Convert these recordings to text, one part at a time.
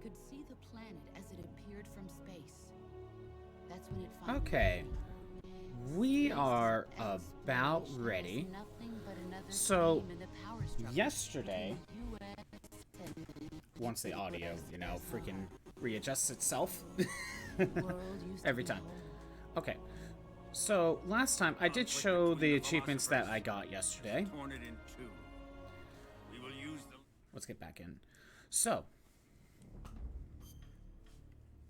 could see the planet as it appeared from space. That's when it finally Okay. We are about ready. So, yesterday, once the audio, freaking readjusts itself every time. Okay. So, last time I did show the achievements that I got yesterday. Let's get back in. So,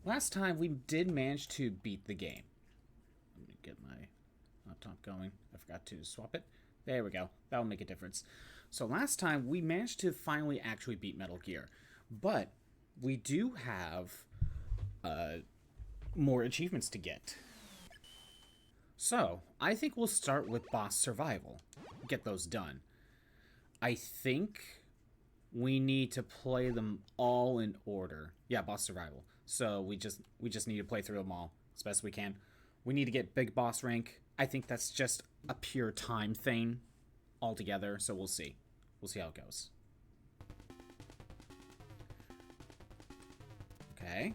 last time we did manage to beat the game. Let me get my laptop going. I forgot to swap it. There we go. That'll make a difference. So last time we managed to finally actually beat Metal Gear. But we do have more achievements to get. So, I think we'll start with boss survival. Get those done. I think we need to play them all in order. Yeah, boss survival. So we just need to play through them all as best we can. We need to get big boss rank. I think that's just a pure time thing altogether, so we'll see. We'll see how it goes. Okay.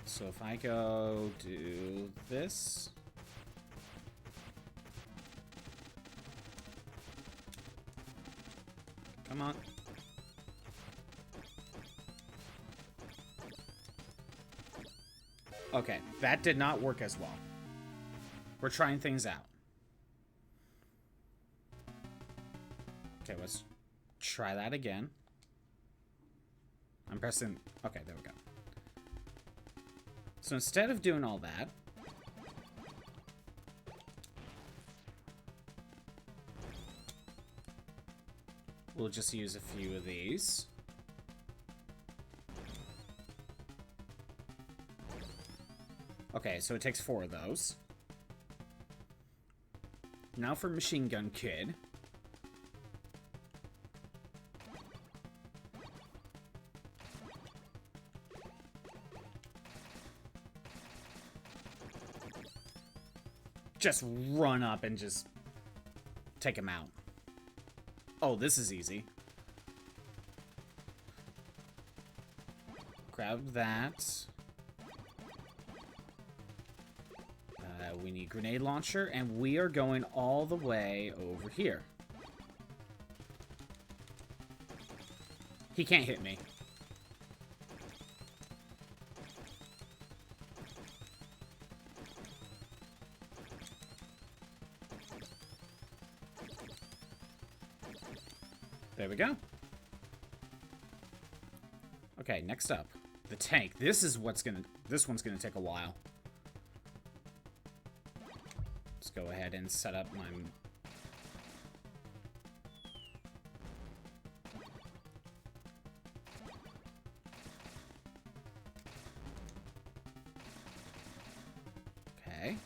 So if I go do this. Come on. Okay, that did not work as well. We're trying things out. Okay, let's try that again. I'm pressing... Okay, there we go. So instead of doing all that... we'll just use a few of these. Okay, so it takes 4 of those. Now for Machine Gun Kid. Just run up and just take him out. Oh, this is easy. Grab that. We need grenade launcher, and we are going all the way over here. He can't hit me. There we go. Okay, next up. The tank. This one's gonna take a while. Let's go ahead and set up my... Okay.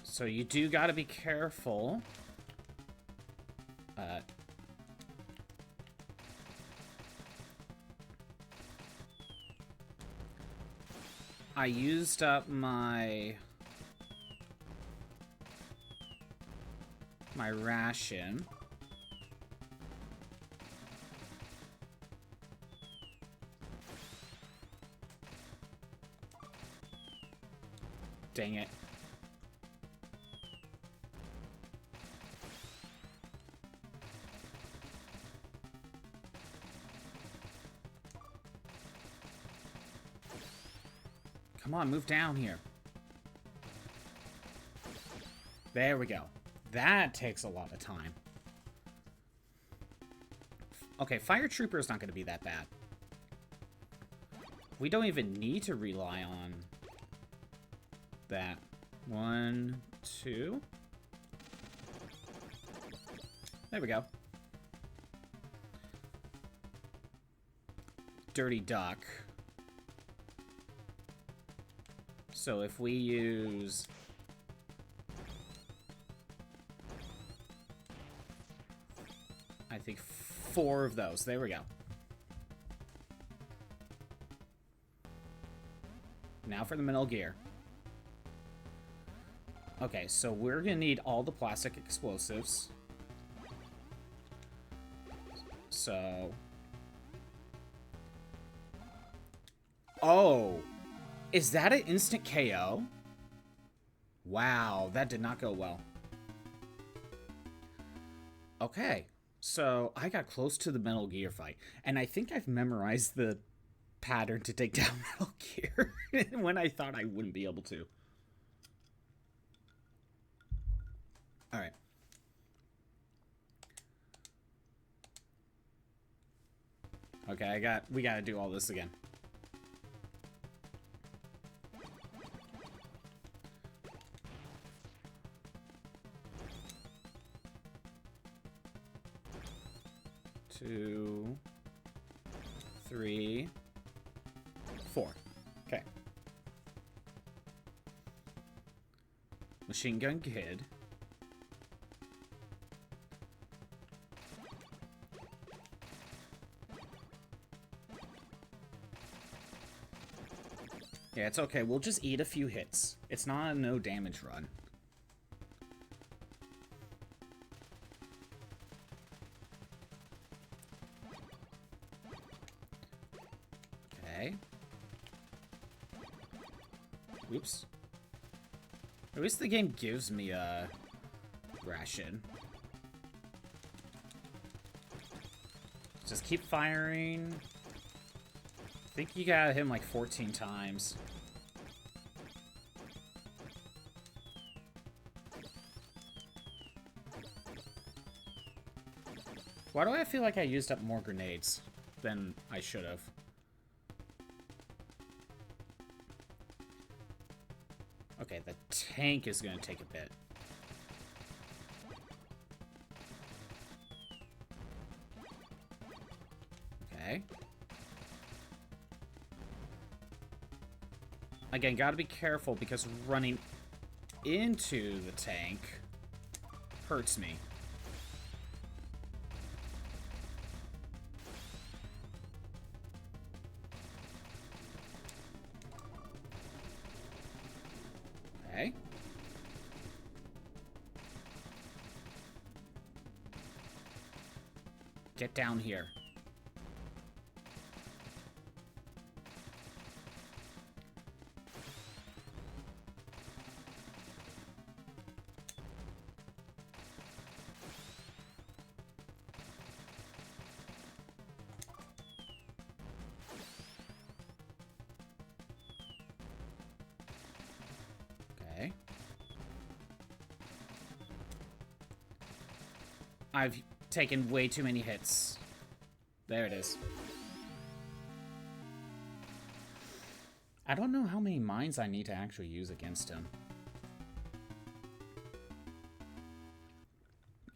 So you do gotta be careful. I used up my ration. Dang it. Come on, move down here. There we go. That takes a lot of time. Okay, Fire Trooper is not going to be that bad. We don't even need to rely on that. 1, 2. There we go. Dirty Duck. So if we use... I think 4 of those. There we go. Now for the Metal Gear. Okay, so we're gonna need all the plastic explosives. So... Oh! Is that an instant KO? Wow, that did not go well. Okay, so I got close to the Metal Gear fight, and I think I've memorized the pattern to take down Metal Gear when I thought I wouldn't be able to. Alright. Okay, we gotta do all this again. Two, three, four. Okay. Machine Gun Kid. Yeah, it's okay. We'll just eat a few hits. It's not a no damage run. Okay. Oops. At least the game gives me a ration. Just keep firing. I think you gotta hit him like 14 times. Why do I feel like I used up more grenades than I should have? Okay, the tank is gonna take a bit. Okay. Again, gotta be careful because running into the tank hurts me. Okay. Get down here. Okay. I've taken way too many hits. There it is. I don't know how many mines I need to actually use against him.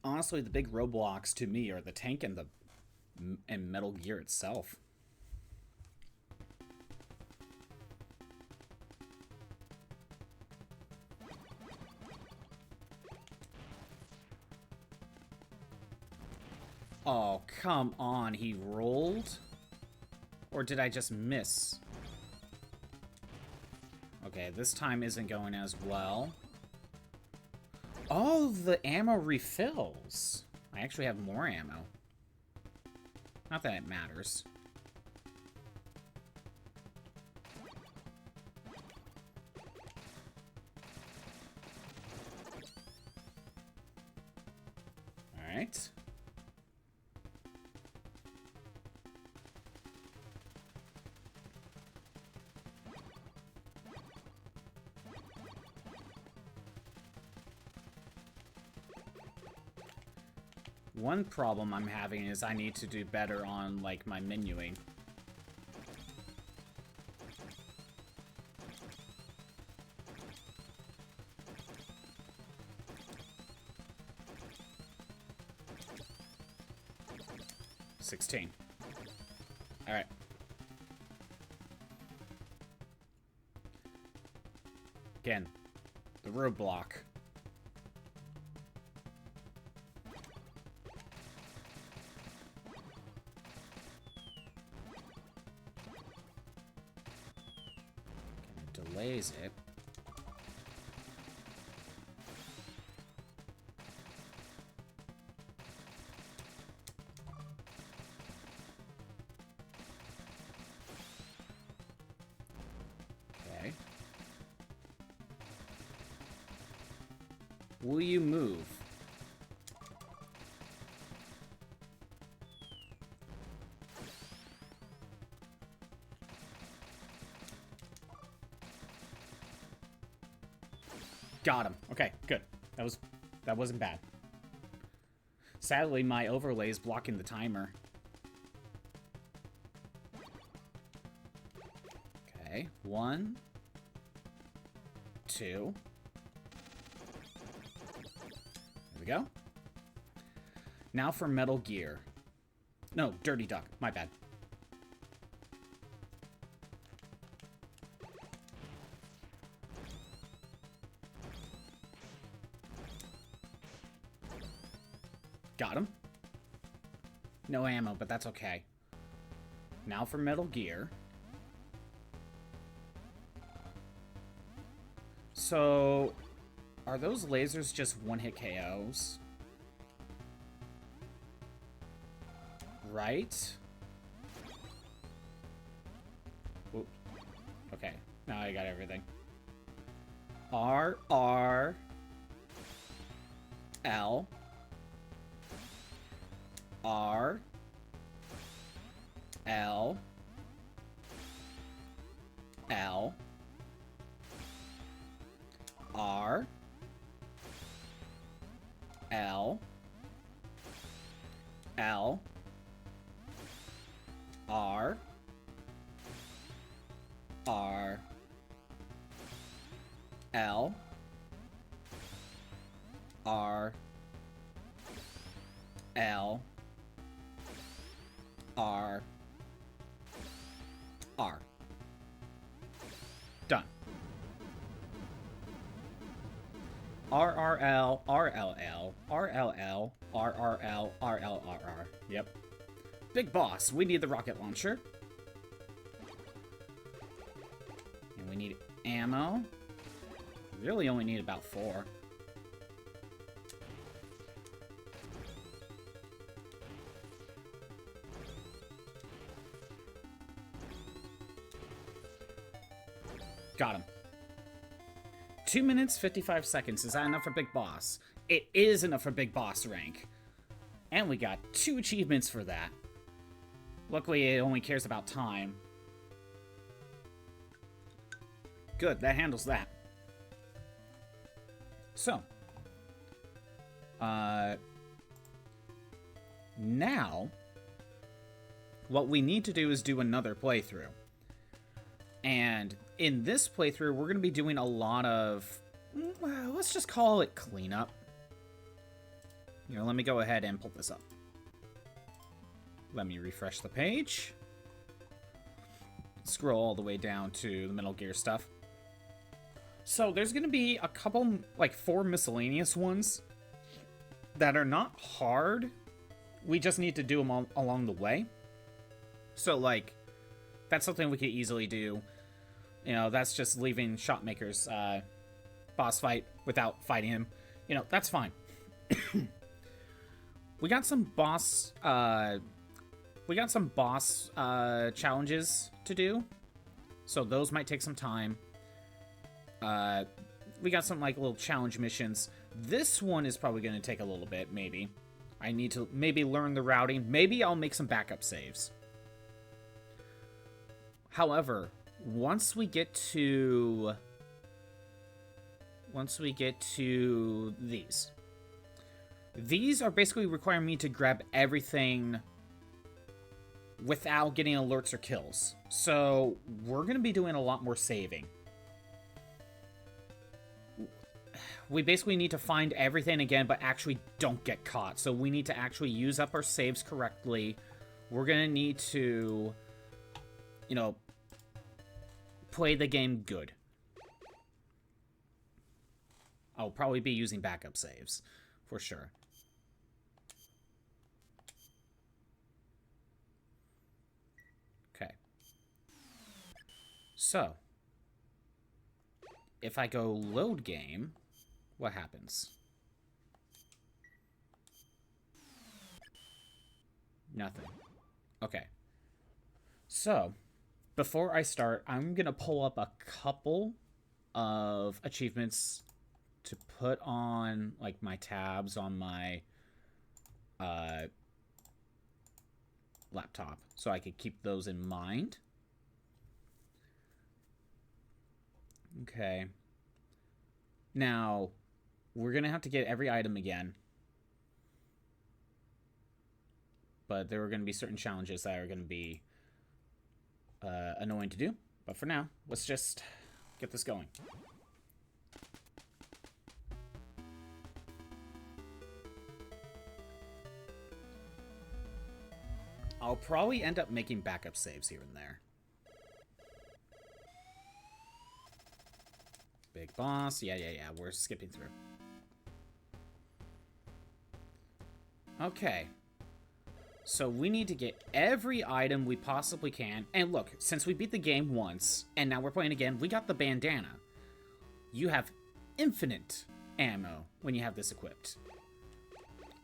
Honestly, the big roadblocks to me are the tank and Metal Gear itself. Oh, come on, he rolled? Or did I just miss? Okay, this time isn't going as well. Oh, the ammo refills. I actually have more ammo. Not that it matters. All right. One problem I'm having is I need to do better on, like, my menuing. $16. All right. Again, the roadblock. blaze it. Okay. Will you move? Got him. Okay, good. That wasn't bad. Sadly, my overlay is blocking the timer. Okay, 1, 2. There we go. Now for Metal Gear. No, Dirty Duck. My bad. Got him. No ammo, but that's okay. Now for Metal Gear. So, are those lasers just one-hit KOs? Right? Oops. Okay, now I got everything. R, R, L, R, L, L, R, L, L, R, R, L, R, L, R, R. Done. RRL, RLL, RLL, RRL, RLRR. Yep. Big boss, we need the rocket launcher. And we need ammo. We really only need about 4. Got him. 2 minutes, 55 seconds. Is that enough for Big Boss? It is enough for Big Boss rank. And we got 2 achievements for that. Luckily, it only cares about time. Good, that handles that. So. Now, what we need to do is do another playthrough. And in this playthrough, we're going to be doing a lot of, let's just call it cleanup. You know, let me go ahead and pull this up. Let me refresh the page. Scroll all the way down to the Metal Gear stuff. So there's going to be a couple, like 4 miscellaneous ones that are not hard. We just need to do them all along the way. So, like, that's something we could easily do. You know, that's just leaving Shotmaker's boss fight without fighting him. You know, that's fine. We got some boss challenges to do. So those might take some time. We got some, like, little challenge missions. This one is probably going to take a little bit, maybe. I need to maybe learn the routing. Maybe I'll make some backup saves. However, once we get to these are basically requiring me to grab everything without getting alerts or kills. So we're going to be doing a lot more saving. We basically need to find everything again, but actually don't get caught. So we need to actually use up our saves correctly. We're going to need to, you know, play the game good. I'll probably be using backup saves, for sure. Okay. So, if I go load game, what happens? Nothing. Okay. So, before I start, I'm going to pull up a couple of achievements to put on, like, my tabs on my laptop, so I could keep those in mind. Okay. Now, we're going to have to get every item again. But there are going to be certain challenges that are going to be annoying to do. But for now, let's just get this going. I'll probably end up making backup saves here and there. Big boss. Yeah. We're skipping through. Okay. So we need to get every item we possibly can. And look, since we beat the game once, and now we're playing again, we got the bandana. You have infinite ammo when you have this equipped.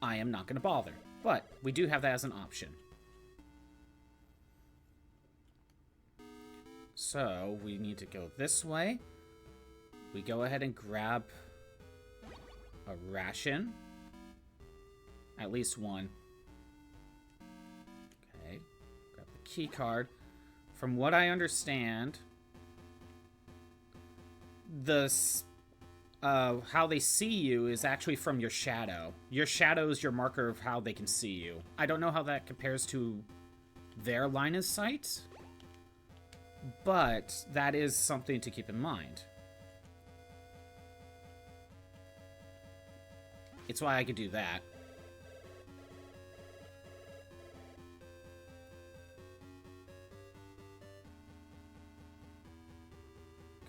I am not going to bother, but we do have that as an option. So we need to go this way. We go ahead and grab a ration. At least one. Okay. Grab the key card. From what I understand, how they see you is actually from your shadow. Your shadow is your marker of how they can see you. I don't know how that compares to their line of sight, but that is something to keep in mind. It's why I could do that.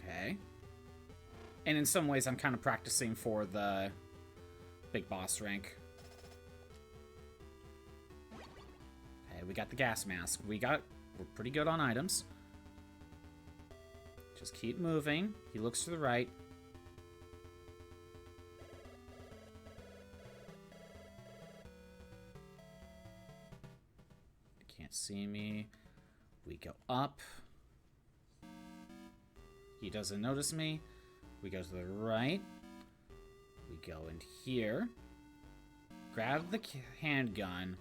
Okay. And in some ways, I'm kind of practicing for the big boss rank. Okay, we got the gas mask. We're pretty good on items. Just keep moving. He looks to the right. Can't see me. We go up. He doesn't notice me. We go to the right. We go in here. Grab the handgun.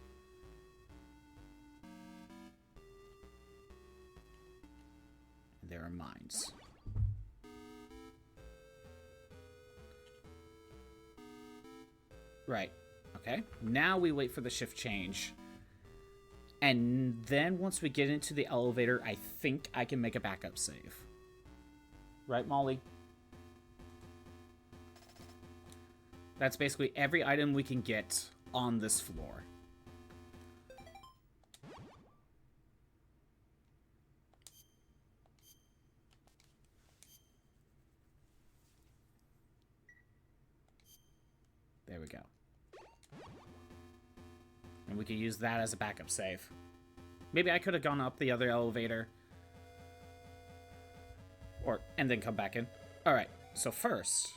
And there are mines. Right. Okay. Now we wait for the shift change. And then once we get into the elevator, I think I can make a backup save. Right, Molly? That's basically every item we can get on this floor. There we go. And we could use that as a backup save. Maybe I could have gone up the other elevator. And then come back in. Alright, so first,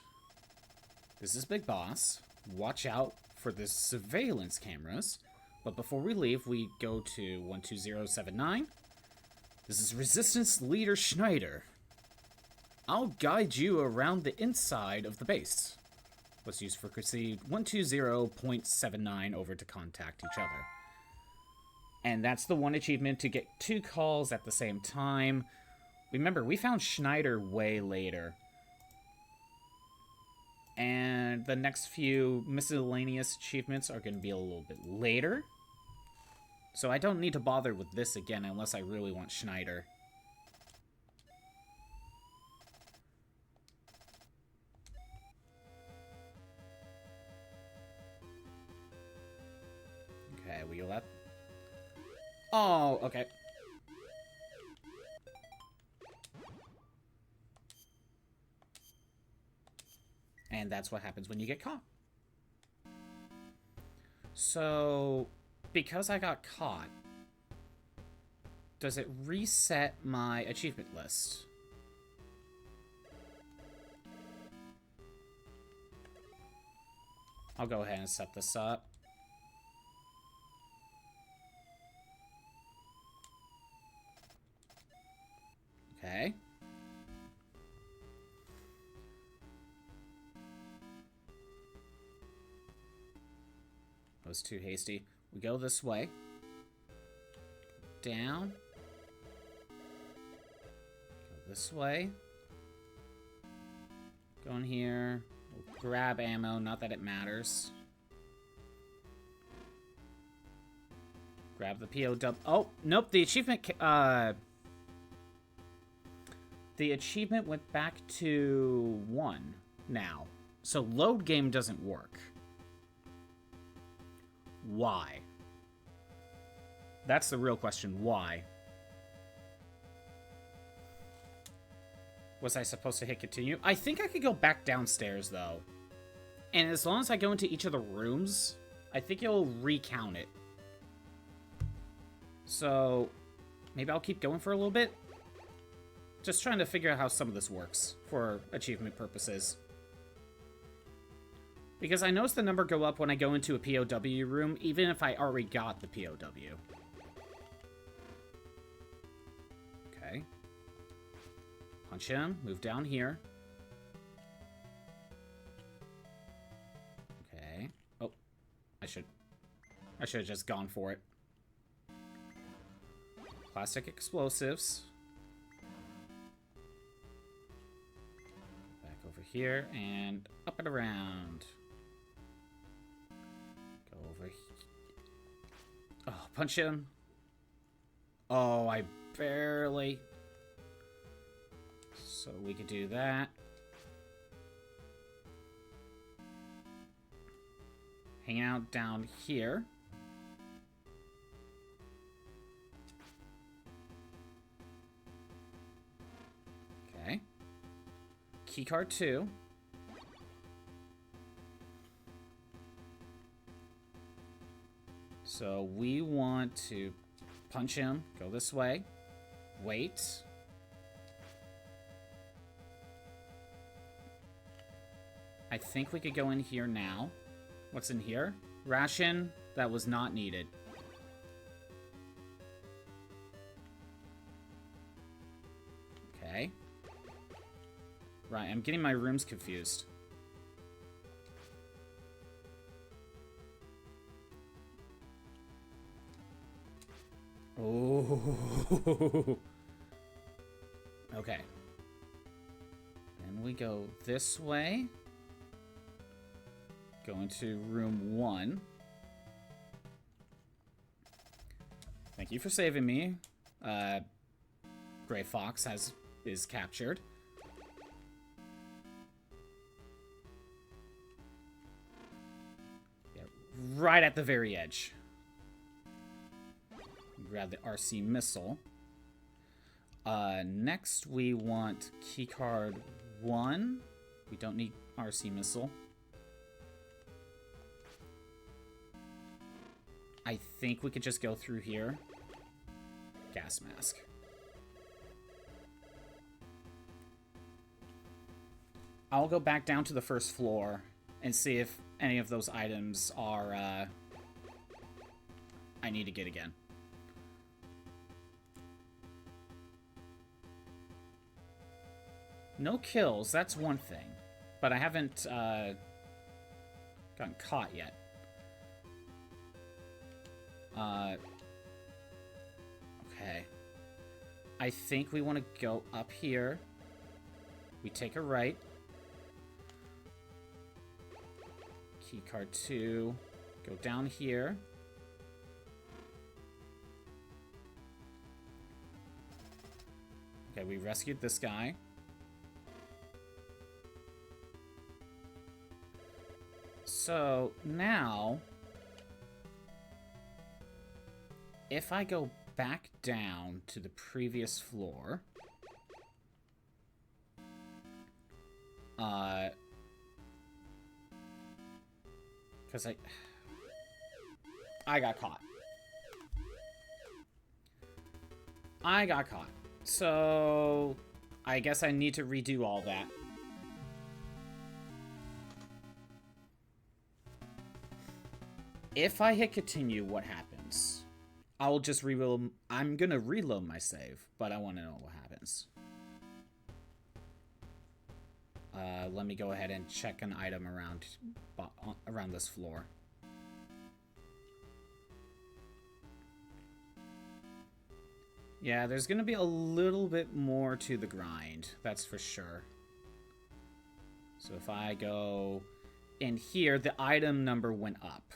this is Big Boss. Watch out for the surveillance cameras. But before we leave, we go to 12079. This is Resistance Leader Schneider. I'll guide you around the inside of the base. Let's use frequency 120.79 over to contact each other. And that's the one achievement to get 2 calls at the same time. Remember, we found Schneider way later. And the next few miscellaneous achievements are going to be a little bit later. So I don't need to bother with this again unless I really want Schneider. Okay, we let... Oh, okay. And that's what happens when you get caught. So, because I got caught, does it reset my achievement list? I'll go ahead and set this up. Okay. That was too hasty. We go this way. Down. Go this way. Go in here. We'll grab ammo, not that it matters. Grab the POW. Oh, nope, the achievement went back to 1 now. So load game doesn't work. Why? That's the real question. Why? Was I supposed to hit continue? I think I could go back downstairs, though. And as long as I go into each of the rooms, I think it'll recount it. So, maybe I'll keep going for a little bit. Just trying to figure out how some of this works for achievement purposes. Because I noticed the number go up when I go into a POW room, even if I already got the POW. Okay. Punch him, move down here. Okay. Oh, I should have just gone for it. Plastic explosives. Back over here and up and around. Go over here. Oh, punch him. Oh, I barely. So we could do that. Hang out down here. Okay. Keycard 2. So we want to punch him, go this way, wait. I think we could go in here now. What's in here? Ration that was not needed. Okay. Right, I'm getting my rooms confused. Oh. Okay. Then we go this way. Go into room 1. Thank you for saving me. Gray Fox is captured. Yeah, right at the very edge. Grab the RC missile. Next we want keycard 1. We don't need RC missile. I think we could just go through here. Gas mask. I'll go back down to the first floor and see if any of those items are, I need to get again. No kills, that's one thing. But I haven't, gotten caught yet. Okay. I think we want to go up here. We take a right. Keycard 2. Go down here. Okay, we rescued this guy. So, now... if I go back down to the previous floor... because I got caught. I got caught. So... I guess I need to redo all that. If I hit continue, what happens? I'll just reload. I'm gonna reload my save, but I want to know what happens. Let me go ahead and check an item around this floor. Yeah, there's gonna be a little bit more to the grind, that's for sure. So if I go in here, the item number went up.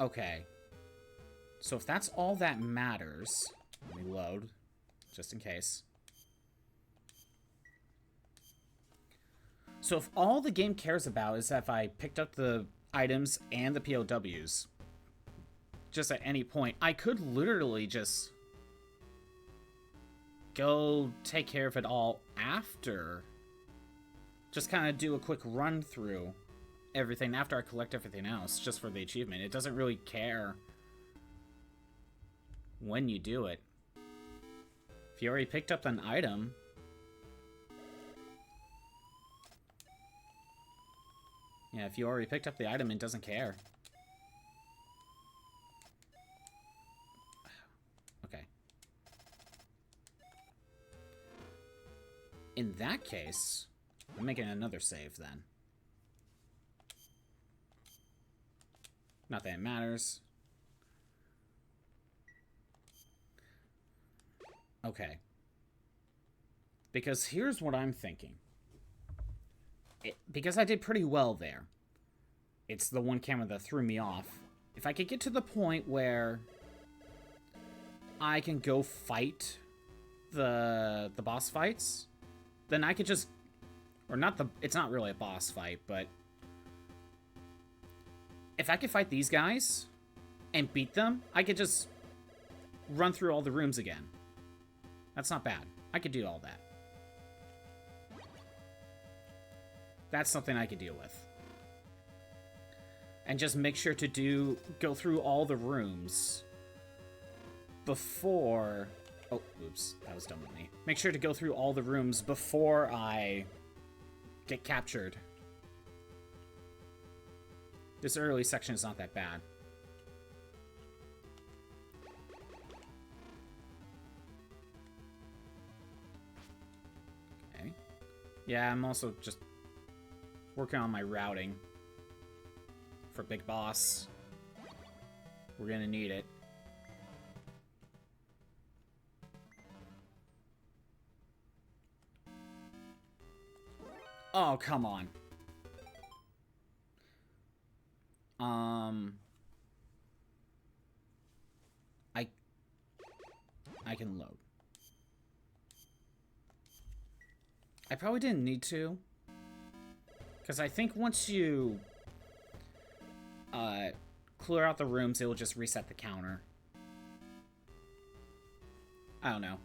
Okay. So if that's all that matters, let me load, just in case. So if all the game cares about is if I picked up the items and the POWs, just at any point, I could literally just go take care of it all after. Just kind of do a quick run through everything after I collect everything else, just for the achievement. It doesn't really care when you do it. If you already picked up an item, yeah, if you already picked up the item, it doesn't care. Okay. In that case, I'm making another save then. Not that it matters. Okay. Because here's what I'm thinking. Because I did pretty well there. It's the one camera that threw me off. If I could get to the point where I can go fight the boss fights, then I could just, or not the, it's not really a boss fight, but if I could fight these guys and beat them, I could just run through all the rooms again. That's not bad. I could do all that. That's something I could deal with. And just make sure to go through all the rooms before... Oh, oops. That was dumb of me. Make sure to go through all the rooms before I get captured. This early section is not that bad. Okay. Yeah, I'm also just working on my routing for Big Boss. We're gonna need it. Oh, come on. I can load. I probably didn't need to. Because I think once you clear out the rooms, it will just reset the counter. I don't know.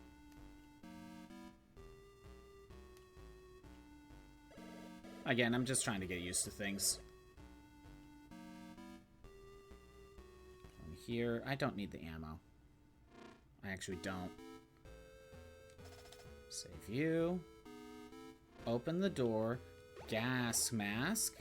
Again, I'm just trying to get used to things. Here, I don't need the ammo. I actually don't. Save you. Open the door. Gas mask.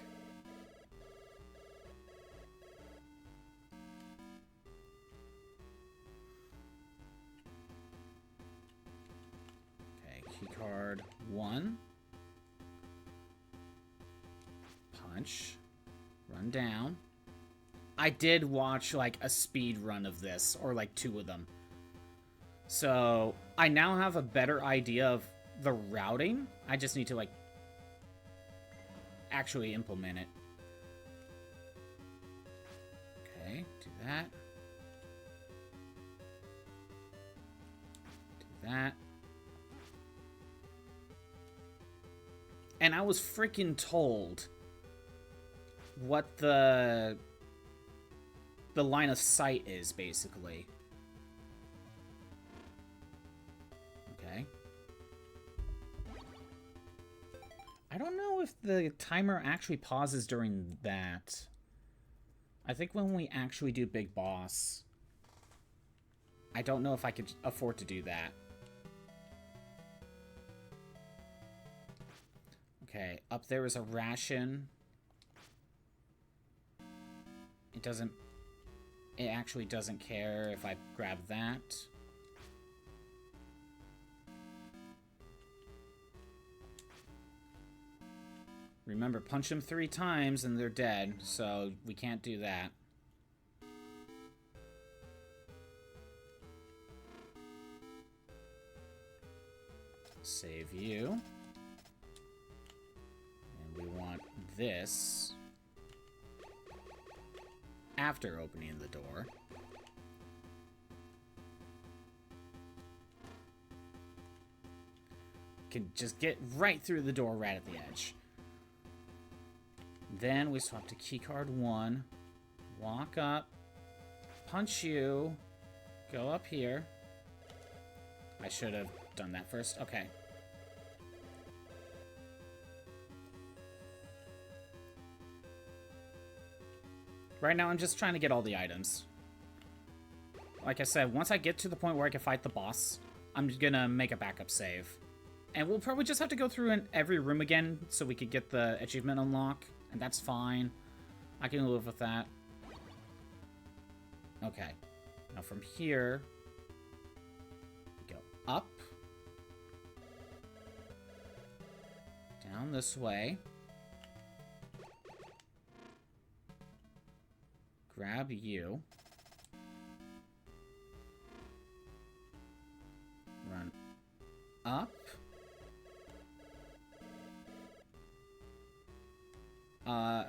Okay, keycard 1. Punch. Run down. I did watch, like, a speed run of this, or, like, 2 of them. So, I now have a better idea of the routing. I just need to, like, actually implement it. Okay, do that. Do that. And I was freaking told what the line of sight is, basically. Okay. I don't know if the timer actually pauses during that. I think when we actually do Big Boss, I don't know if I could afford to do that. Okay, up there is a ration. It doesn't... It actually doesn't care if I grab that. Remember, punch them 3 times and they're dead, so we can't do that. Save you. And we want this after opening the door. Can just get right through the door right at the edge. Then we swap to keycard 1. Walk up. Punch you. Go up here. I should have done that first. Okay. Right now, I'm just trying to get all the items. Like I said, once I get to the point where I can fight the boss, I'm gonna make a backup save. And we'll probably just have to go through in every room again so we could get the achievement unlock. And that's fine. I can live with that. Okay. Now from here, we go up. Down this way. Grab you. Run up.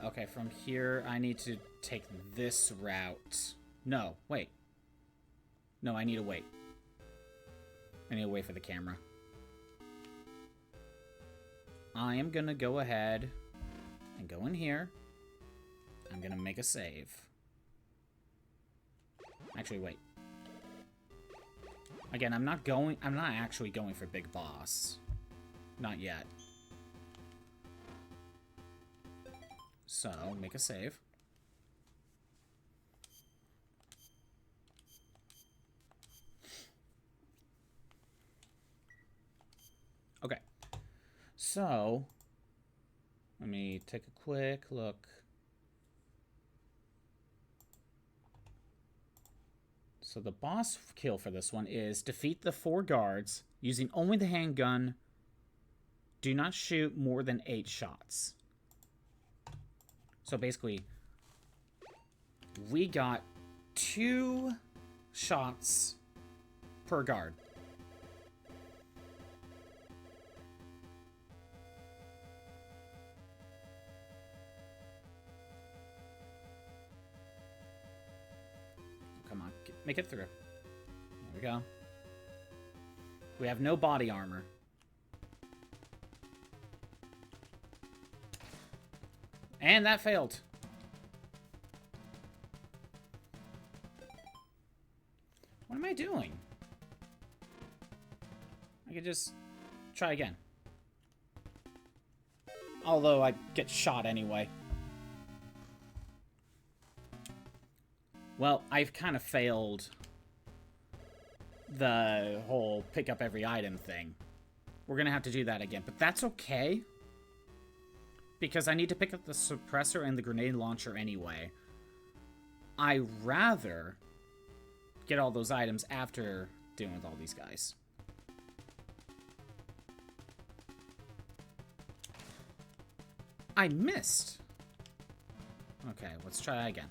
Okay, from here, I need to take this route. No, wait. No, I need to wait. I need to wait for the camera. I am gonna go ahead and go in here. I'm gonna make a save. Actually, wait. Again, I'm not actually going for Big Boss. Not yet. So, make a save. Okay. So, let me take a quick look. So the boss kill for this one is defeat the 4 guards using only the handgun. Do not shoot more than 8 shots. So basically, we got 2 shots per guard. Come on, make it through. There we go. We have no body armor. And that failed. What am I doing? I could just try again. Although I get shot anyway. Well, I've kind of failed the whole pick up every item thing. We're going to have to do that again, but that's okay. Because I need to pick up the suppressor and the grenade launcher anyway. I'd rather get all those items after dealing with all these guys. I missed. Okay, let's try again.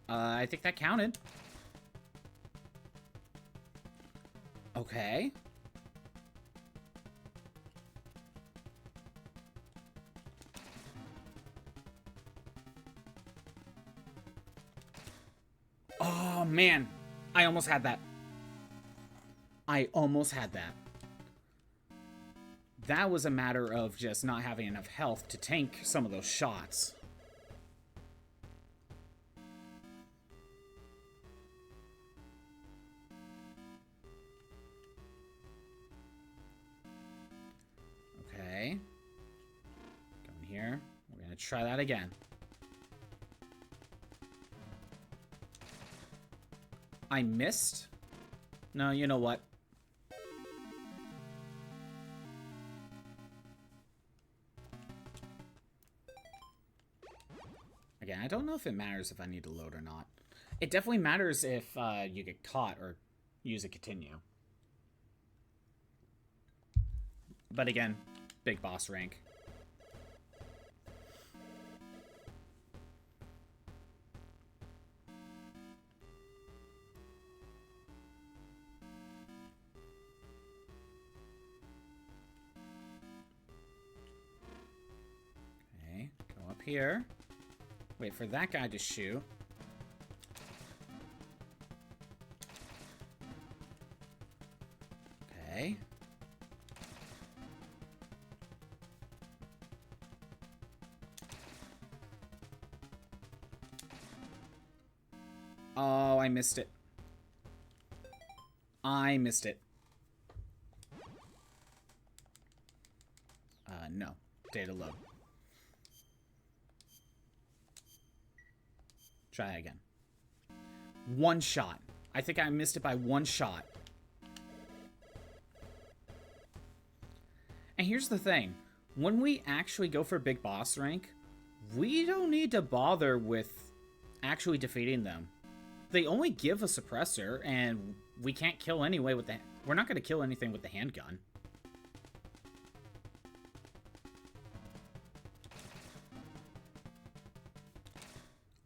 I think that counted. Okay. Oh, man. I almost had that. I almost had that. That was a matter of just not having enough health to tank some of those shots. Okay. Go in here. We're going to try that again. I missed? No, you know what? Again, I don't know if it matters if I need to load or not. It definitely matters if you get caught or use a continue. But again, big boss rank. Okay, go up here. Wait for that guy to shoot. Okay. Oh, I missed it. I missed it. No. Data load. Try again. One shot. I think I missed it by one shot. And here's the thing. When we actually go for big boss rank, we don't need to bother with actually defeating them. They only give a suppressor, and we can't kill anyway with the... We're not going to kill anything with the handgun.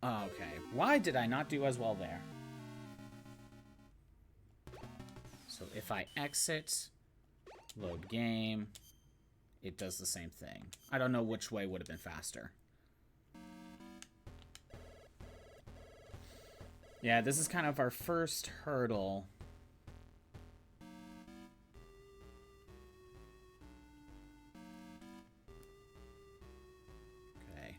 Okay, why did I not do as well there? So if I exit, load game, it does the same thing. I don't know which way would have been faster. Yeah, this is kind of our first hurdle. Okay.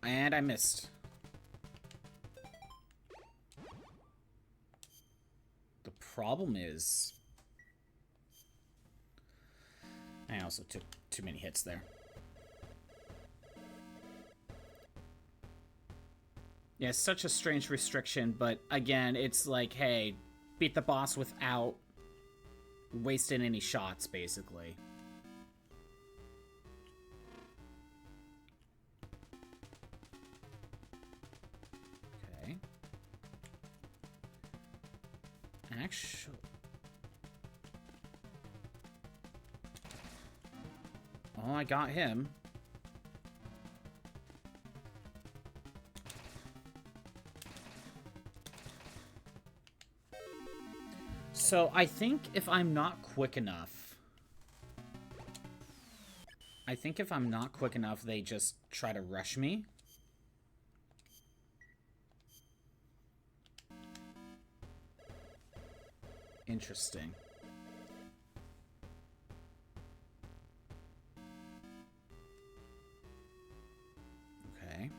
And I missed. The problem is... I also took too many hits there. Yeah, it's such a strange restriction, but again, it's like, hey, beat the boss without wasting any shots, basically. Okay. Actually... Oh, I got him. So, I think if I'm not quick enough... they just try to rush me. Interesting. Okay.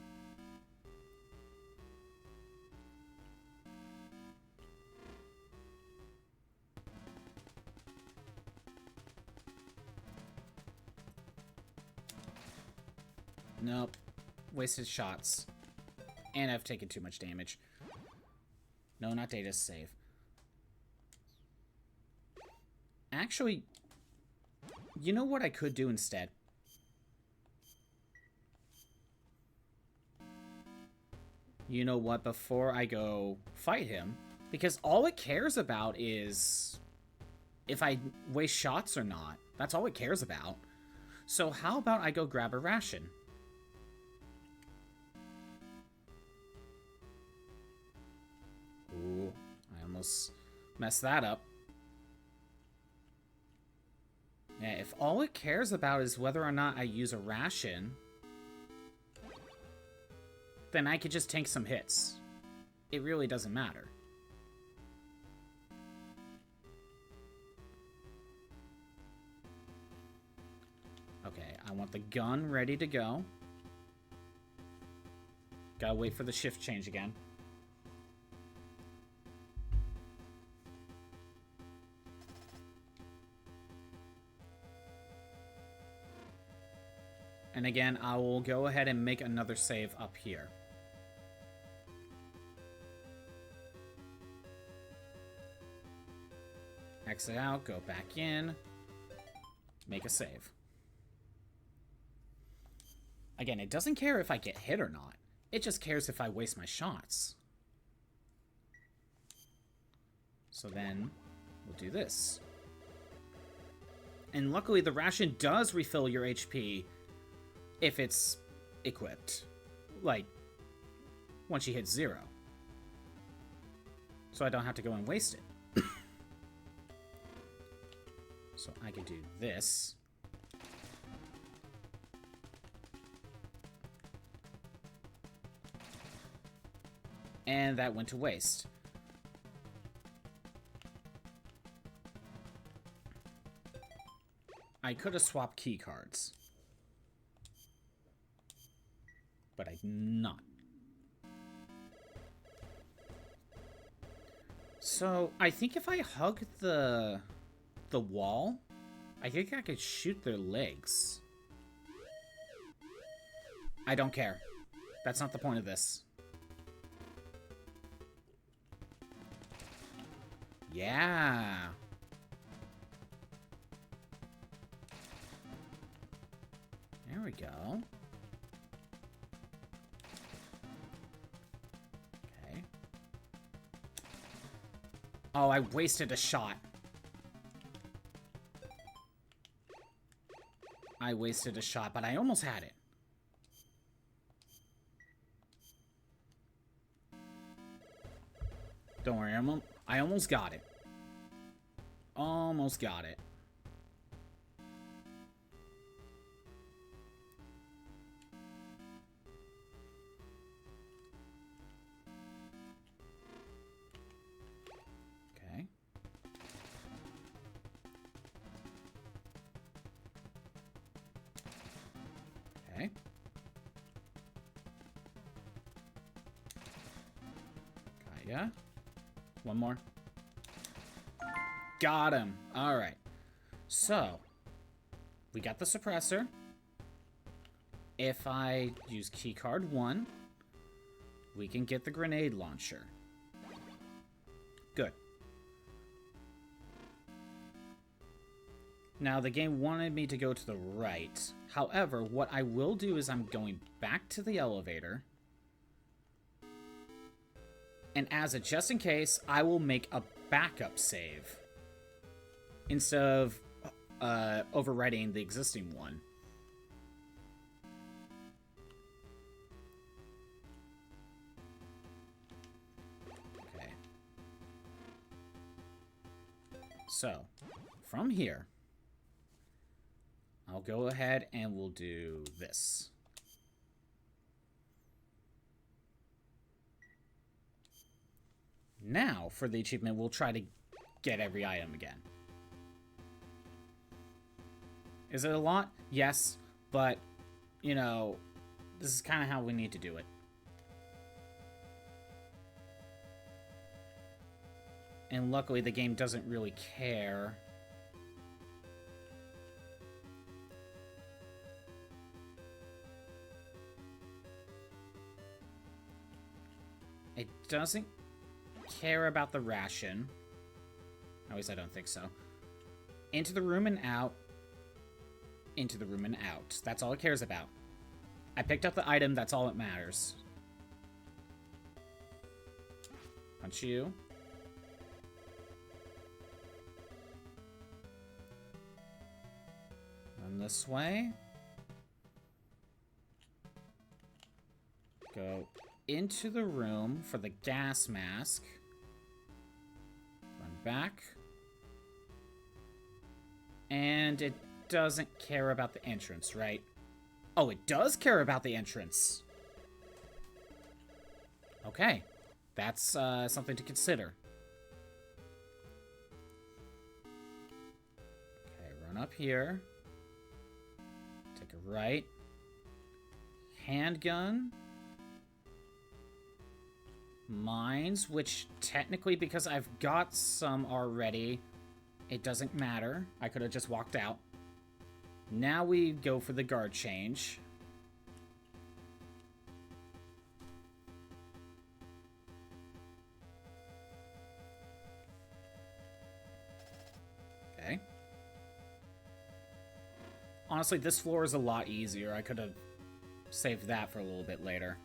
Nope. Wasted shots. And I've taken too much damage. No, not data save. Actually, you know what I could do instead? You know what? Before I go fight him, because all it cares about is if I waste shots or not. That's all it cares about. So how about I go grab a ration? Ooh, I almost messed that up. Yeah, if all it cares about is whether or not I use a ration, then I could just tank some hits. It really doesn't matter. Okay, I want the gun ready to go. Gotta wait for the shift change again. And again, I will go ahead and make another save up here. Exit out, go back in, make a save. Again, it doesn't care if I get hit or not. It just cares if I waste my shots. So then, we'll do this. And luckily, the ration does refill your HP if it's equipped. Like, once you hit 0. So I don't have to go and waste it. So I can do this. And that went to waste. I could have swapped key cards. But I did not. So, I think if I hug the wall, I think I could shoot their legs. I don't care. That's not the point of this. Yeah. There we go. Okay. Oh, I wasted a shot. I wasted a shot, but I almost had it. Don't worry, I almost got it. Almost got it. Okay. Okay. Kaya. One more. Got him. Alright. So, we got the suppressor. If I use keycard 1, we can get the grenade launcher. Good. Now, the game wanted me to go to the right. However, what I will do is I'm going back to the elevator. And as a just in case, I will make a backup save instead of overwriting the existing one. Okay. So, from here, I'll go ahead and we'll do this. Now, for the achievement, we'll try to get every item again. Is it a lot? Yes, but, you know, this is kind of how we need to do it. And luckily, the game doesn't really care. It doesn't care about the ration. At least I don't think so. Into the room and out. Into the room and out. That's all it cares about. I picked up the item, that's all that matters. Punch you. Run this way. Go into the room for the gas mask. Run back. And it doesn't care about the entrance, right? Oh, it does care about the entrance. Okay. That's something to consider. Okay, run up here. Take a right. Handgun. Mines, which technically, because I've got some already, it doesn't matter. I could have just walked out. Now we go for the guard change. Honestly, this floor is a lot easier. I could have saved that for a little bit later.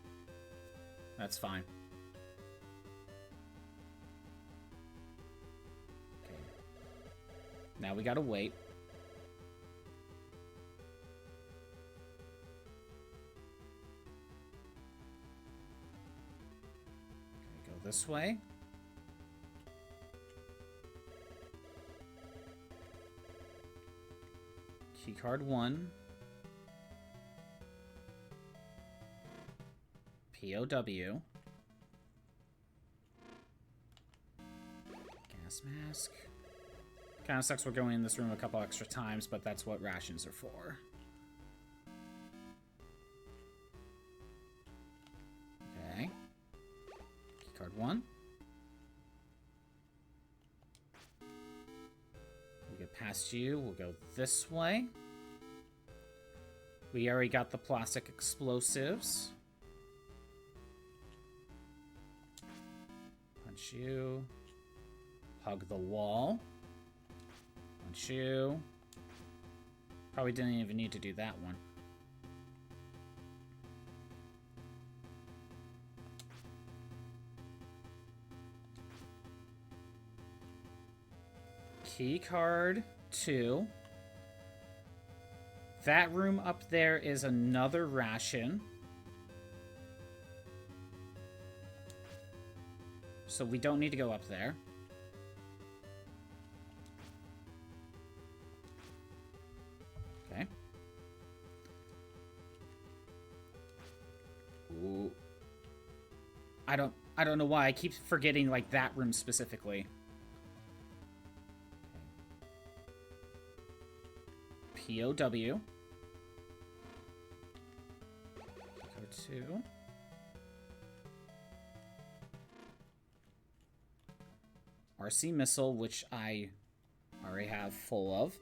That's fine. Okay. Now we gotta wait. Okay, go this way. Keycard 1. POW. Gas mask. Kinda sucks we're going in this room a couple extra times, but that's what rations are for. Okay. Keycard 1. We'll get past you. We'll go this way. We already got the plastic explosives. Punch you. Hug the wall. Punch you. Probably didn't even need to do that one. Key card 2. That room up there is another ration. So we don't need to go up there. Okay. Ooh. I don't know why I keep forgetting like that room specifically. POW. Go to. RC missile, which I already have full of.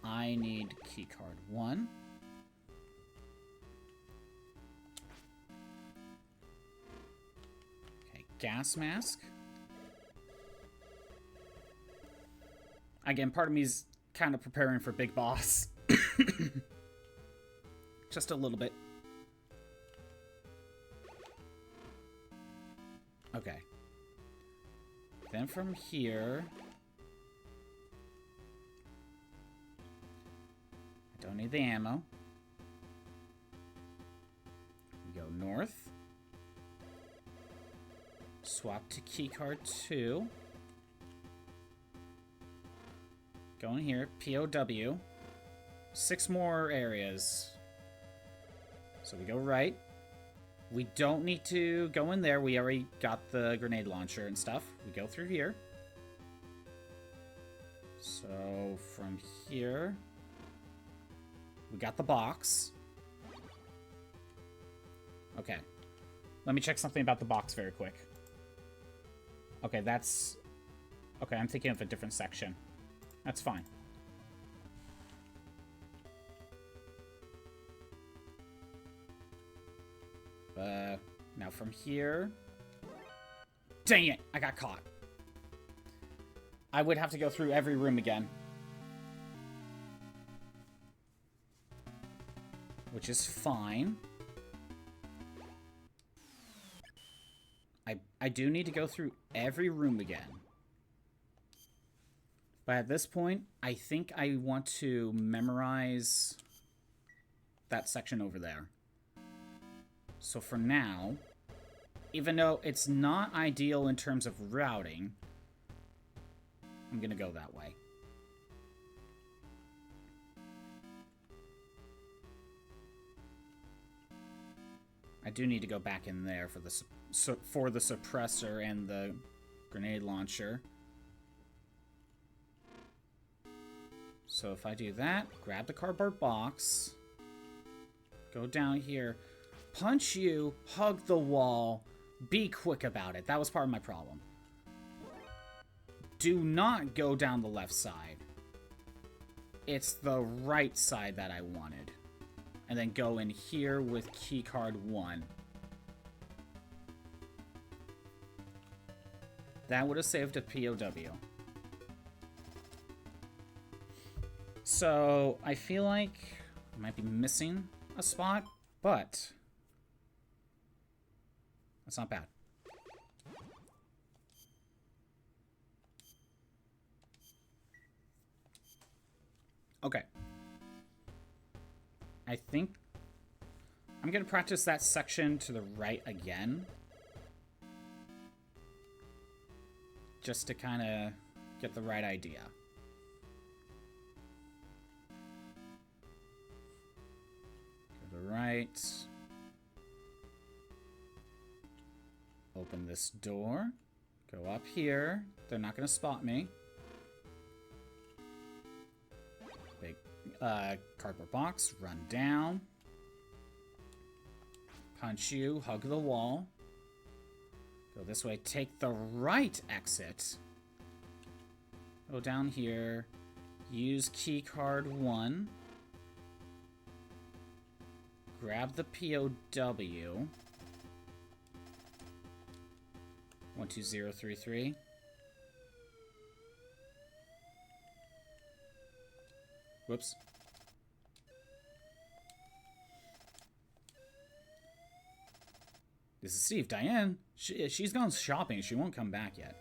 I need keycard 1. Okay, gas mask. Again, part of me is kind of preparing for Big Boss. Just a little bit. Okay. Then from here... I don't need the ammo. We go north. Swap to keycard 2. Go in here. POW. 6 more areas. So we go right. We don't need to go in there. We already got the grenade launcher and stuff. We go through here. So from here, we got the box. Okay. Let me check something about the box very quick. Okay, that's... Okay, I'm thinking of a different section. That's fine. Now from here... Dang it! I got caught. I would have to go through every room again. Which is fine. I do need to go through every room again. But at this point, I think I want to memorize that section over there. So for now, even though it's not ideal in terms of routing, I'm going to go that way. I do need to go back in there for the suppressor and the grenade launcher. So if I do that, grab the cardboard box, go down here, punch you, hug the wall, be quick about it. That was part of my problem. Do not go down the left side. It's the right side that I wanted. And then go in here with keycard 1. That would have saved a POW. So, I feel like Might be missing a spot, but that's not bad. Okay. I think I'm going to practice that section to the right again. Just to kind of get the right idea. Go to the right. Open this door. Go up here. They're not going to spot me. Big cardboard box. Run down. Punch you. Hug the wall. Go this way. Take the right exit. Go down here. Use key card 1. Grab the POW. 12033. Whoops. This is Steve. Diane, she's gone shopping. She won't come back yet.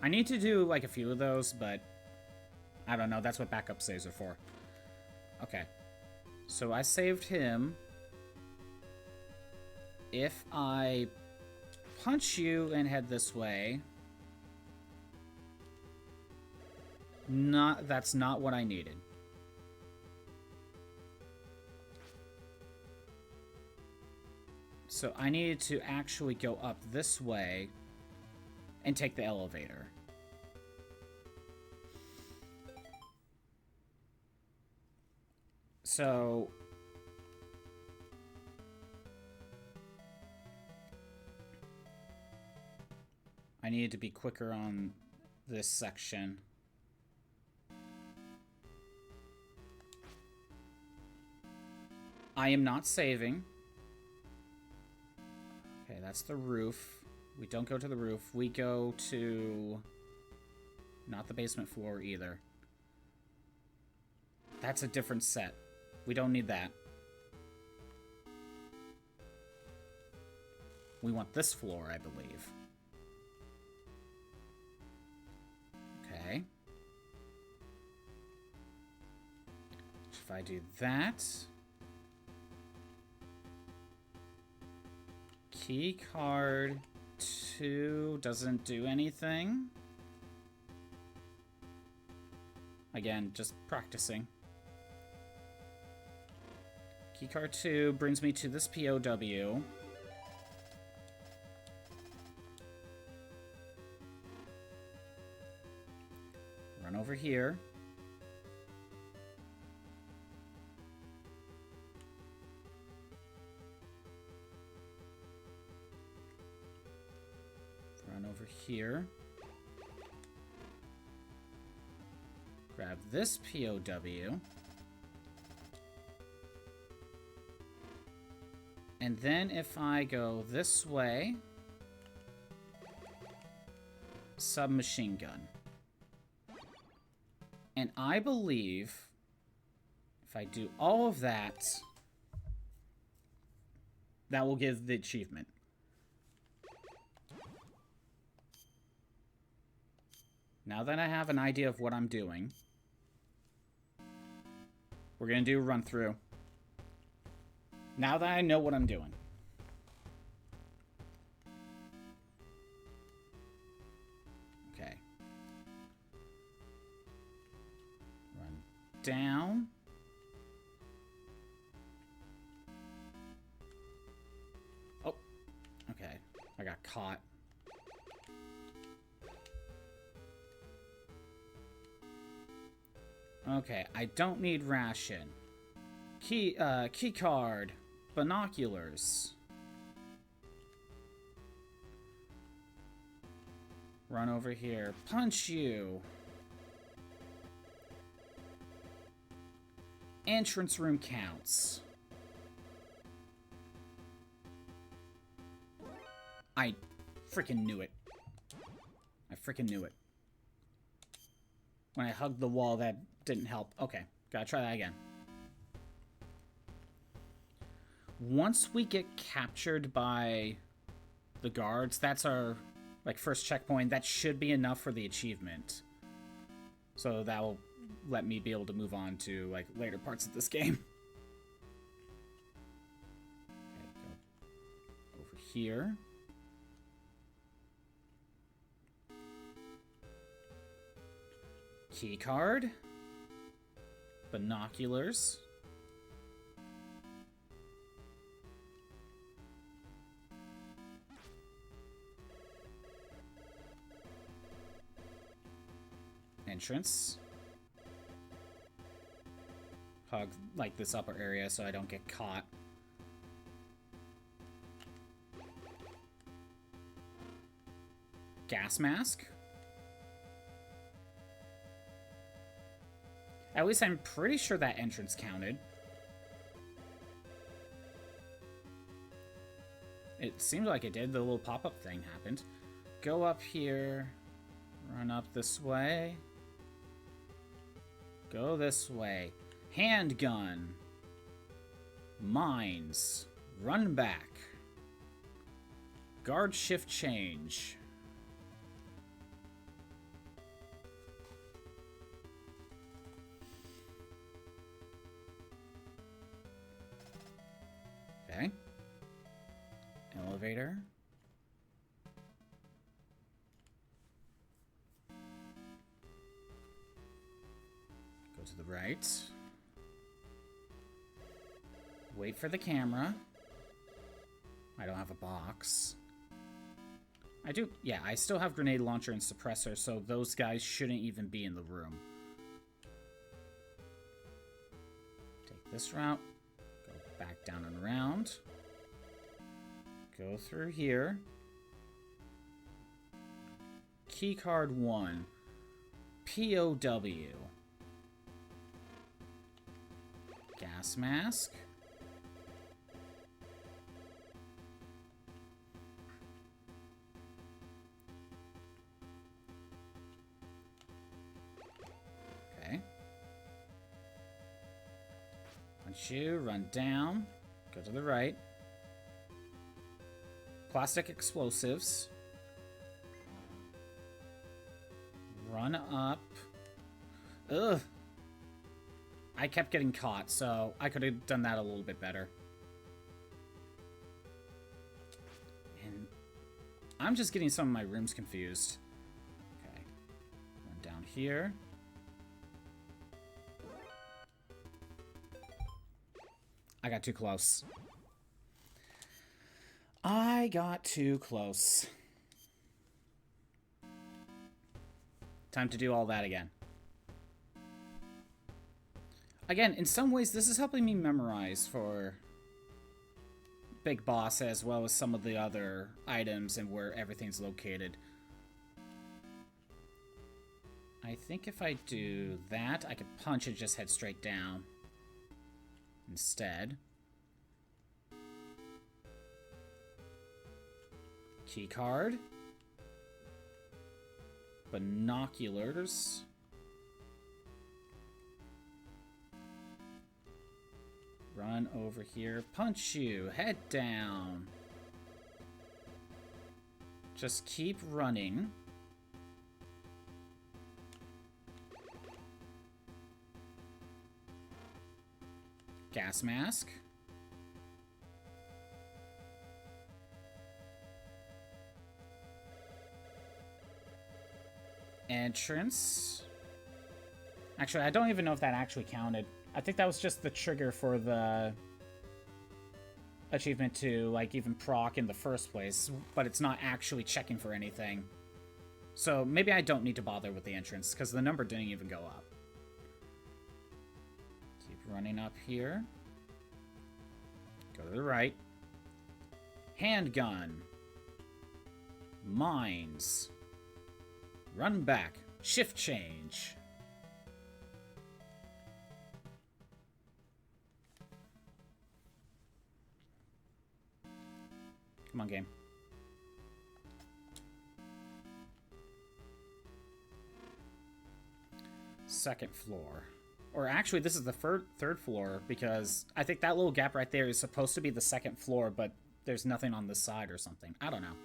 I need to do like a few of those, but I don't know. That's what backup saves are for. Okay. So I saved him. If I punch you and head this way... That's not what I needed. So I needed to actually go up this way and take the elevator. So I needed to be quicker on this section. I am not saving. Okay, that's the roof. We don't go to the roof. We go to... not the basement floor either. That's a different set. We don't need that. We want this floor, I believe. Okay. If I do that... Key card 2 doesn't do anything. Again, just practicing. Key card 2 brings me to this POW. Run over here. Over here. Grab this POW. And then if I go this way, submachine gun. And I believe if I do all of that, that will give the achievement. Now that I have an idea of what I'm doing, we're going to do a run through. Now that I know what I'm doing. Okay. Run down. Oh, okay. I got caught. Okay, I don't need ration. Key card. Binoculars. Run over here. Punch you. Entrance room counts. I freaking knew it. I freaking knew it. When I hugged the wall, that didn't help. Okay, gotta try that again. Once we get captured by the guards, that's our first checkpoint. That should be enough for the achievement. So that will let me be able to move on to later parts of this game. Okay, go over here. Key card. Binoculars. Entrance. Hug this upper area so I don't get caught. Gas mask. At least I'm pretty sure that entrance counted. It seemed like it did. The little pop-up thing happened. Go up here. Run up this way. Go this way. Handgun. Mines. Run back. Guard shift change. Okay. Elevator. Go to the right. Wait for the camera. I don't have a box. I do. Yeah, I still have grenade launcher and suppressor, so those guys shouldn't even be in the room. Take this route. Go back down and around. Go through here. Keycard 1. POW. Gas mask. Okay. Punch you, run down, go to the right. Plastic explosives. Run up. Ugh. I kept getting caught, so I could have done that a little bit better. And I'm just getting some of my rooms confused. Okay. Run down here. I got too close. I got too close. Time to do all that again. Again, in some ways, this is helping me memorize for Big Boss as well as some of the other items and where everything's located. I think if I do that, I could punch and just head straight down instead. Key card. Binoculars. Run over here. Punch you. Head down. Just keep running. Gas mask. Entrance. Actually, I don't even know if that actually counted. I think that was just the trigger for the achievement to, like, even proc in the first place, but it's not actually checking for anything. So maybe I don't need to bother with the entrance, because the number didn't even go up. Keep running up here. Go to the right. Handgun. Mines. Run back. Shift change. Come on, game. Second floor. Or actually, this is the third floor, because I think that little gap right there is supposed to be the second floor, but there's nothing on this side or something. I don't know.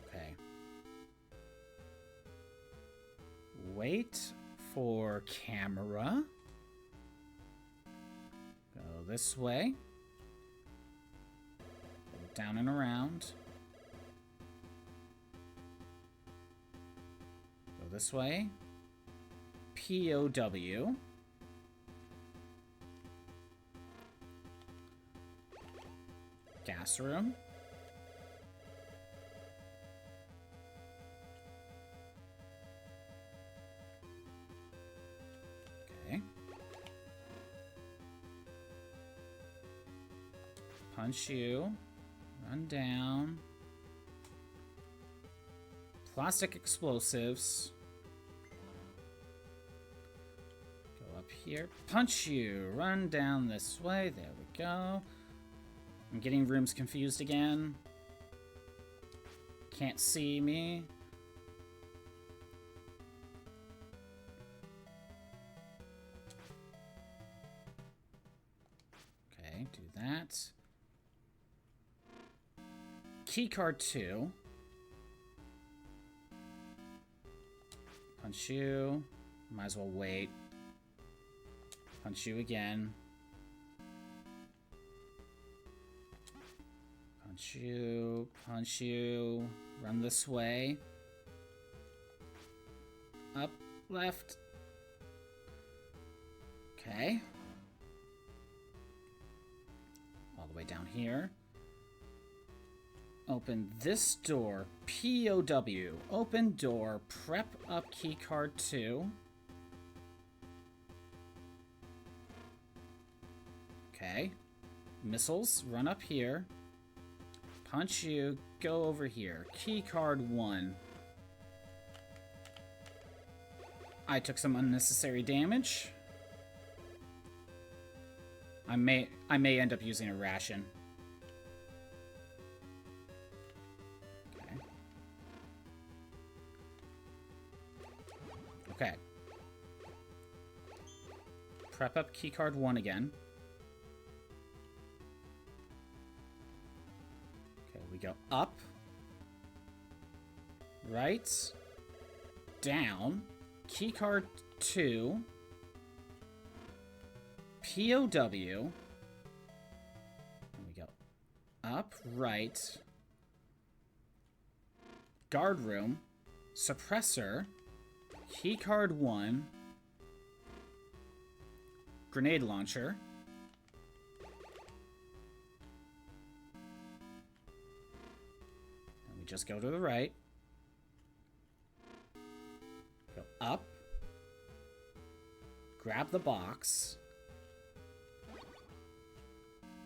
Okay. Wait for camera. Go this way. Go down and around. Go this way. POW. Gas room. Okay. Punch you. Run down. Plastic explosives. Up here. Punch you. Run down this way. There we go. I'm getting rooms confused again. Can't see me. Okay, do that. Keycard 2. Punch you. Might as well wait. Punch you again. Punch you. Punch you. Run this way. Up, left. Okay. All the way down here. Open this door. POW. Open door. Prep up keycard 2. Okay. Missiles, run up here. Punch you, go over here. Keycard 1. I took some unnecessary damage. I may end up using a ration. Okay. Okay. Prep up keycard 1 again. We go up, right, down, keycard 2, POW, and we go up, right, guard room, suppressor, keycard 1, grenade launcher. Just go to the right. Go up. Grab the box.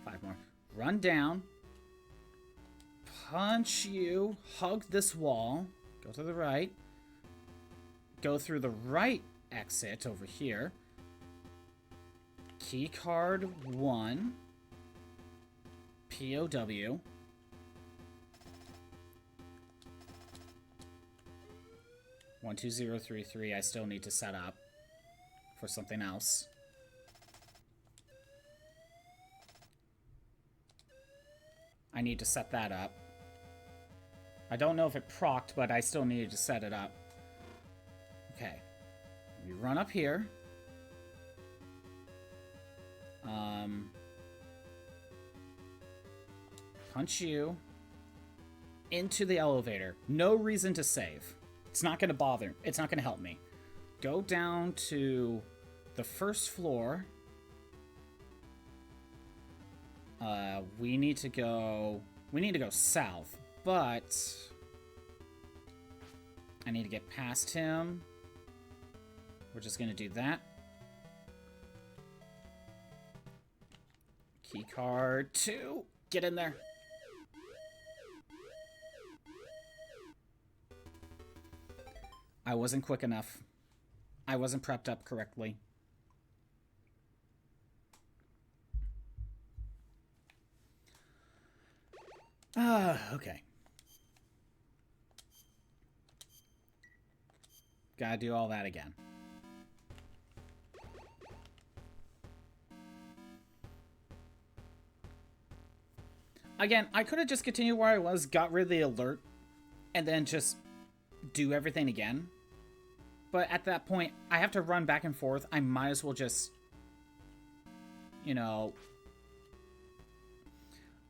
5 more. Run down. Punch you. Hug this wall. Go to the right. Go through the right exit over here. Keycard 1. POW. 12033, I still need to set up for something else. I need to set that up. I don't know if it procced, but I still needed to set it up. Okay. We run up here. Punch you into the elevator. No reason to save. It's not going to bother. It's not going to help me. Go down to the first floor. We need to go south, but I need to get past him. We're just going to do that. Keycard 2. Get in there. I wasn't quick enough. I wasn't prepped up correctly. Okay. Gotta do all that again. Again, I could have just continued where I was, got rid of the alert, and then just do everything again. But at that point, I have to run back and forth. I might as well just, you know,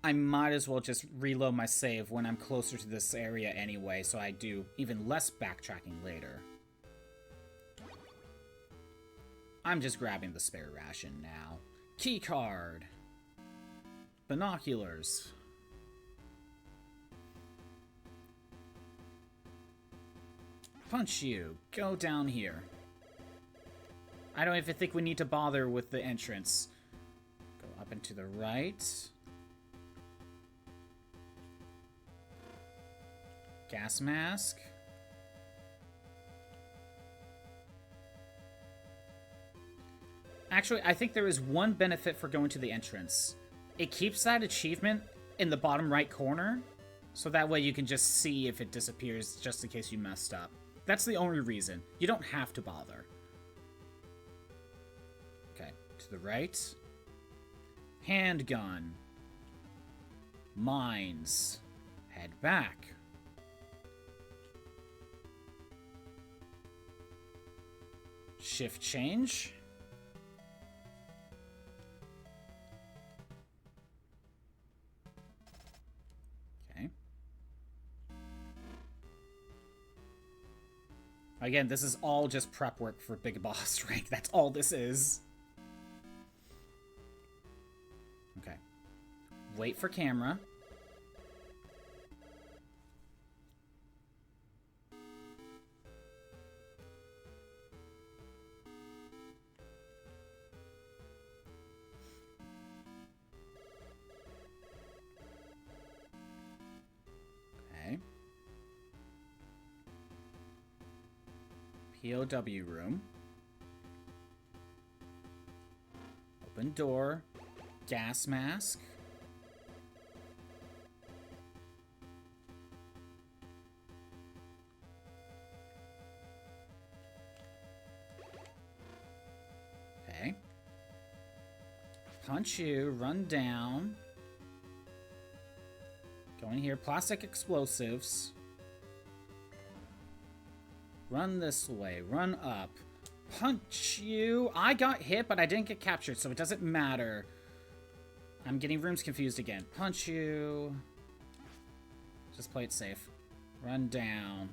I might as well just reload my save when I'm closer to this area anyway, so I do even less backtracking later. I'm just grabbing the spare ration now. Key card. Binoculars. Punch you. Go down here. I don't even think we need to bother with the entrance. Go up and to the right. Gas mask. Actually, I think there is one benefit for going to the entrance. It keeps that achievement in the bottom right corner, so that way you can just see if it disappears just in case you messed up. That's the only reason. You don't have to bother. Okay, to the right. Handgun. Mines. Head back. Shift change. Okay. Again, this is all just prep work for Big Boss rank. That's all this is. Okay. Wait for camera. POW room. Open door. Gas mask. Okay. Punch you. Run down. Go in here. Plastic explosives. Run this way. Run up. Punch you. I got hit, but I didn't get captured, so it doesn't matter. I'm getting rooms confused again. Punch you. Just play it safe. Run down.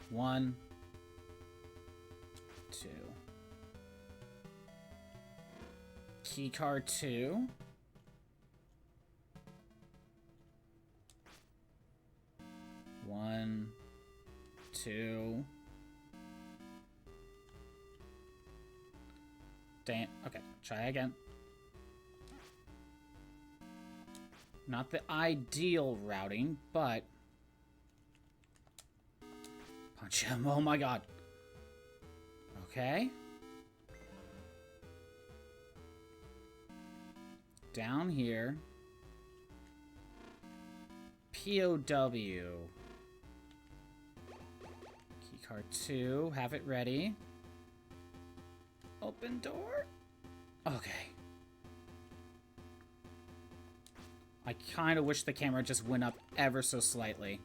1, 2. Key card 2. 1, 2. Damn. Okay, try again. Not the ideal routing, but... Punch him. Oh my god. Okay. Down here. POW. Card 2, have it ready. Open door. Okay. I kind of wish the camera just went up ever so slightly.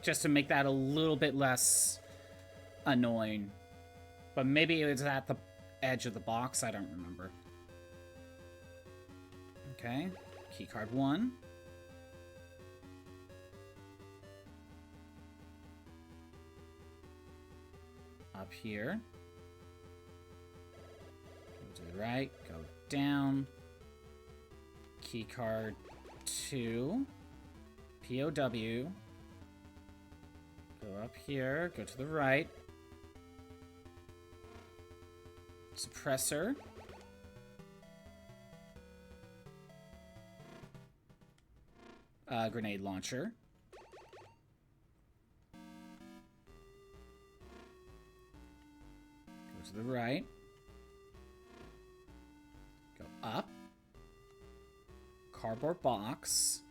Just to make that a little bit less annoying. But maybe it was at the edge of the box, I don't remember. Okay. Keycard 1. Up here. Go to the right, go down. Keycard 2. POW. Go up here, go to the right. Suppressor. Grenade launcher. To the right. Go up. Cardboard box.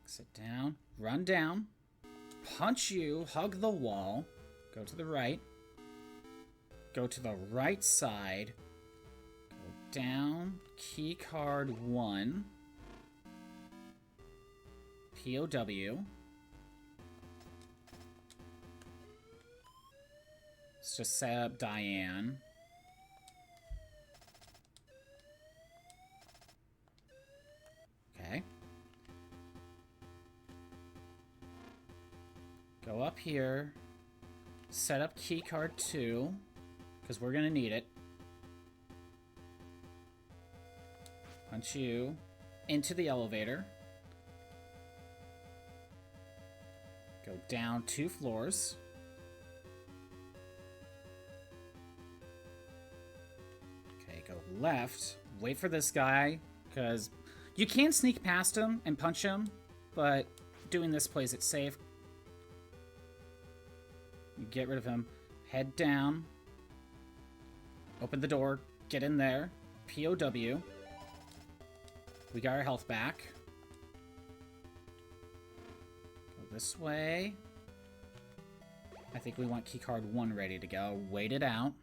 Sit down. Run down. Punch you. Hug the wall. Go to the right. Go to the right side. Go down. Key card 1. POW. Let's just set up Diane. Okay. Go up here. Set up keycard 2, because we're going to need it. Punch you into the elevator. Go down 2 floors. Okay, go left. Wait for this guy, because you can sneak past him and punch him, but doing this plays it safe. Get rid of him. Head down. Open the door. Get in there. POW. We got our health back. Go this way. I think we want keycard 1 ready to go. Wait it out.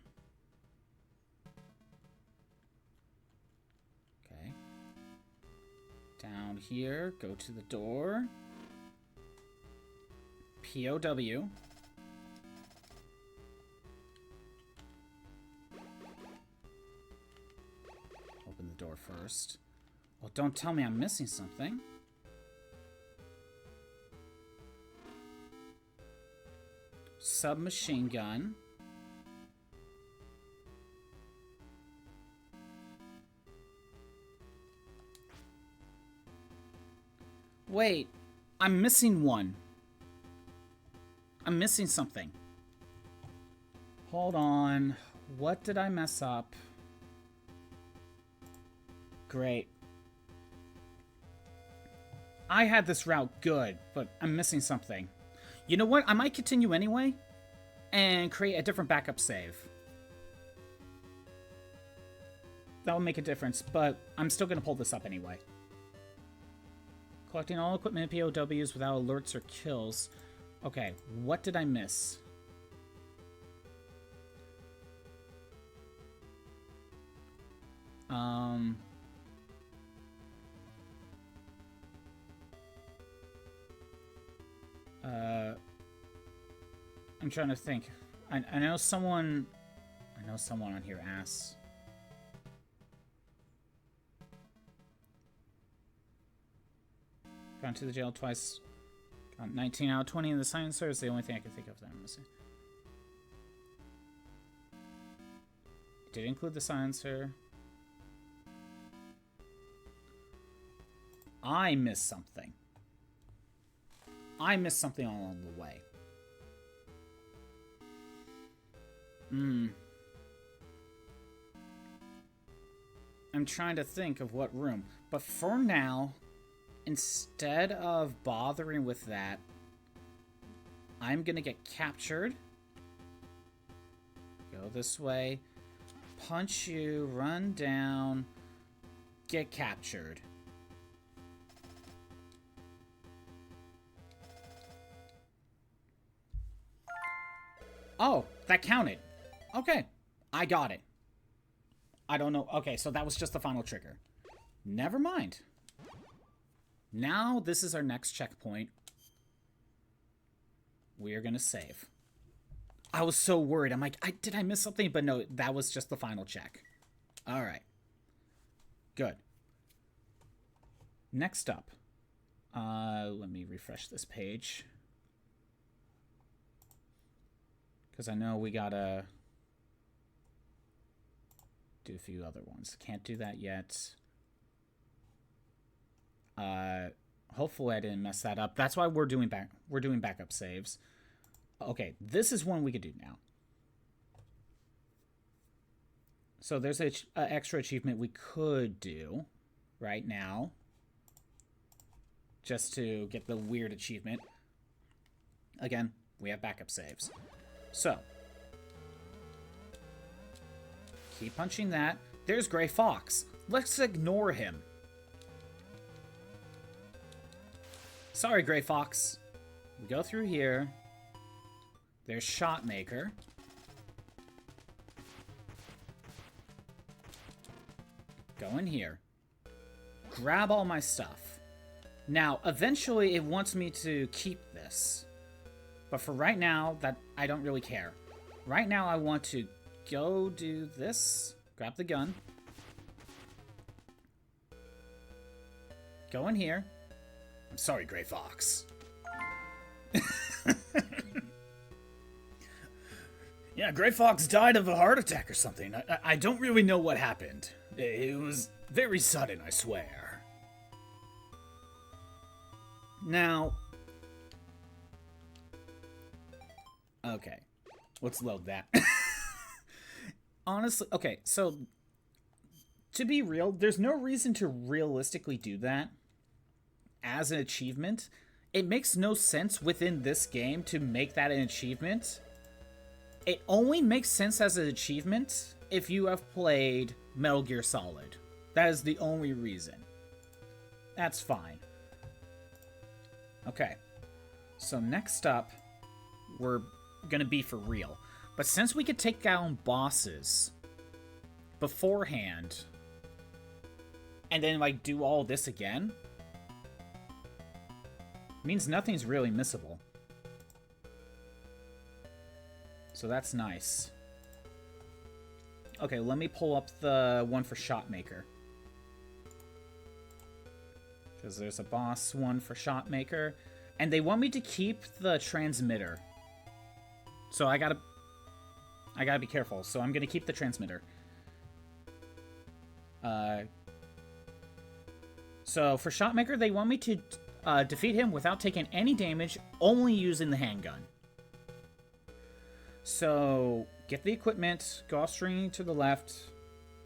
Okay. Down here. Go to the door. POW. Open the door first. Well, don't tell me I'm missing something. Submachine gun. Wait, I'm missing one. I'm missing something. Hold on. What did I mess up? Great. I had this route good, but I'm missing something. You know what? I might continue anyway and create a different backup save. That'll make a difference, but I'm still going to pull this up anyway. Collecting all equipment and POWs without alerts or kills. Okay, what did I miss? I'm trying to think. I know someone on here asks. Gone to the jail twice. Got 19 out of 20 in the silencer is the only thing I can think of that I'm missing. Did include the silencer. I missed something. I missed something along the way. I'm trying to think of what room. But for now, instead of bothering with that, I'm gonna get captured. Go this way. Punch you, run down, get captured. Oh, that counted. Okay, I got it. I don't know. Okay, so that was just the final trigger. Never mind. Now this is our next checkpoint. We are going to save. I was so worried. I'm like, did I miss something? But no, that was just the final check. All right. Good. Next up. Let me refresh this page. Because I know we gotta do a few other ones. Can't do that yet. Hopefully I didn't mess that up. That's why we're doing backup saves. Okay, this is one we could do now. So there's an extra achievement we could do right now. Just to get the weird achievement. Again, we have backup saves. So, keep punching that. There's Gray Fox. Let's ignore him. Sorry, Gray Fox. We go through here. There's Shotmaker. Go in here. Grab all my stuff. Now, eventually it wants me to keep this. But for right now, that I don't really care. Right now I want to go do this. Grab the gun. Go in here. I'm sorry, Gray Fox. Yeah, Gray Fox died of a heart attack or something. I don't really know what happened. It was very sudden, I swear. Now... Okay. Let's load that. Honestly, okay, so... To be real, there's no reason to realistically do that as an achievement. It makes no sense within this game to make that an achievement. It only makes sense as an achievement if you have played Metal Gear Solid. That is the only reason. That's fine. Okay. So next up, we're gonna be for real. But since we could take down bosses beforehand, and then like do all this again, means nothing's really missable. So that's nice. Okay, let me pull up the one for Shotmaker. Because there's a boss one for Shotmaker. And they want me to keep the transmitter. So I gotta be careful. So I'm gonna keep the transmitter. So for Shotmaker, they want me to defeat him without taking any damage, only using the handgun. So, get the equipment, go off screen to the left,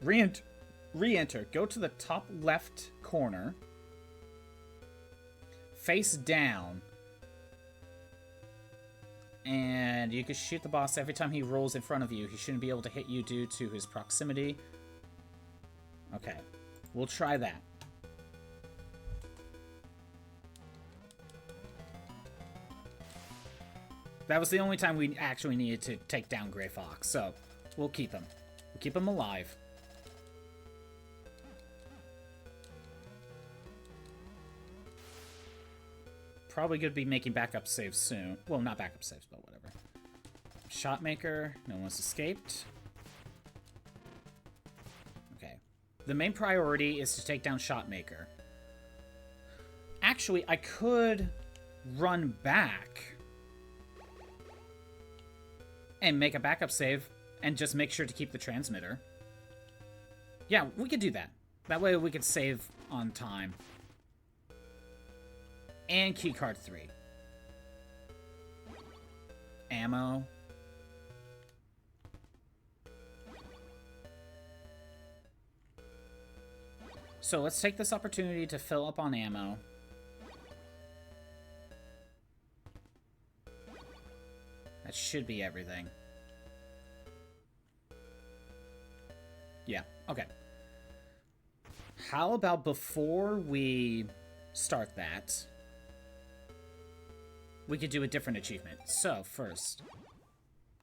re-enter, go to the top left corner, face down, and you can shoot the boss every time he rolls in front of you. He shouldn't be able to hit you due to his proximity. Okay, we'll try that. That was the only time we actually needed to take down Gray Fox, so we'll keep him. We'll keep him alive. Probably going to be making backup saves soon. Well, not backup saves, but whatever. Shotmaker, no one's escaped. Okay. The main priority is to take down Shotmaker. Actually, I could run back and make a backup save, and just make sure to keep the transmitter. Yeah, we could do that. That way we could save on time. And keycard 3. Ammo. So let's take this opportunity to fill up on ammo. That should be everything. Yeah, okay. How about before we start that, we could do a different achievement. So, first,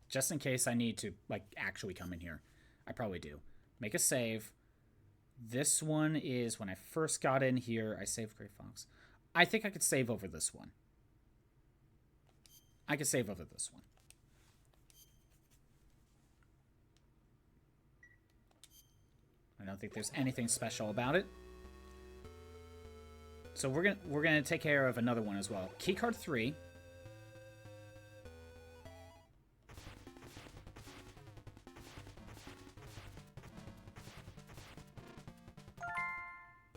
just in case I need to, like, actually come in here, I probably do. Make a save. This one is when I first got in here, I saved Gray Fox. I think I could save over this one. I could save over this one. I don't think there's anything special about it. So we're gonna take care of another one as well. Keycard 3.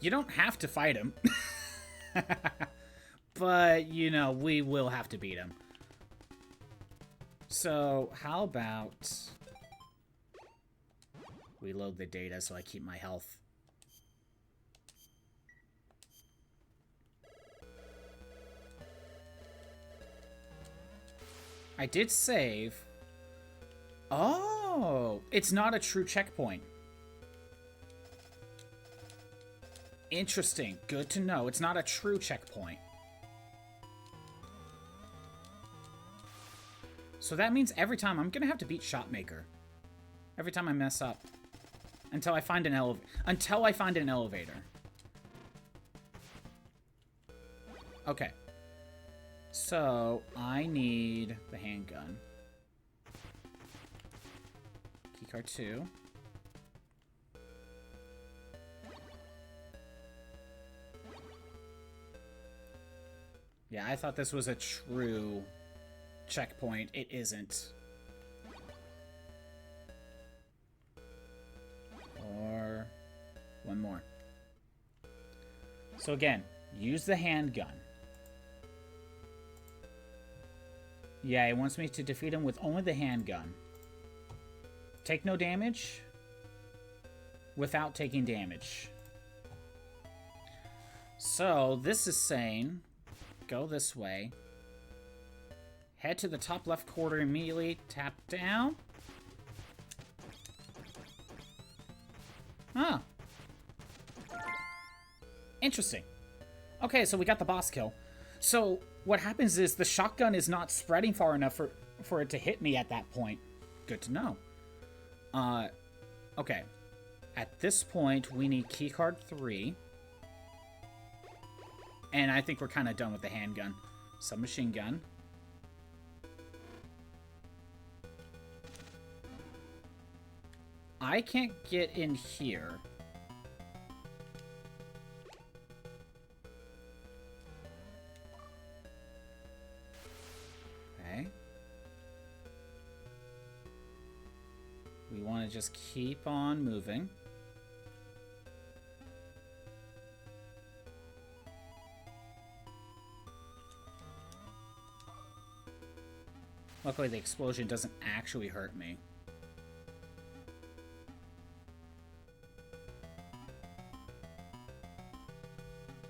You don't have to fight him. But, you know, we will have to beat him. So, how about we load the data so I keep my health. I did save. Oh, it's not a true checkpoint. Interesting. Good to know. It's not a true checkpoint. So that means every time I'm going to have to beat Shotmaker. Every time I mess up. Until I find an elevator. Okay. So, I need the handgun. Keycard 2. Yeah, I thought this was a true checkpoint. It isn't. Or one more. So again, use the handgun. Yeah, it wants me to defeat him with only the handgun. Take no damage without taking damage. So this is saying, go this way. Head to the top left corner immediately. Tap down. Huh. Interesting. Okay, so we got the boss kill. So what happens is the shotgun is not spreading far enough for it to hit me at that point. Good to know. Okay. At this point, we need keycard 3. And I think we're kind of done with the handgun. Submachine gun. I can't get in here. Okay. We want to just keep on moving. Luckily, the explosion doesn't actually hurt me.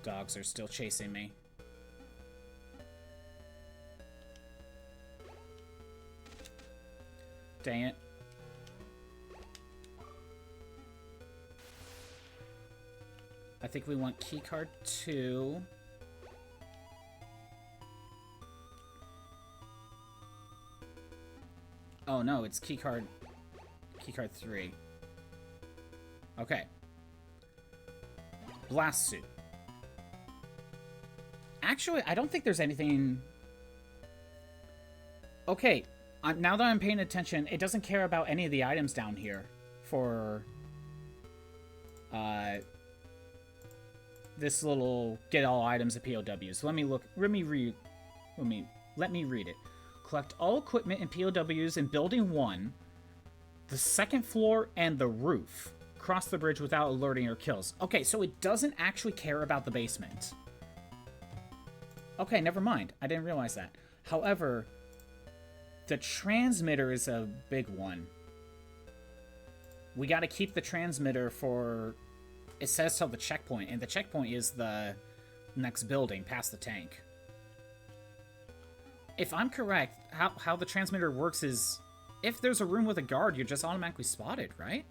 Dogs are still chasing me. Dang it. I think we want keycard 2. Oh no, it's keycard 3. Okay. Blast suit. Actually, I don't think there's anything... Okay, now that I'm paying attention, it doesn't care about any of the items down here for this little get all items of POWs. Let me read it. Collect all equipment and POWs in Building 1, the second floor, and the roof. Cross the bridge without alerting or kills. Okay, so it doesn't actually care about the basement. Okay, never mind. I didn't realize that. However, the transmitter is a big one. We gotta keep the transmitter for... It says till the checkpoint, and the checkpoint is the next building past the tank. If I'm correct, how the transmitter works is... If there's a room with a guard, you're just automatically spotted, right?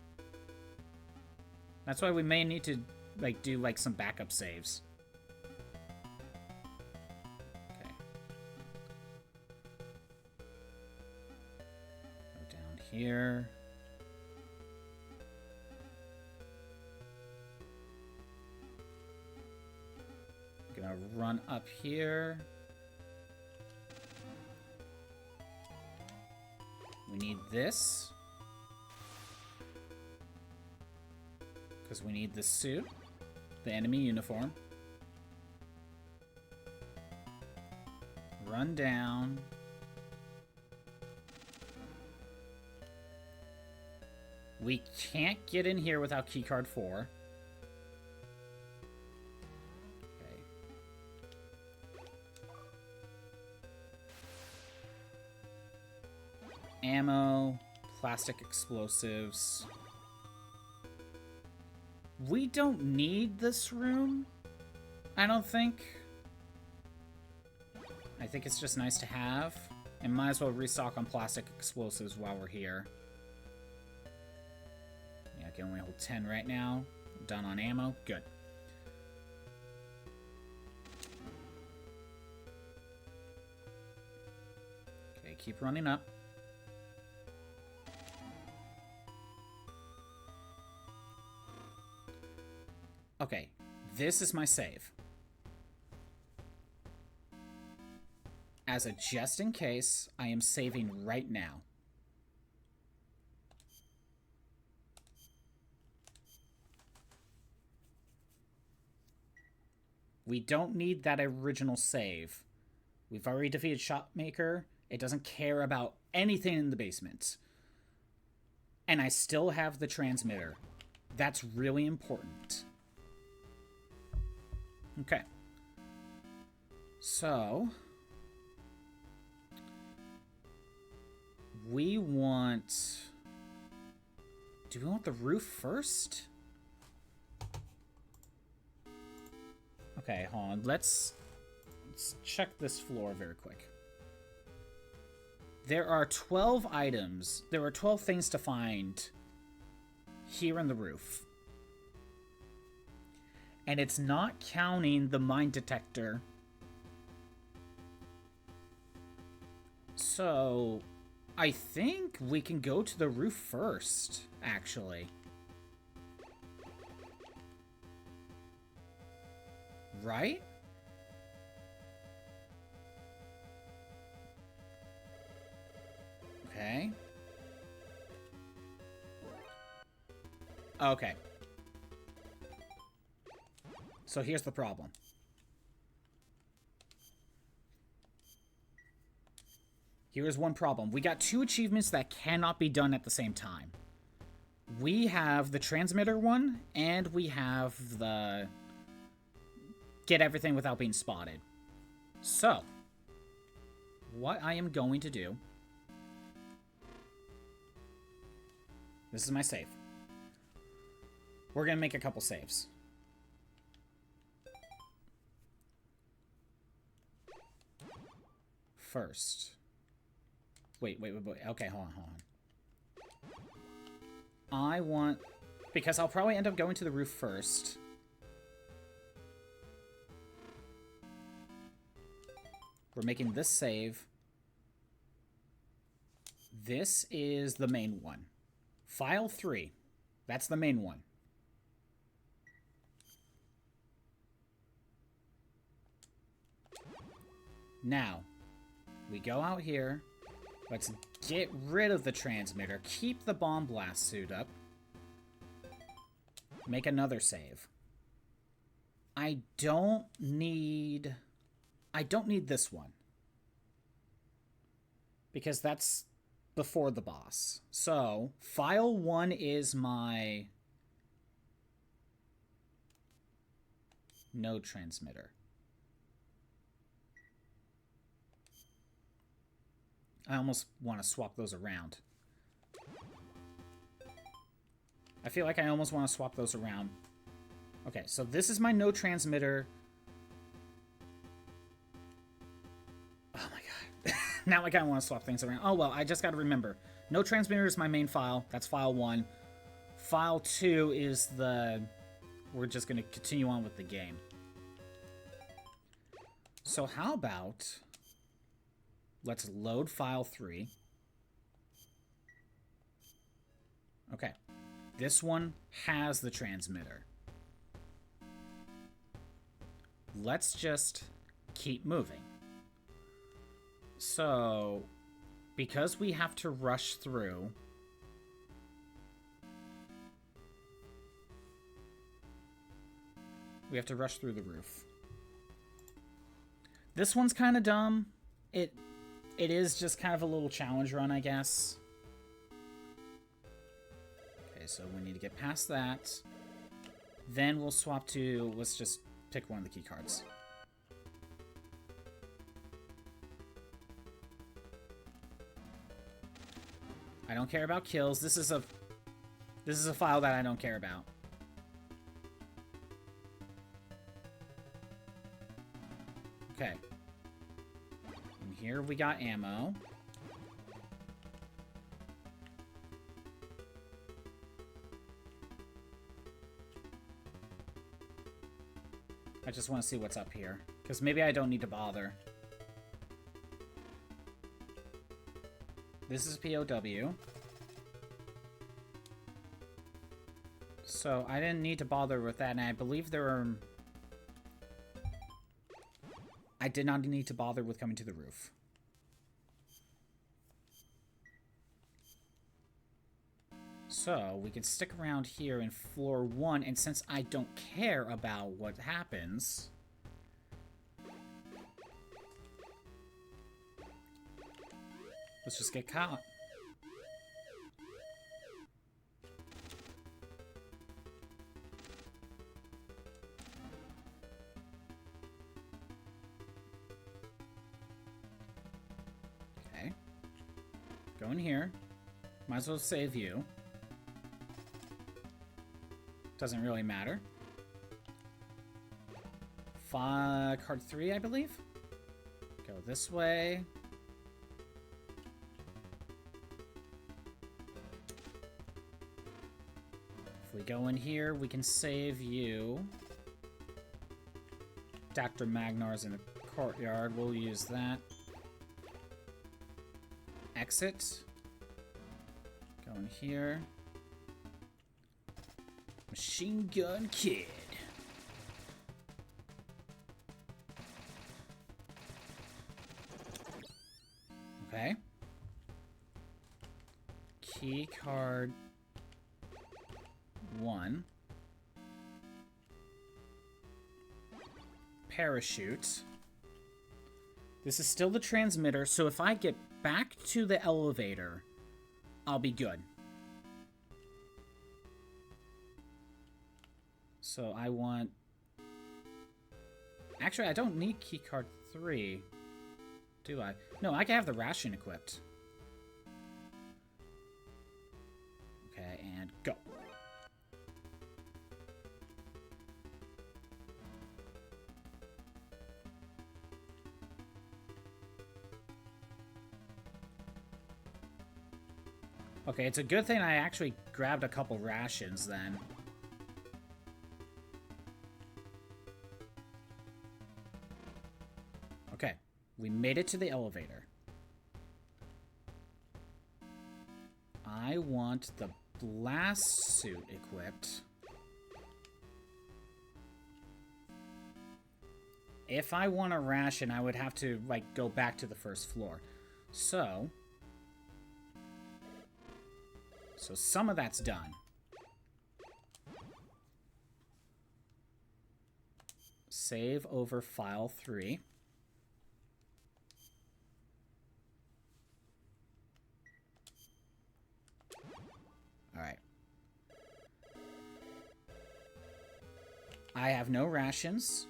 That's why we may need to, like, do, like, some backup saves. Here. I'm gonna run up here. We need this. Because we need the suit. The enemy uniform. Run down. We can't get in here without keycard 4. Okay. Ammo, plastic explosives. We don't need this room, I don't think. I think it's just nice to have. And might as well restock on plastic explosives while we're here. Yeah, I can only hold 10 right now. Done on ammo. Good. Okay, keep running up. this is my save. As a just in case, I am saving right now. We don't need that original save. We've already defeated Shopmaker. It doesn't care about anything in the basement. And I still have the transmitter. That's really important. Okay. So... we want... do we want the roof first? Okay, hold on. Let's check this floor very quick. There are 12 items. There are 12 things to find here in the roof. And it's not counting the mine detector. So, I think we can go to the roof first, actually. Right? Okay. Okay. So here's the problem. Here is one problem. We got 2 achievements that cannot be done at the same time. We have the transmitter one, and we have the get everything without being spotted. So, what I am going to do... this is my save. We're going to make a couple saves. First... Wait. Okay, hold on. I want... because I'll probably end up going to the roof first. We're making this save. This is the main one. File 3. That's the main one. Now, we go out here. Let's get rid of the transmitter. Keep the bomb blast suit up. Make another save. I don't need this one. Because that's before the boss. So, file 1 is my node transmitter. I almost want to swap those around. I feel like I almost want to swap those around. Okay, so this is my node transmitter. Oh my god. Now I kind of want to swap things around. Oh well, I just got to remember. Node transmitter is my main file. That's file 1. File 2 is the... we're just going to continue on with the game. So how about... let's load file 3. Okay. This one has the transmitter. Let's just keep moving. So, because we have to rush through... we have to rush through the roof. This one's kind of dumb. It is just kind of a little challenge run, I guess. Okay, so we need to get past that. Then we'll swap to... let's just pick one of the key cards. I don't care about kills. This is a file that I don't care about. Okay. And here we got ammo. I just want to see what's up here. Because maybe I don't need to bother. This is POW. So I didn't need to bother with that, and I believe there are I did not need to bother with coming to the roof. So, we can stick around here in floor 1, and since I don't care about what happens... let's just get caught. Okay. Go in here. Might as well save you. Doesn't really matter. Card 3, I believe. Go this way. If we go in here, we can save you. Dr. Magnar's in the courtyard. We'll use that. Exit. Go in here. Machine Gun Kid. Okay. Key card 1. Parachute. This is still the transmitter, so if I get back to the elevator, I'll be good. So I want... actually, I don't need keycard 3, do I? No, I can have the ration equipped. Okay, and go. Okay, it's a good thing I actually grabbed a couple rations then. Okay, we made it to the elevator. I want the blast suit equipped. If I want a ration, I would have to, like, go back to the first floor. So some of that's done. Save over file 3. Alright. I have no rations.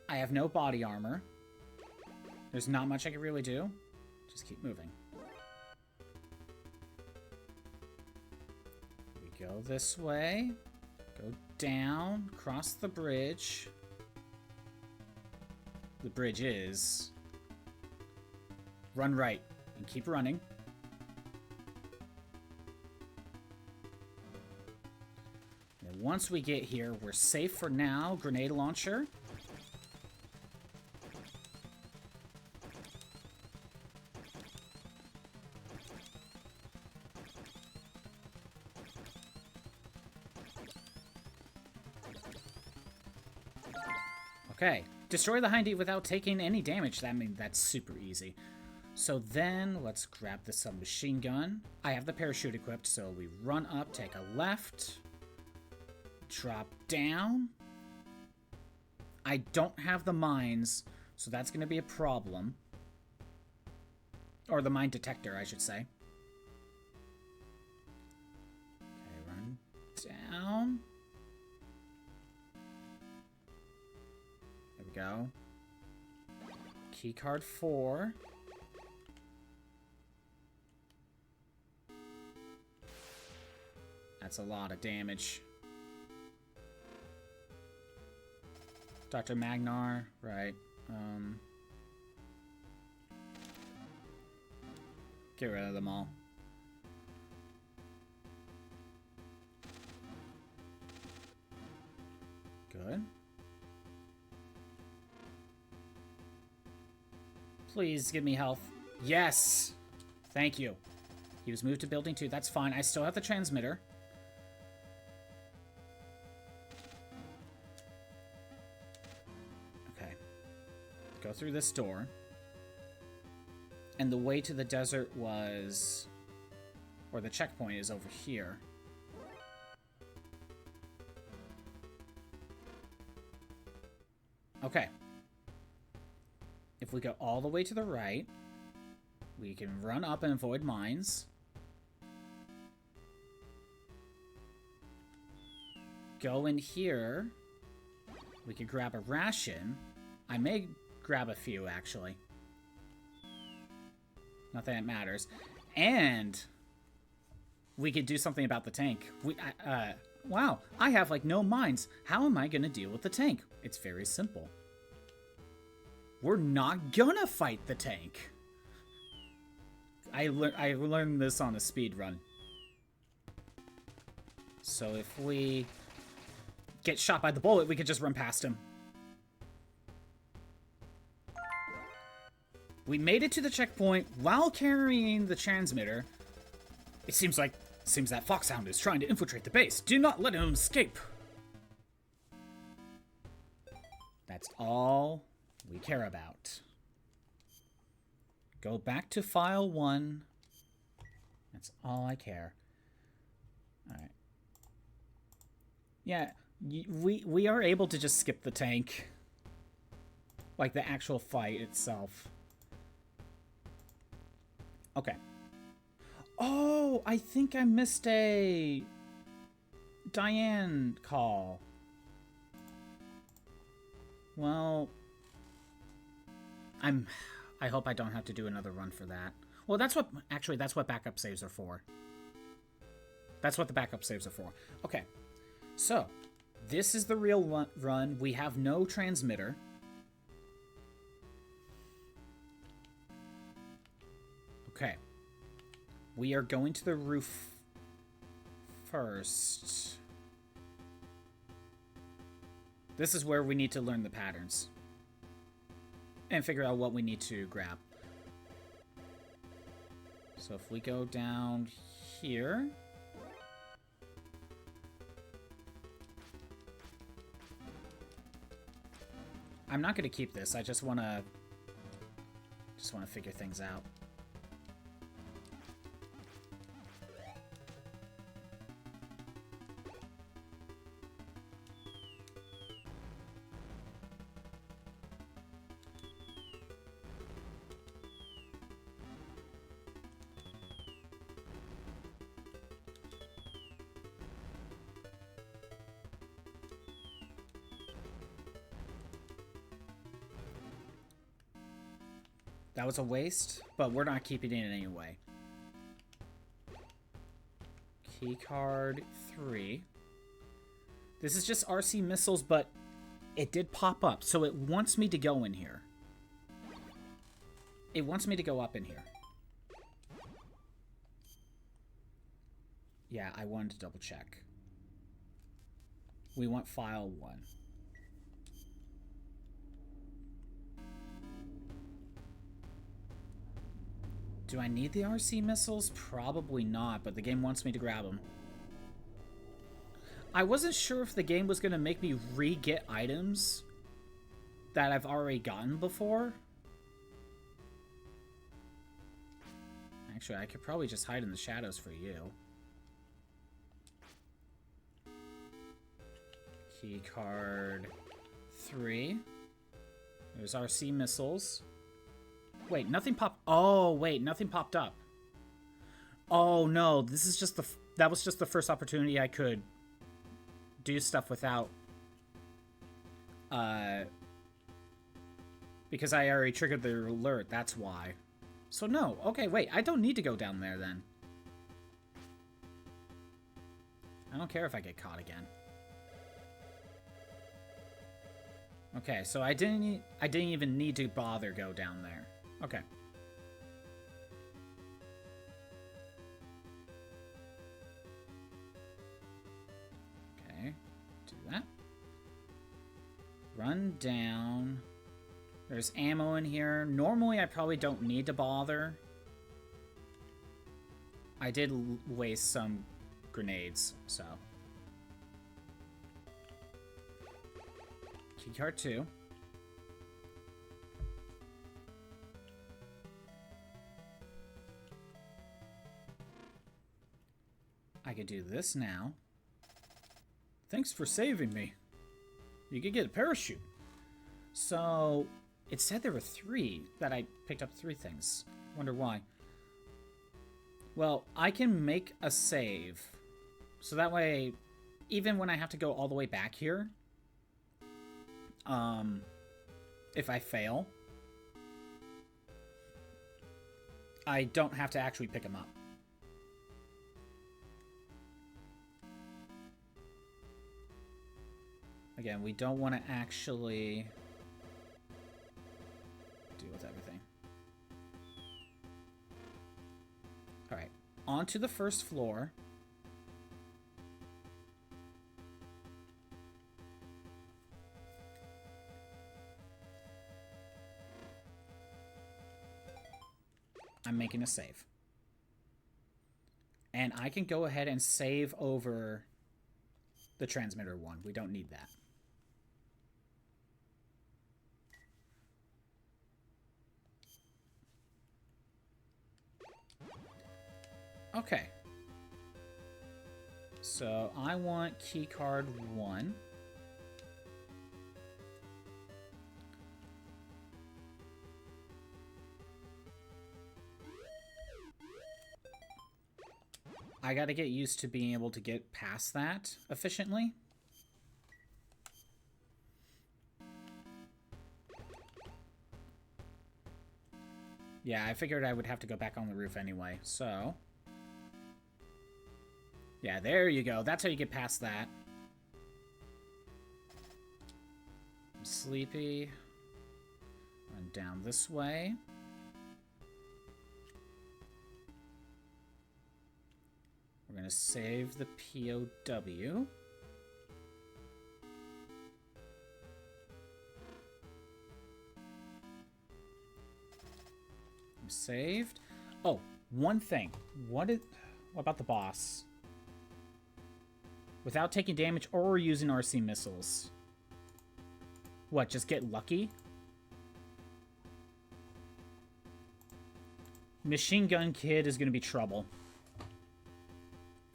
I have no body armor. There's not much I can really do. Just keep moving. We go this way. Go down, cross the bridge. The bridge is... run right and keep running. And once we get here, we're safe for now. Grenade launcher. Okay, destroy the hindy without taking any damage. That's super easy. So then, let's grab the submachine gun. I have the parachute equipped, so we run up, take a left, drop down. I don't have the mines, so that's going to be a problem. Or the mine detector, I should say. Okay, run down. There we go. Keycard 4. That's a lot of damage. Dr. Magnar, right. Get rid of them all. Good. Please give me health. Yes! Thank you. He was moved to building 2. That's fine. I still have the transmitter. Okay. Go through this door. And the way to the desert was... Or the checkpoint is over here. Okay. If we go all the way to the right, we can run up and avoid mines. Go in here. We could grab a ration. I may grab a few, actually. Not that it matters. And we could do something about the tank. Wow, I have, like, no mines. How am I going to deal with the tank? It's very simple. We're not gonna fight the tank. I learned this on a speed run. So if we get shot by the bullet, we could just run past him. We made it to the checkpoint while carrying the transmitter. It seems that Foxhound is trying to infiltrate the base. Do not let him escape. That's all we care about. Go back to file 1. That's all I care. Alright. Yeah, we are able to just skip the tank. Like the actual fight itself. Okay. Oh, I think I missed a Diane call. Well, I hope I don't have to do another run for that. Well, that's what backup saves are for. That's what the backup saves are for. Okay. So, this is the real run. We have no transmitter. Okay. We are going to the roof first. This is where we need to learn the patterns. And figure out what we need to grab. So if we go down here... I'm not going to keep this. I just want to figure things out. That was a waste, but we're not keeping it anyway. Keycard 3. This is just RC missiles, but it did pop up, so it wants me to go in here. It wants me to go up in here. Yeah, I wanted to double check. We want file 1. Do I need the RC missiles? Probably not, but the game wants me to grab them. I wasn't sure if the game was going to make me re-get items that I've already gotten before. Actually, I could probably just hide in the shadows for you. Keycard 3. There's RC missiles. Wait, nothing popped... Oh, wait, nothing popped up. Oh, no, this is just the... That was just the first opportunity I could do stuff without... Because I already triggered the alert, that's why. So no, okay, wait, I don't need to go down there then. I don't care if I get caught again. Okay, so I didn't even need to bother go down there. Okay. Okay, do that. Run down. There's ammo in here. Normally, I probably don't need to bother. I did waste some grenades, so. Keycard 2. could do this now. Thanks for saving me. You could get a parachute. So, it said there were 3, that I picked up 3 things. Wonder why. Well, I can make a save. So that way, even when I have to go all the way back here, if I fail, I don't have to actually pick them up. Again, we don't want to actually deal with everything. Alright, on to the first floor. I'm making a save. And I can go ahead and save over the transmitter one. We don't need that. Okay. So I want keycard 1. I gotta get used to being able to get past that efficiently. Yeah, I figured I would have to go back on the roof anyway, so... Yeah, there you go. That's how you get past that. I'm sleepy. Run down this way. We're going to save the POW. I'm saved. Oh, one thing. What about the boss? Without taking damage or using RC missiles. What, just get lucky? Machine Gun Kid is going to be trouble.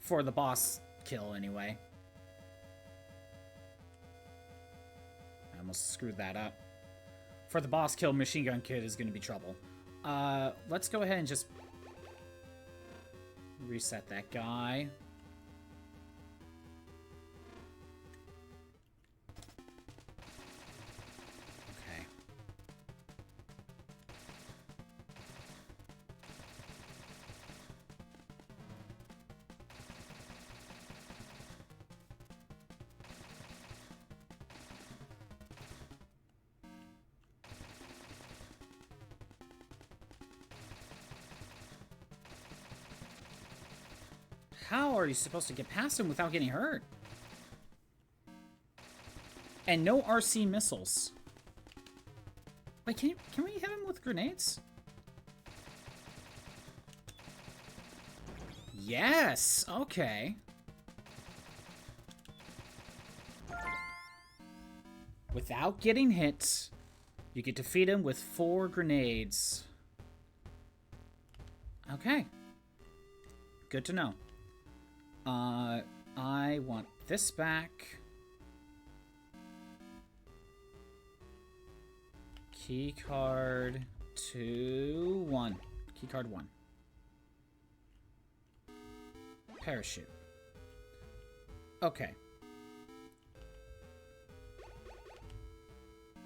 For the boss kill, anyway. I almost screwed that up. For the boss kill, Machine Gun Kid is going to be trouble. Let's go ahead and just reset that guy. Okay. How are you supposed to get past him without getting hurt? And no RC missiles. Wait, can we hit him with grenades? Yes! Okay. Without getting hit, you can defeat him with 4 grenades. Okay. Good to know. I want this back. Keycard 1. Keycard 1. Parachute. Okay.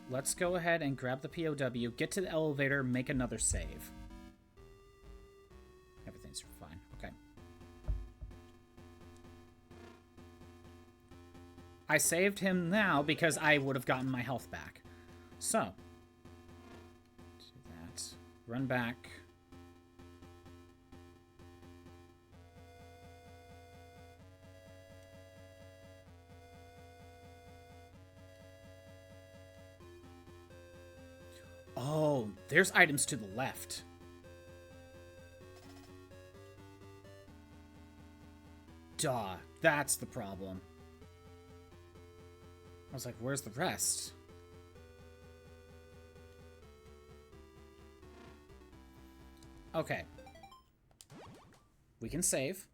Let's go ahead and grab the POW, get to the elevator, make another save. Everything's fine. Okay. I saved him now because I would have gotten my health back. So, do that. Run back. Oh, there's items to the left. Duh, that's the problem. I was like, where's the rest? Okay. We can save.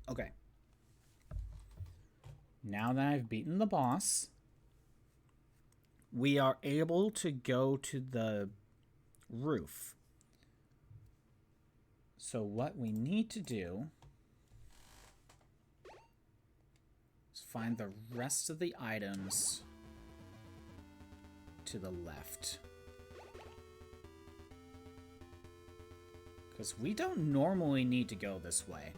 Okay. Now that I've beaten the boss, we are able to go to the roof. So what we need to do is find the rest of the items to the left. Because we don't normally need to go this way.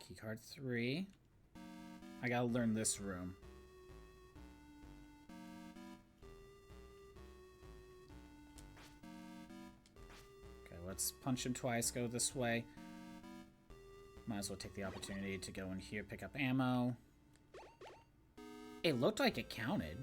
Keycard 3. I gotta learn this room. Okay, let's punch him twice, go this way. Might as well take the opportunity to go in here, pick up ammo. It looked like it counted.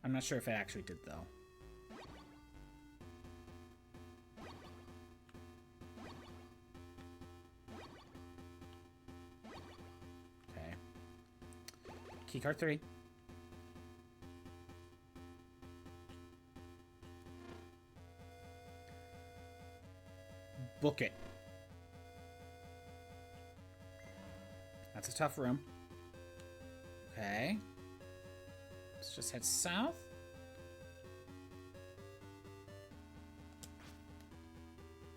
I'm not sure if it actually did, though. Okay. Keycard 3. Book it. That's a tough room. Okay. Let's just head south.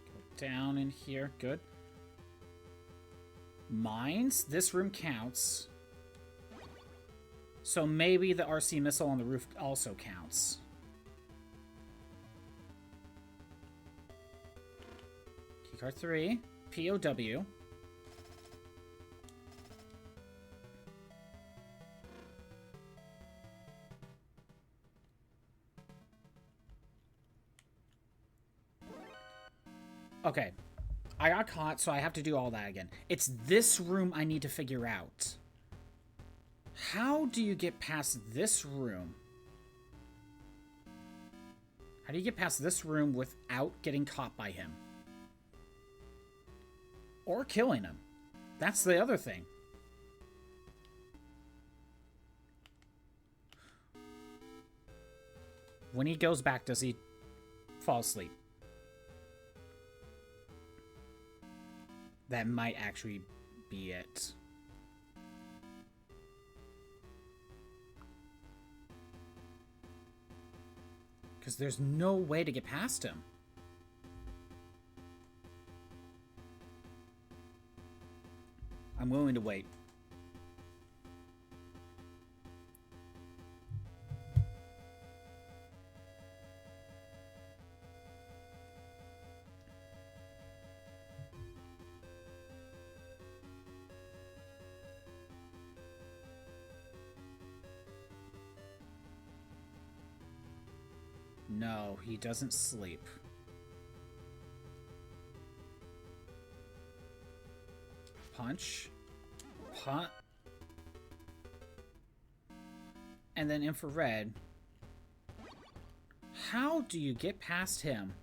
Go down in here. Good. Mines. This room counts. So maybe the RC missile on the roof also counts. Keycard 3. POW. Okay. I got caught, so I have to do all that again. It's this room I need to figure out. How do you get past this room? How do you get past this room without getting caught by him? Or killing him? That's the other thing. When he goes back, does he fall asleep? That might actually be it. Because there's no way to get past him. I'm willing to wait. No, he doesn't sleep. Punch. Punt. And then infrared. How do you get past him?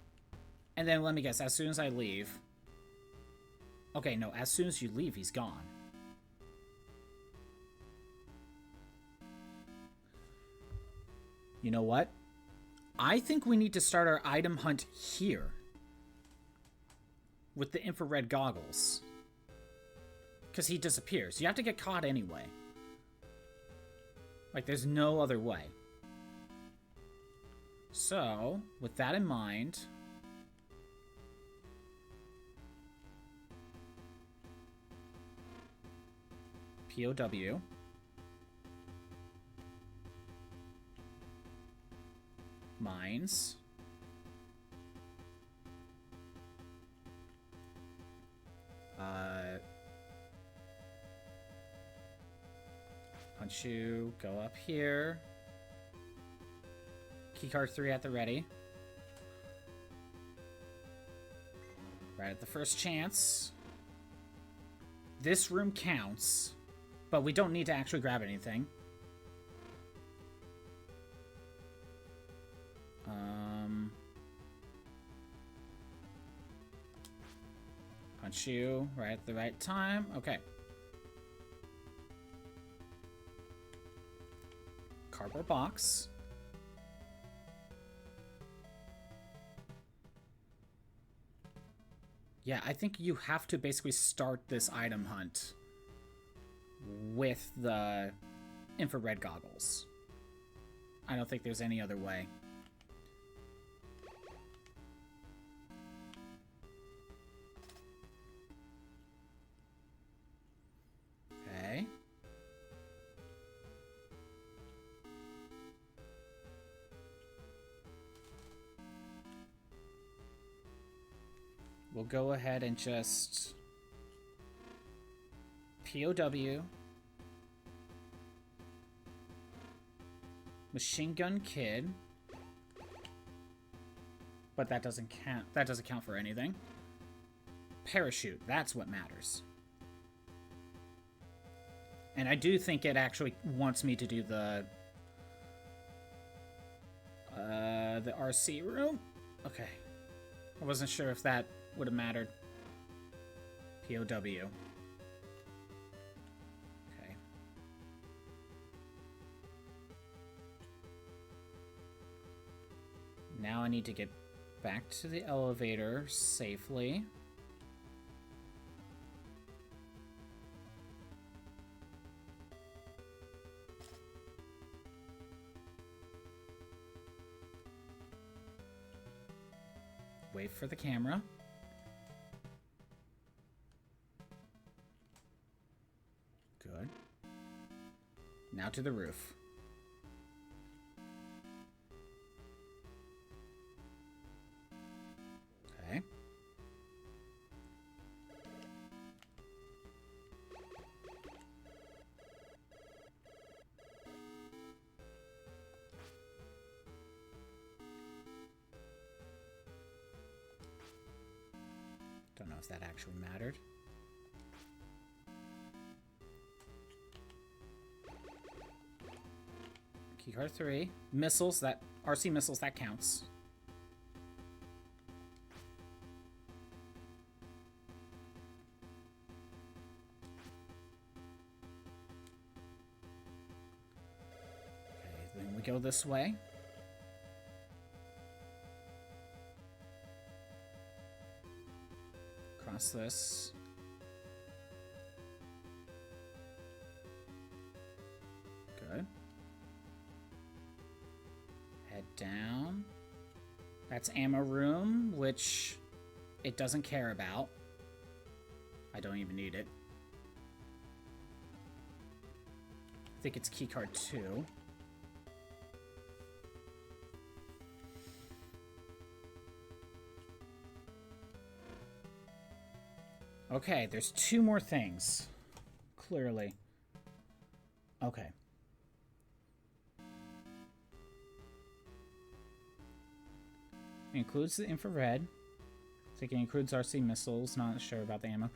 And then let me guess, as soon as I leave... Okay, no, as soon as you leave, he's gone. You know what? I think we need to start our item hunt here. With the infrared goggles. Because he disappears. You have to get caught anyway. Like, there's no other way. So, with that in mind... POW. Mines. Punch you, go up here. Keycard 3 at the ready. Right at the first chance. This room counts, but we don't need to actually grab anything. Punch you right at the right time. Okay. cardboard box. Yeah, I think you have to basically start this item hunt with the infrared goggles. I don't think there's any other way. Okay. We'll go ahead and just POW, Machine Gun Kid, but that doesn't count. That doesn't count for anything. Parachute, that's what matters. And I do think it actually wants me to do the RC room. Okay, I wasn't sure if that would have mattered. POW. Okay. Now I need to get back to the elevator safely. Wait for the camera. Good. Now to the roof. Okay. Don't know if that actually mattered. Keycard 3. Missiles, that RC missiles, that counts. Okay, then we go this way. Cross this. Good. Head down. That's ammo room, which it doesn't care about. I don't even need it. I think it's keycard 2. Okay, there's 2 more things. Clearly. Okay. It includes the infrared. I think it includes RC missiles. Not sure about the ammo.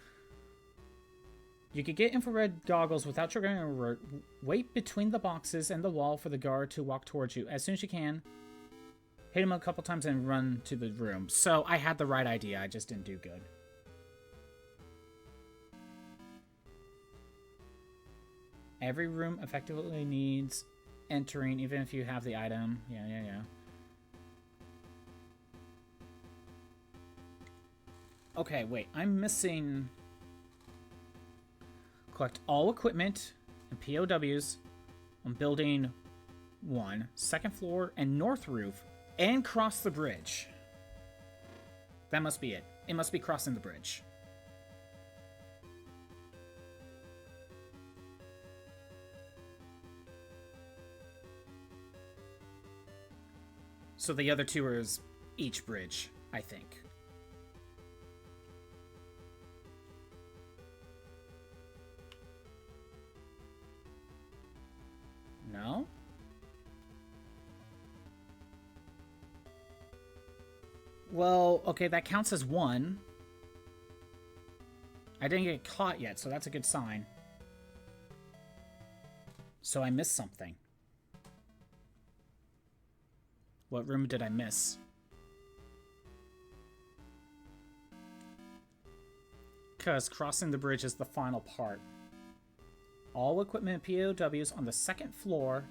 You could get infrared goggles without triggering a alert. Wait between the boxes and the wall for the guard to walk towards you. As soon as you can, hit him a couple times and run to the room. So I had the right idea. I just didn't do good. Every room effectively needs entering, even if you have the item. Yeah. Okay, wait. I'm missing... Collect all equipment and POWs on building 1, second floor, and north roof, and cross the bridge. That must be it. It must be crossing the bridge. So the other 2 are each bridge, I think. No? Well, okay, that counts as 1. I didn't get caught yet, so that's a good sign. So I missed something. What room did I miss? Because crossing the bridge is the final part. All equipment and POWs on the second floor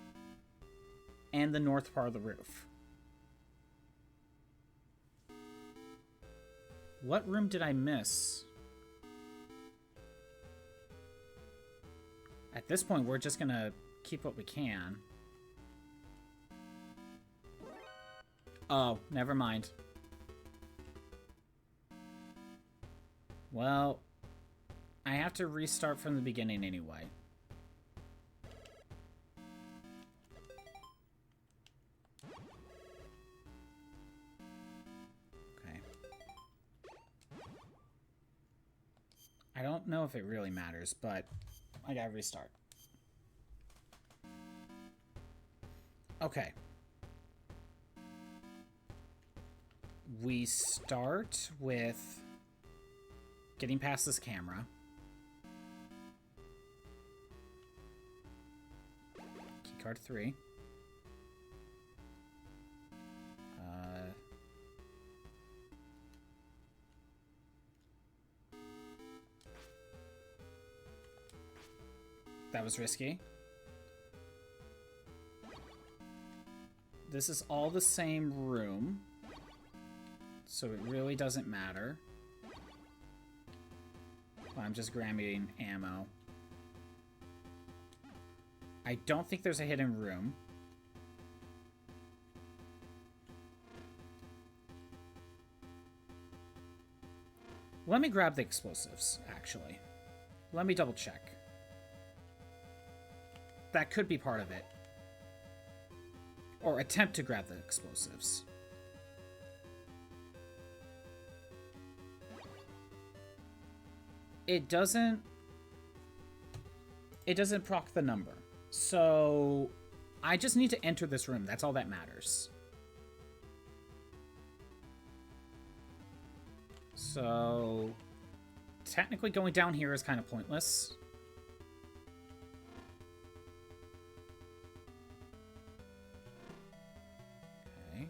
and the north part of the roof. What room did I miss? At this point, we're just gonna keep what we can. Oh, never mind. Well, I have to restart from the beginning anyway. Okay. I don't know if it really matters, but I gotta restart. Okay. We start with getting past this camera. Keycard 3. That was risky. This is all the same room, so it really doesn't matter. I'm just grabbing ammo. I don't think there's a hidden room. Let me grab the explosives, actually. Let me double check. That could be part of it. Or attempt to grab the explosives. It doesn't proc the number. So I just need to enter this room. That's all that matters. So technically going down here is kind of pointless. Okay.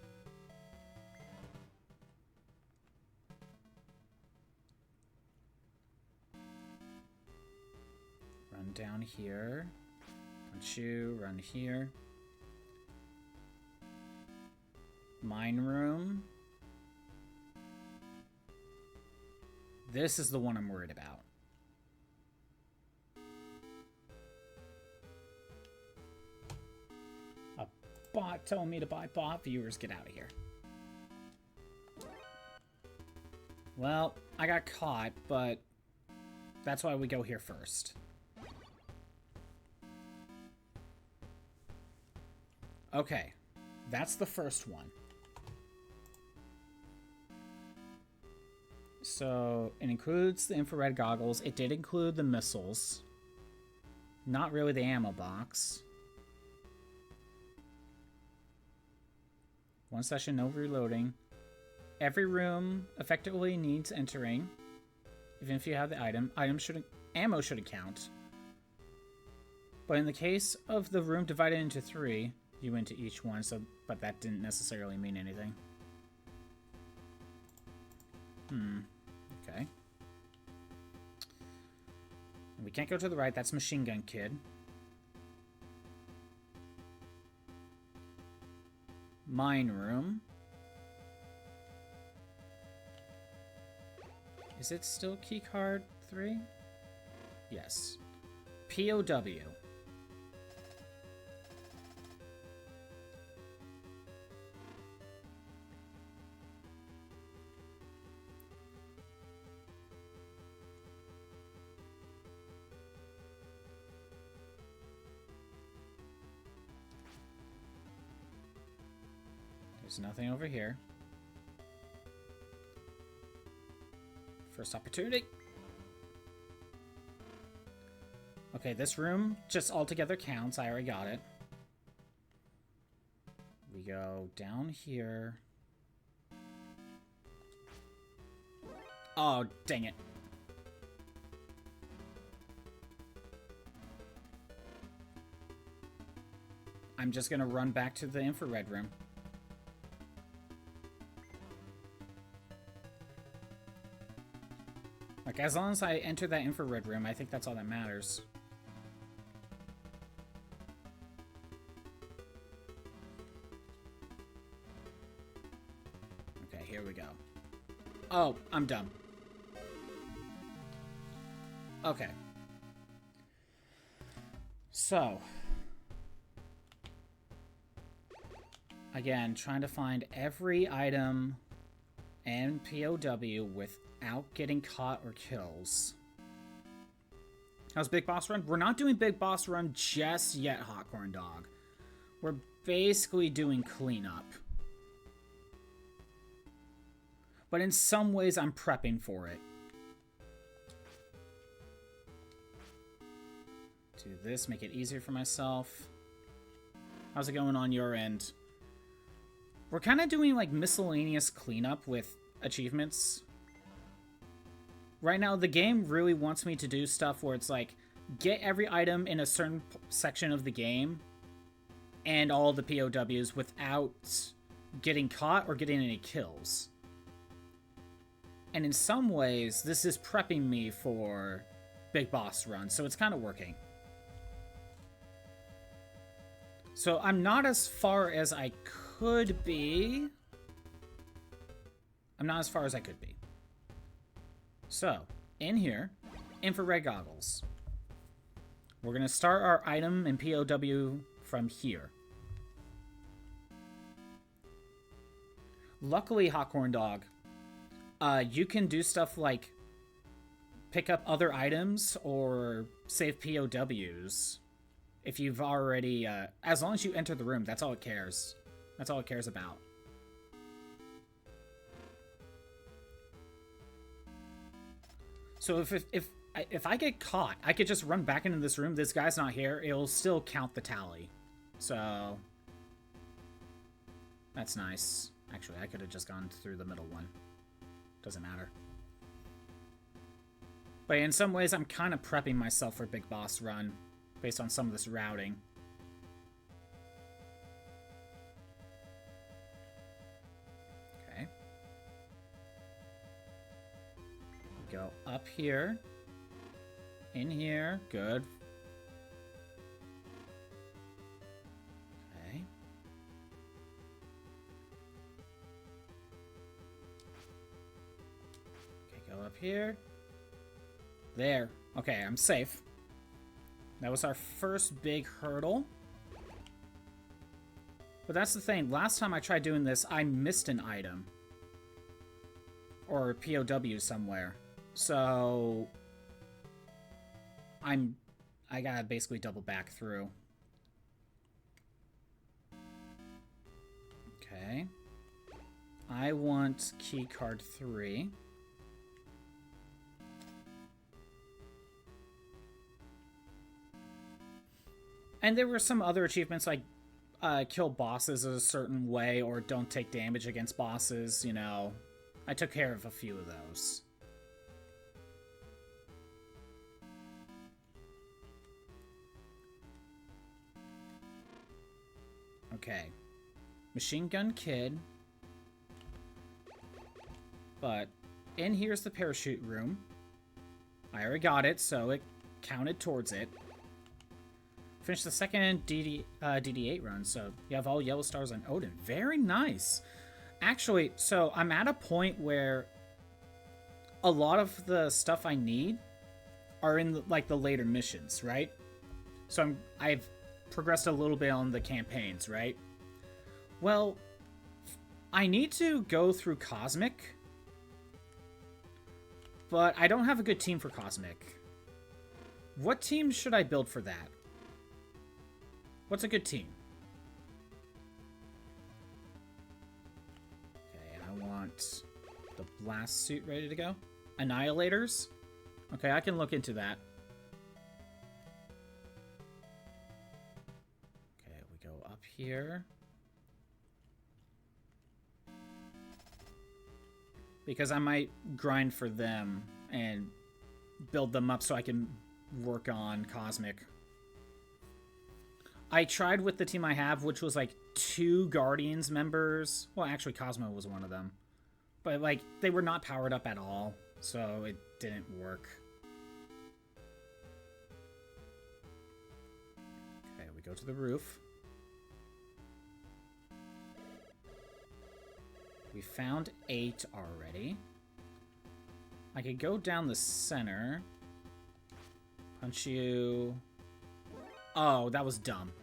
Run down here. Punch you, run here. Mine room. This is the one I'm worried about. A bot telling me to buy bot viewers. Get out of here. Well, I got caught, but that's why we go here first. Okay, that's the first one. So it includes the infrared goggles. It did include the missiles. Not really the ammo box. One session, no reloading. Every room effectively needs entering. Even if you have the item, ammo shouldn't count. But in the case of the room divided into 3, you went to each one, but that didn't necessarily mean anything. Okay. We can't go to the right. That's Machine Gun Kid. Mine room. Is it still keycard 3? Yes. POW. There's nothing over here. First opportunity. Okay, this room just altogether counts. I already got it. We go down here. Oh, dang it. I'm just gonna run back to the infrared room. Like, as long as I enter that infrared room, I think that's all that matters. here we go. Oh, I'm dumb. Okay. So, again, trying to find every item and POW without getting caught or kills. How's Big Boss Run? We're not doing Big Boss Run just yet, Hot Corn Dog. We're basically doing cleanup. But in some ways, I'm prepping for it. Do this, make it easier for myself. How's it going on your end? We're kind of doing like miscellaneous cleanup with achievements. Right now, the game really wants me to do stuff where it's like, get every item in a certain section of the game and all the POWs without getting caught or getting any kills. And in some ways, this is prepping me for Big Boss Run, so it's kind of working. So I'm not as far as I could be. I'm not as far as I could be. So, in here, infrared goggles. We're going to start our item and POW from here. Luckily, Hot Corn Dog, you can do stuff like pick up other items or save POWs if you've already, as long as you enter the room, that's all it cares. That's all it cares about. So if I get caught, I could just run back into this room. This guy's not here. It'll still count the tally. So that's nice. Actually, I could have just gone through the middle one. Doesn't matter. But in some ways, I'm kind of prepping myself for Big Boss Run based on some of this routing. Okay. Go up here. In here. Good. Okay. Okay, go up here. There. Okay, I'm safe. That was our first big hurdle. But that's the thing. Last time I tried doing this, I missed an item. Or POW somewhere. So I gotta basically double back through. Okay. I want key card 3. And there were some other achievements like kill bosses a certain way or don't take damage against bosses, you know. I took care of a few of those. Okay. Machine Gun Kid. But in here's the parachute room. I already got it, so it counted towards it. Finish the second DD8 run, so you have all yellow stars on Odin. Very nice. Actually, so I'm at a point where a lot of the stuff I need are in the later missions, right? So I've progressed a little bit on the campaigns, right? Well, I need to go through Cosmic, but I don't have a good team for Cosmic. What team should I build for that? What's a good team? Okay, I want the blast suit ready to go. Annihilators? Okay, I can look into that. Okay, we go up here. Because I might grind for them and build them up so I can work on Cosmic. I tried with the team I have, which was like 2 Guardians members. Well, actually, Cosmo was one of them. But, like, they were not powered up at all, so it didn't work. Okay, we go to the roof. We found 8 already. I could go down the center. Punch you. Oh, that was dumb.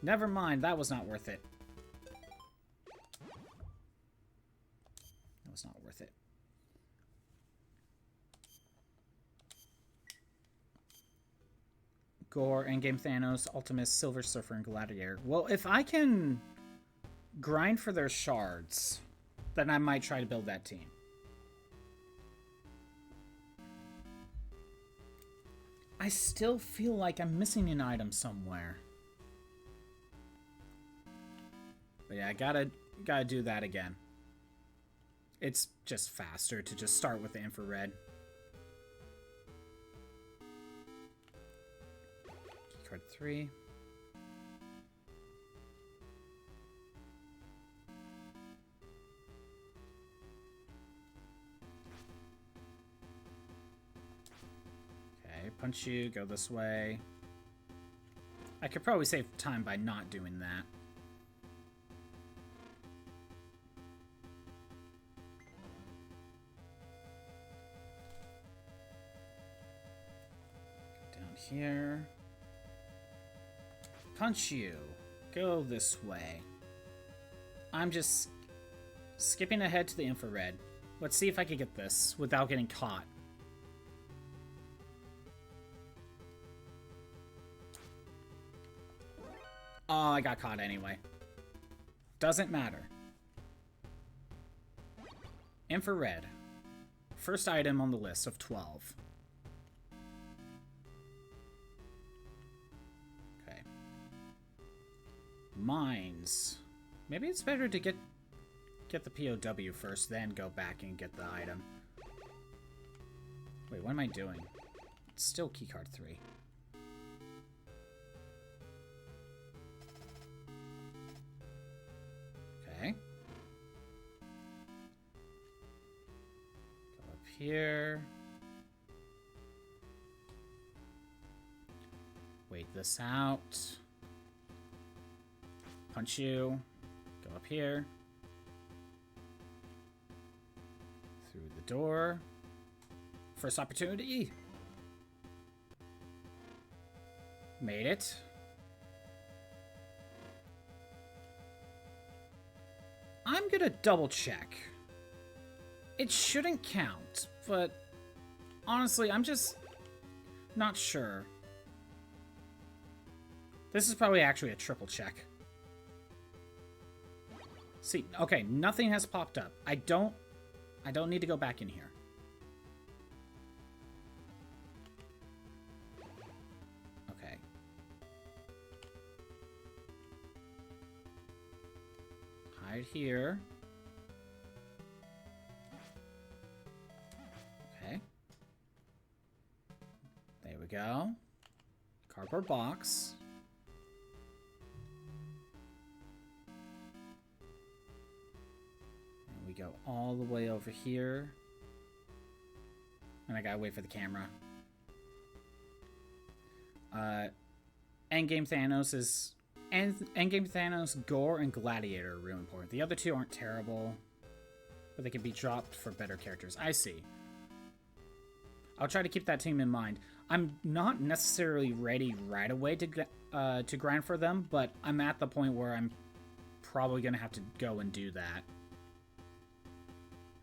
Never mind, that was not worth it. That was not worth it. Gore, Endgame Thanos, Ultimus, Silver Surfer, and Gladiator. Well, if I can grind for their shards, then I might try to build that team. I still feel like I'm missing an item somewhere. But yeah, I gotta do that again. It's just faster to just start with the infrared. Keycard 3. Okay, punch you, go this way. I could probably save time by not doing that. Here. Punch you. Go this way. I'm just skipping ahead to the infrared. Let's see if I can get this without getting caught. Oh, I got caught anyway. Doesn't matter. Infrared. First item on the list of 12. Mines. Maybe it's better to get the POW first, then go back and get the item. Wait, what am I doing? It's still keycard 3. Okay. Go up here. Wait this out. Punch you. Go up here. Through the door. First opportunity. Made it. I'm gonna double check. It shouldn't count, but honestly, I'm just not sure. This is probably actually a triple check. See, okay, nothing has popped up. I don't need to go back in here. Okay. Hide here. Okay. There we go. Cardboard box. We go all the way over here. And I gotta wait for the camera. Endgame Thanos is... Endgame Thanos, Gore, and Gladiator are really important. The other two aren't terrible, but they can be dropped for better characters. I see. I'll try to keep that team in mind. I'm not necessarily ready right away to grind for them, but I'm at the point where I'm probably gonna have to go and do that.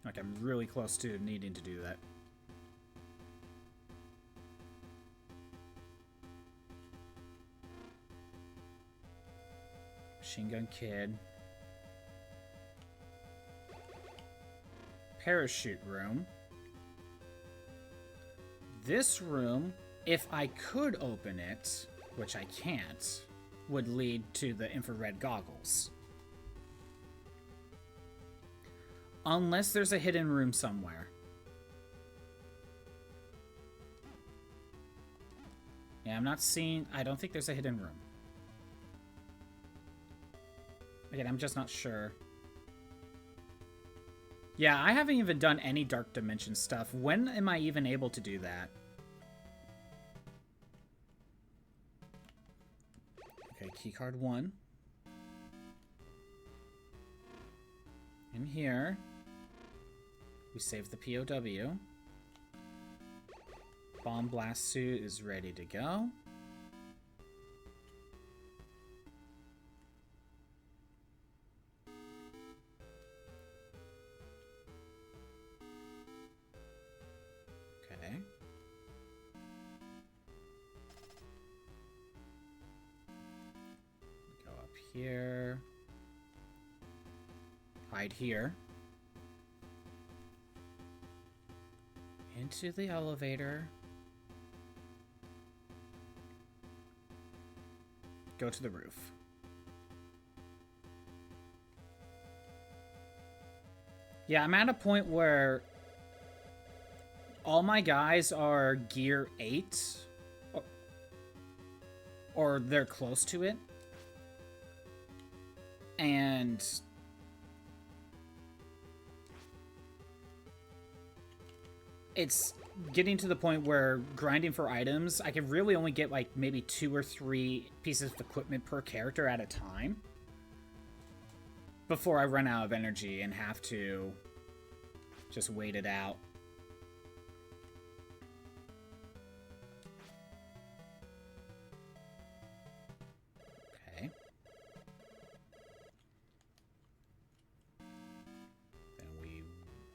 Like, I'm really close to needing to do that. Machine Gun Kid. Parachute room. This room, if I could open it, which I can't, would lead to the infrared goggles. Unless there's a hidden room somewhere. Yeah, I'm not seeing... I don't think there's a hidden room. Again, I'm just not sure. Yeah, I haven't even done any Dark Dimension stuff. When am I even able to do that? Okay, keycard 1. In here. We save the POW. Bomb blast suit is ready to go. Okay. Go up here. Hide here. Into the elevator. Go to the roof. Yeah, I'm at a point where all my guys are gear 8. Or they're close to it. And it's getting to the point where grinding for items, I can really only get like maybe 2 or 3 pieces of equipment per character at a time before I run out of energy and have to just wait it out. Okay. Then we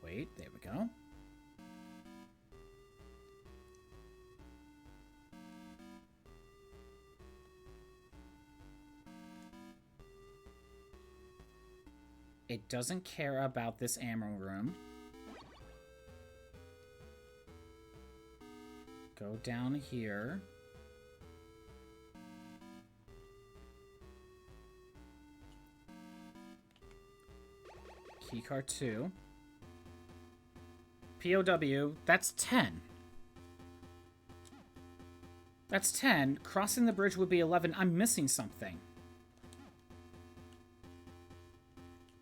wait. There we go. It doesn't care about this ammo room. Go down here. Keycard 2. POW, that's 10. That's 10. Crossing the bridge would be 11. I'm missing something.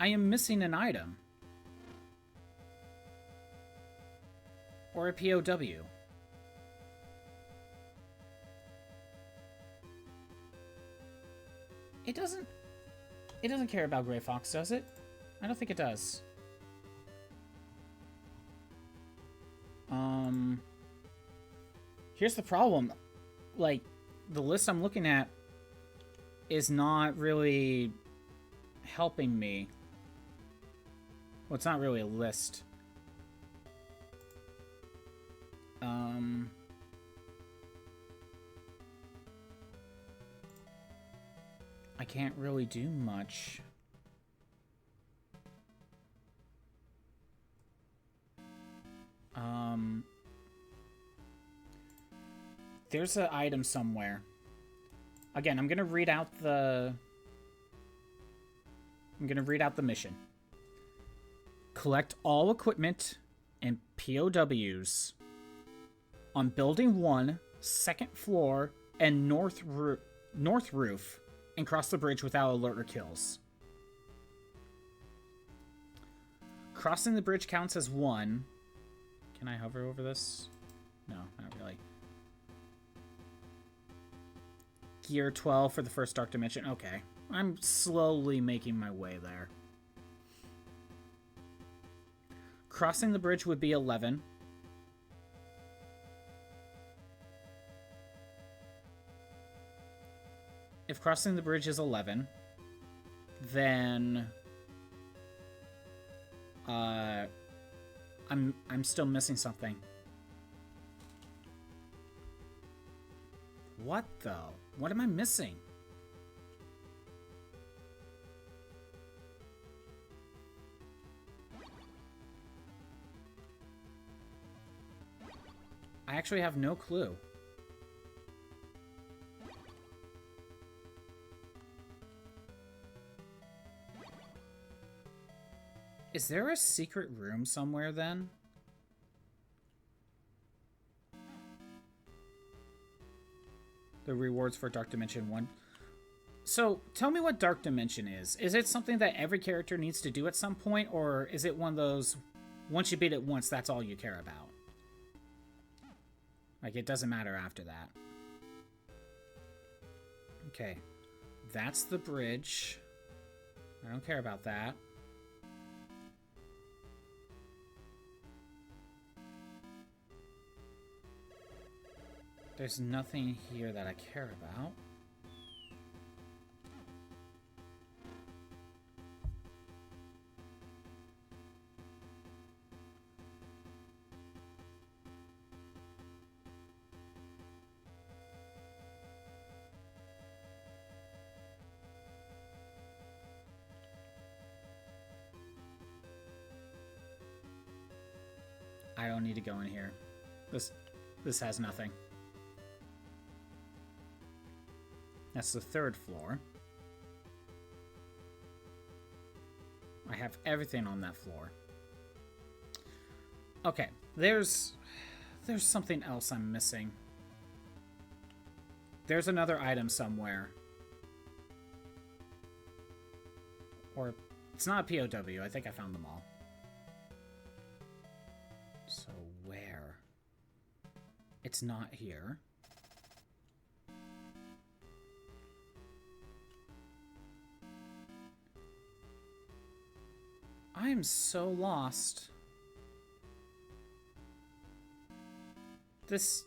I am missing an item. Or a POW. It doesn't care about Gray Fox, does it? I don't think it does. Here's the problem. Like, the list I'm looking at is not really helping me. Well, it's not really a list. I can't really do much. There's an item somewhere. Again, I'm gonna read out the mission. Collect all equipment and POWs on Building 1, second floor, and north roof, and cross the bridge without alert or kills. Crossing the bridge counts as 1. Can I hover over this? No, not really. Gear 12 for the first Dark Dimension. Okay. I'm slowly making my way there. Crossing the bridge would be 11. If crossing the bridge is 11, then I'm still missing something. What though? What am I missing? I actually have no clue. Is there a secret room somewhere then? The rewards for Dark Dimension 1. So, tell me what Dark Dimension is. Is it something that every character needs to do at some point, or is it one of those, once you beat it once, that's all you care about? Like, it doesn't matter after that. Okay. That's the bridge. I don't care about that. There's nothing here that I care about. I don't need to go in here. This has nothing. That's the third floor. I have everything on that floor. Okay, there's something else I'm missing. There's another item somewhere. Or it's not a POW. I think I found them all. So where? It's not here. I am so lost. This...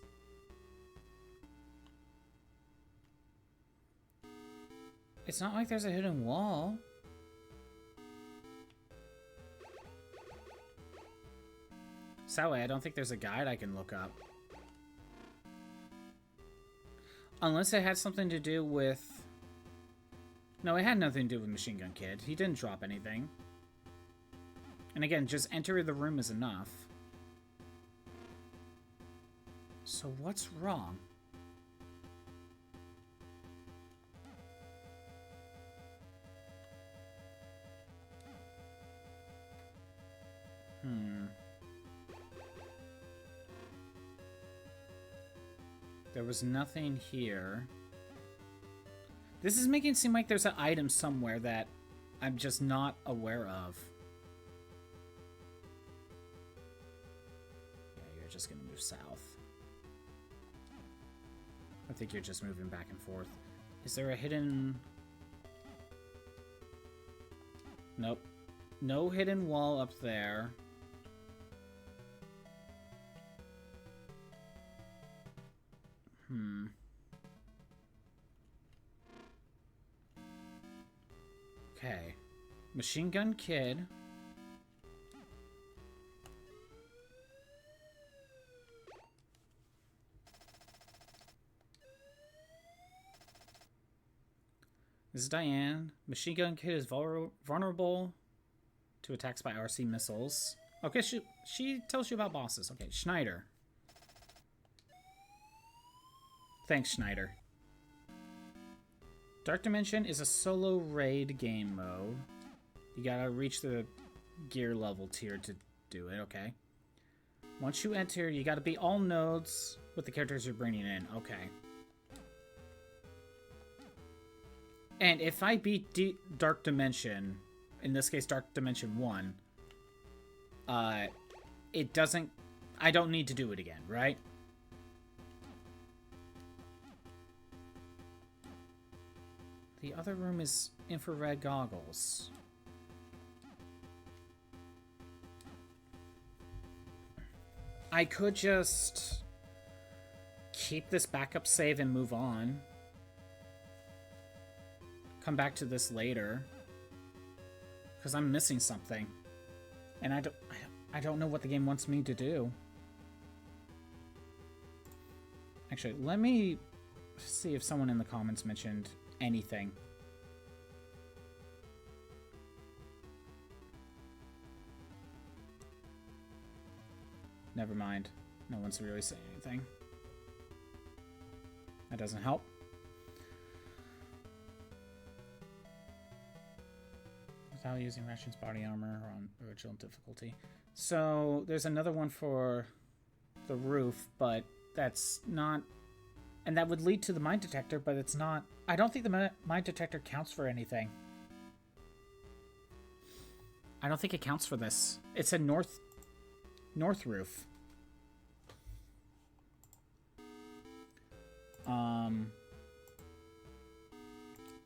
It's not like there's a hidden wall. Sadly, I don't think there's a guide I can look up. Unless it had something to do with... No, it had nothing to do with Machine Gun Kid. He didn't drop anything. And again, just enter the room is enough. So what's wrong? There was nothing here. This is making it seem like there's an item somewhere that I'm just not aware of. Yeah, you're just gonna move south. I think you're just moving back and forth. Is there a hidden... Nope. No hidden wall up there. Okay. Machine Gun Kid. This is Diane. Machine Gun Kid is vulnerable to attacks by RC missiles. Okay, she tells you about bosses. Okay, Schneider. Thanks, Schneider. Dark Dimension is a solo raid game mode. You gotta reach the gear level tier to do it, okay? Once you enter, you gotta beat all nodes with the characters you're bringing in. Okay. And if I beat Dark Dimension, in this case Dark Dimension 1, it doesn't... I don't need to do it again, right? The other room is infrared goggles. I could just keep this backup save and move on. Come back to this later. Because I'm missing something. And I don't know what the game wants me to do. Actually, let me see if someone in the comments mentioned anything. Never mind. No one's really saying anything. That doesn't help. Without using Ration's body armor on original difficulty. So there's another one for the roof, but that's not... And that would lead to the mine detector, but it's not... I don't think the mine detector counts for anything. I don't think it counts for this. It's a north roof.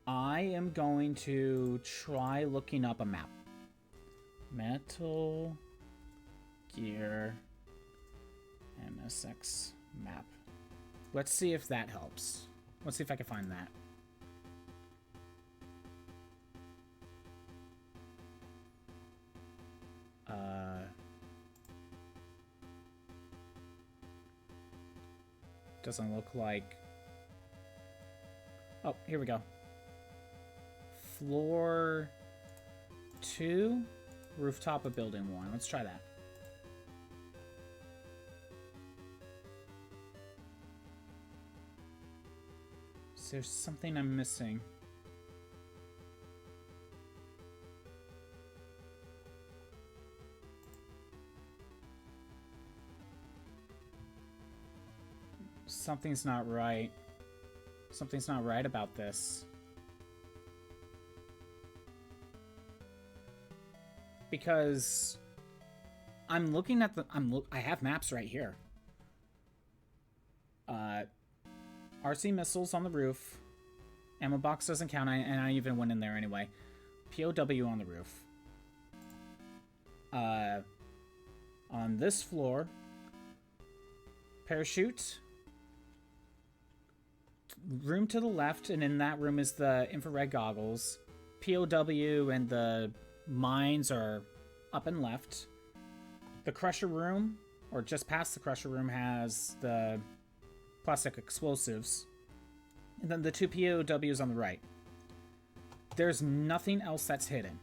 I am going to try looking up a map. Metal Gear MSX map. Let's see if that helps. Let's see if I can find that. Doesn't look like... Oh, here we go. Floor 2, rooftop of building 1. Let's try that. So there's something I'm missing. Something's not right. Something's not right about this. Because I'm looking at the... I have maps right here. RC missiles on the roof. Ammo box doesn't count, and I even went in there anyway. POW on the roof. On this floor, parachute. Room to the left, and in that room is the infrared goggles. POW and the mines are up and left. The crusher room, or just past the crusher room, has the plastic explosives. And then the 2 POWs on the right. There's nothing else that's hidden.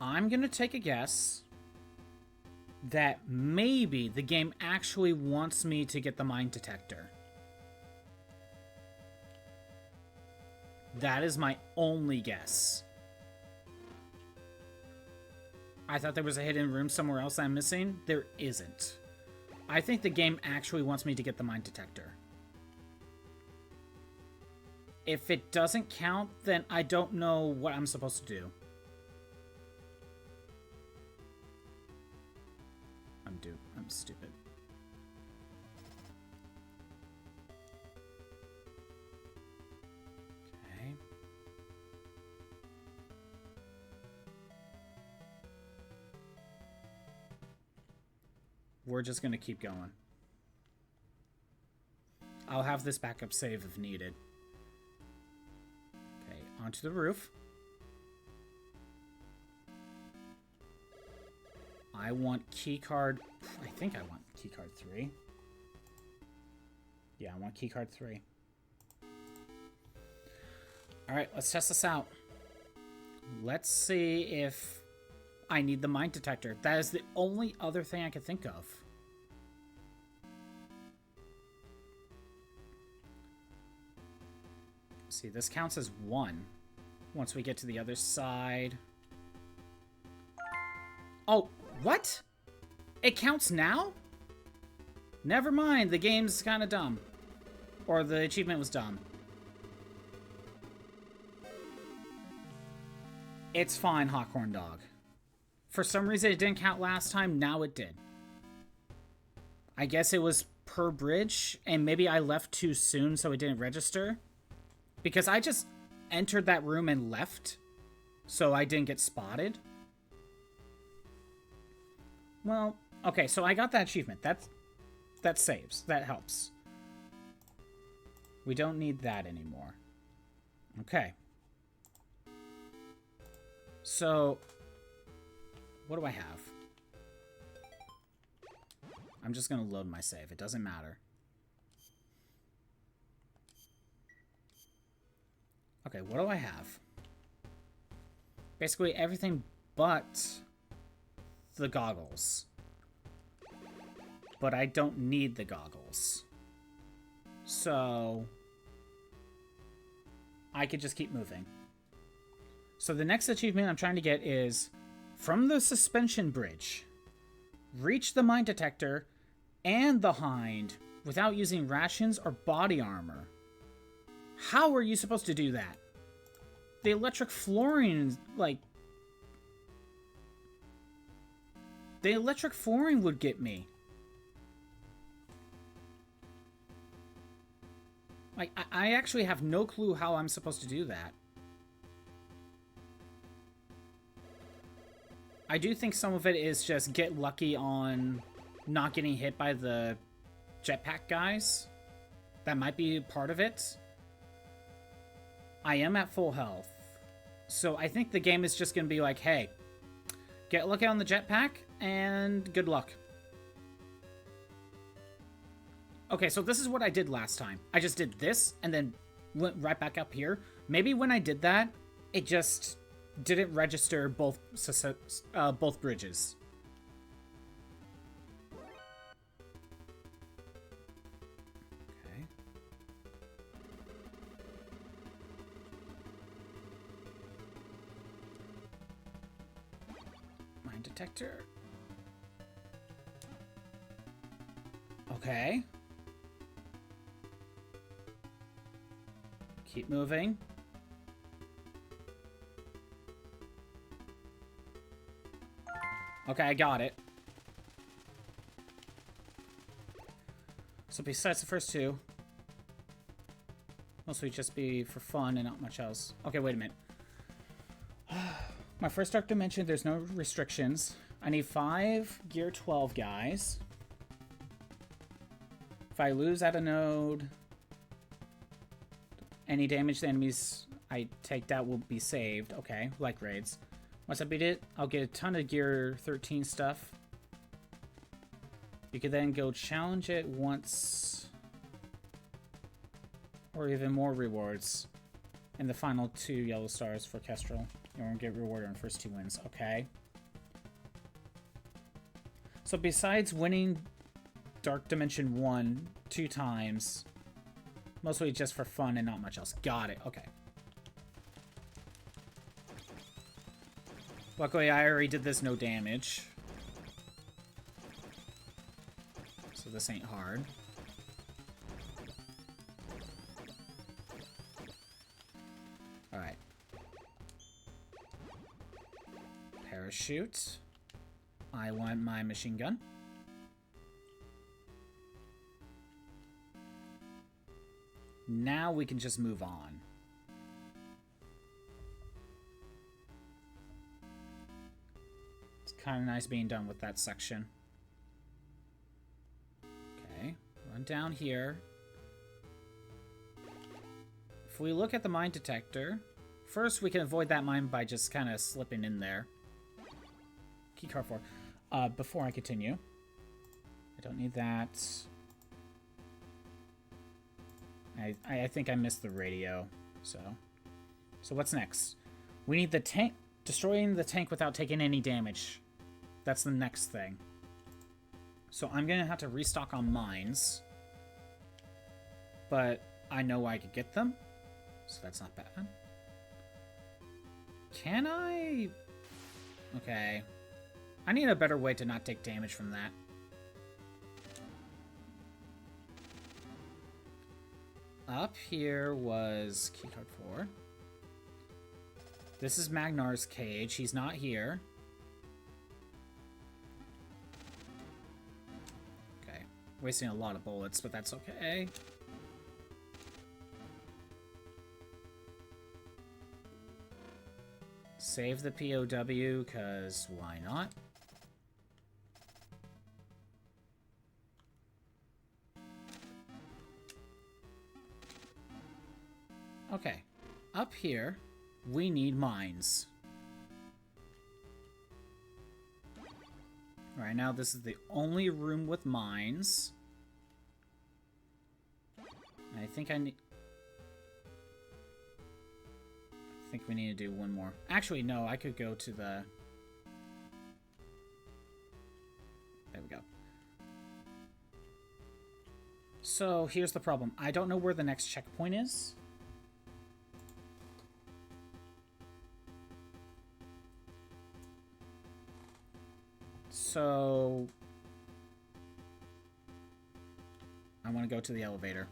I'm gonna take a guess that maybe the game actually wants me to get the mine detector. That is my only guess. I thought there was a hidden room somewhere else I'm missing. There isn't. I think the game actually wants me to get the mine detector. If it doesn't count, then I don't know what I'm supposed to do. I'm stupid. Okay. We're just gonna keep going. I'll have this backup save if needed. Okay, onto the roof. I want keycard... I think I want keycard 3. Yeah, I want keycard 3. Alright, let's test this out. Let's see if I need the mine detector. That is the only other thing I could think of. See, this counts as 1. Once we get to the other side... Oh, what? It counts now? Never mind, the game's kind of dumb. Or the achievement was dumb. It's fine, Hot Corn Dog. For some reason it didn't count last time, now it did. I guess it was per bridge, and maybe I left too soon so it didn't register. Because I just entered that room and left, so I didn't get spotted. Well, okay, so I got that achievement. That saves. That helps. We don't need that anymore. Okay. So, what do I have? I'm just going to load my save. It doesn't matter. Okay, what do I have? Basically everything but the goggles. But I don't need the goggles. So I could just keep moving. So the next achievement I'm trying to get is from the suspension bridge, reach the mine detector and the hind without using rations or body armor. How are you supposed to do that? The electric flooring, like... The electric flooring would get me. Like, I actually have no clue how I'm supposed to do that. I do think some of it is just get lucky on not getting hit by the jetpack guys. That might be part of it. I am at full health. So I think the game is just going to be like, hey, look out on the jetpack, and good luck. Okay, so this is what I did last time. I just did this, and then went right back up here. Maybe when I did that, it just didn't register both bridges. Okay. Mine detector. Okay. Keep moving. Okay, I got it. So besides the first two, mostly just be for fun and not much else. Okay, wait a minute. My first Dark Dimension, there's no restrictions. I need 5 Gear 12 guys. If I lose at a node, any damage to enemies I take out will be saved. Okay, like raids. Once I beat it, I'll get a ton of Gear 13 stuff. You could then go challenge it once, or even more rewards. And the final 2 yellow stars for Kestrel. You won't get rewarded on the first 2 wins. Okay. So besides winning Dark Dimension 1 2 times, mostly just for fun and not much else. Got it. Okay. Luckily, I already did this no damage. So this ain't hard. Alright. Parachute. I want my machine gun. Now we can just move on. It's kind of nice being done with that section. Okay, run down here. If we look at the mine detector, first we can avoid that mine by just kind of slipping in there. Keycard 4. Before I continue, I don't need that. I think I missed the radio, so what's next? We need the tank, destroying the tank without taking any damage. That's the next thing. So I'm gonna have to restock on mines, but I know I could get them, so that's not bad. Can I? Okay, I need a better way to not take damage from that. Up here was Keycard 4. This is Magnar's cage. He's not here. Okay. Wasting a lot of bullets, but that's okay. Save the POW, because why not? Okay, up here, we need mines. Right now, this is the only room with mines. I think we need to do one more. Actually, no, I could go to the... There we go. So, here's the problem. I don't know where the next checkpoint is. So, I want to go to the elevator.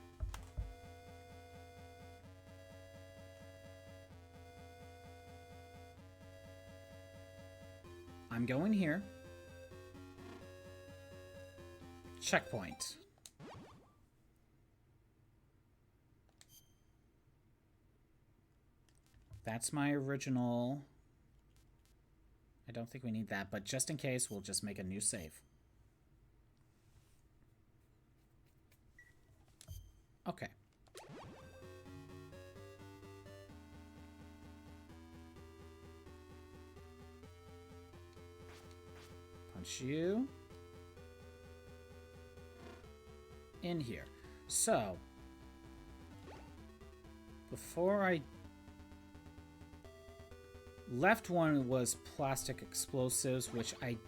I'm going here. Checkpoint. That's my original... I don't think we need that, but just in case, we'll just make a new save. Okay. Punch you. In here. So, before I... Left one was plastic explosives, which I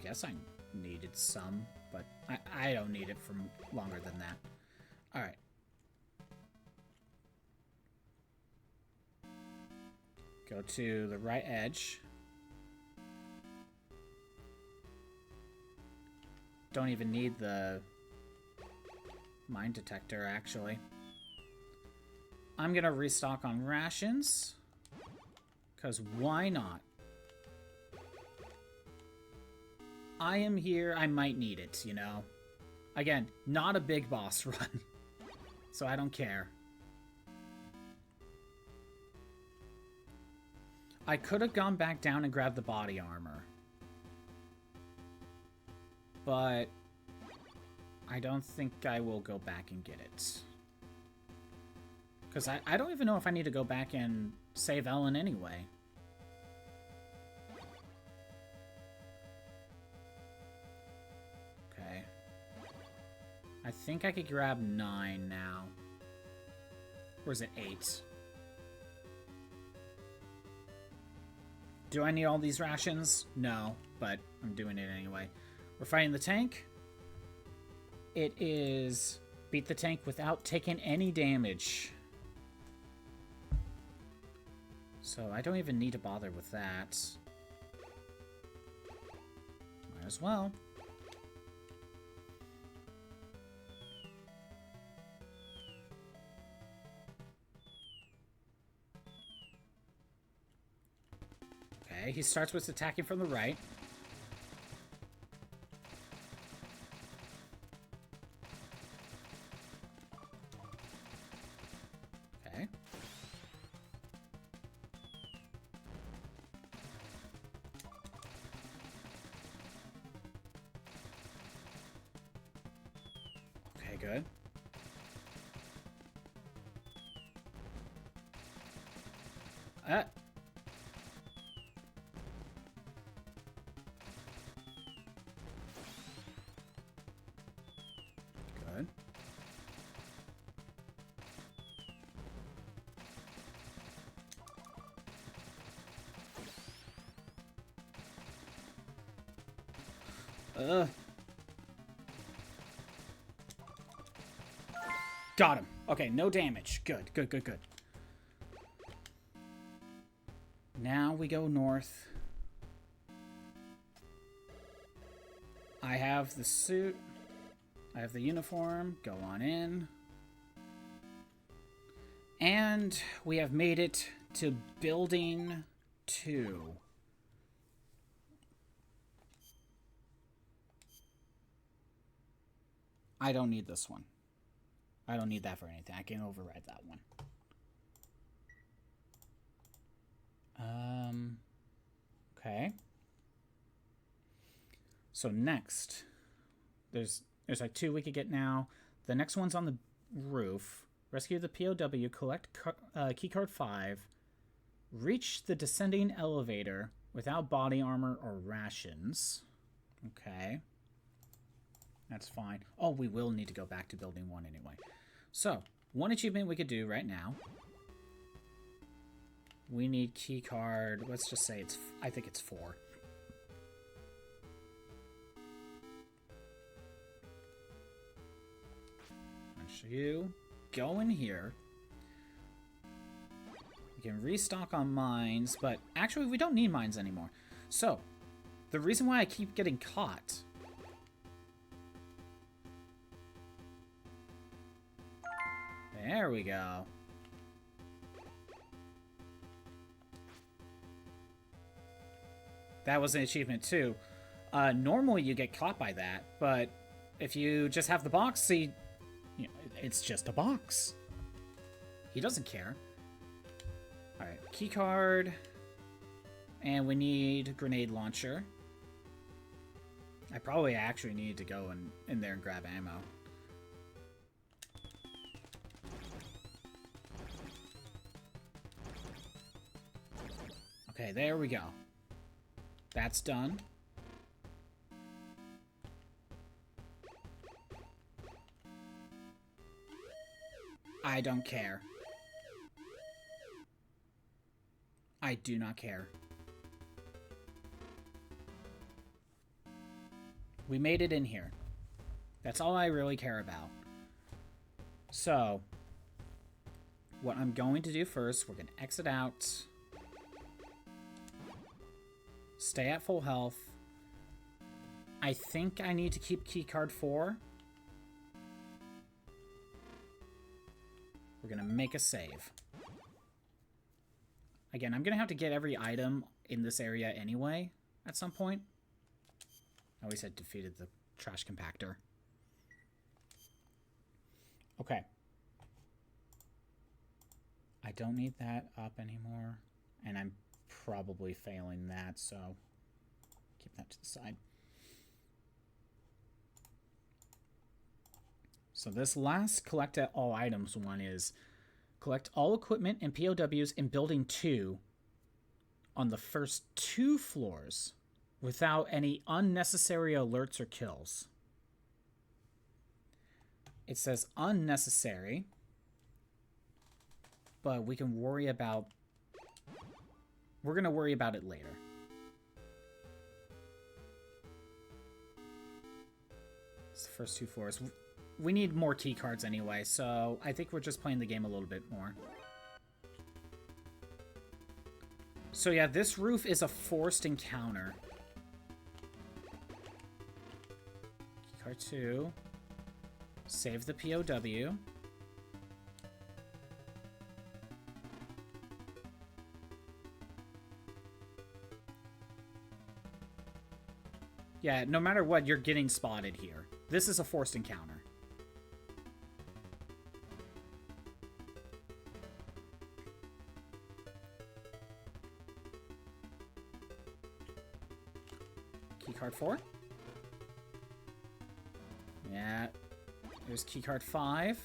guess I needed some, but I don't need it for longer than that. Alright. Go to the right edge. Don't even need the mine detector, actually. I'm gonna restock on rations. Because why not? I am here. I might need it, you know? Again, not a big boss run. So I don't care. I could have gone back down and grabbed the body armor. But I don't think I will go back and get it. Because I don't even know if I need to go back and save Ellen anyway. Okay. I think I could grab 9 now. Or is it 8? Do I need all these rations? No, but I'm doing it anyway. We're fighting the tank. It is beat the tank without taking any damage. So I don't even need to bother with that. Might as well. Okay, he starts with attacking from the right. Okay. Okay, good. Good. Got him. Okay, no damage. Good, good, good, good. Now we go north. I have the suit. I have the uniform. Go on in. And we have made it to building 2. I don't need this one. I don't need that for anything. I can override that one. Okay. So next, there's like 2 we could get now. The next one's on the roof. Rescue the POW, collect keycard 5, reach the descending elevator without body armor or rations. Okay. That's fine. Oh, we will need to go back to building 1 anyway. So, one achievement we could do right now. We need keycard. Let's just say it's... I think it's 4. You go in here. We can restock on mines, but actually we don't need mines anymore. So, the reason why I keep getting caught... There we go. That was an achievement too. Normally you get caught by that, but if you just have the box, see, you know, it's just a box. He doesn't care. All right, key card, and we need grenade launcher. I probably actually need to go in there and grab ammo. Okay, there we go. That's done. I don't care. I do not care. We made it in here. That's all I really care about. So, what I'm going to do first, we're going to exit out. Stay at full health. I think I need to keep keycard 4. We're going to make a save. Again, I'm going to have to get every item in this area anyway at some point. I always had defeated the trash compactor. Okay. I don't need that up anymore. And I'm probably failing that, so keep that to the side. So this last collect all items one is collect all equipment and POWs in building 2 on the first 2 floors without any unnecessary alerts or kills. It says unnecessary, but we can worry about... We're going to worry about it later. It's the first 2 floors. We need more key cards anyway, so I think we're just playing the game a little bit more. So yeah, this roof is a forced encounter. Keycard 2. Save the POW. Yeah, no matter what, you're getting spotted here. This is a forced encounter. Keycard 4. Yeah. There's keycard 5.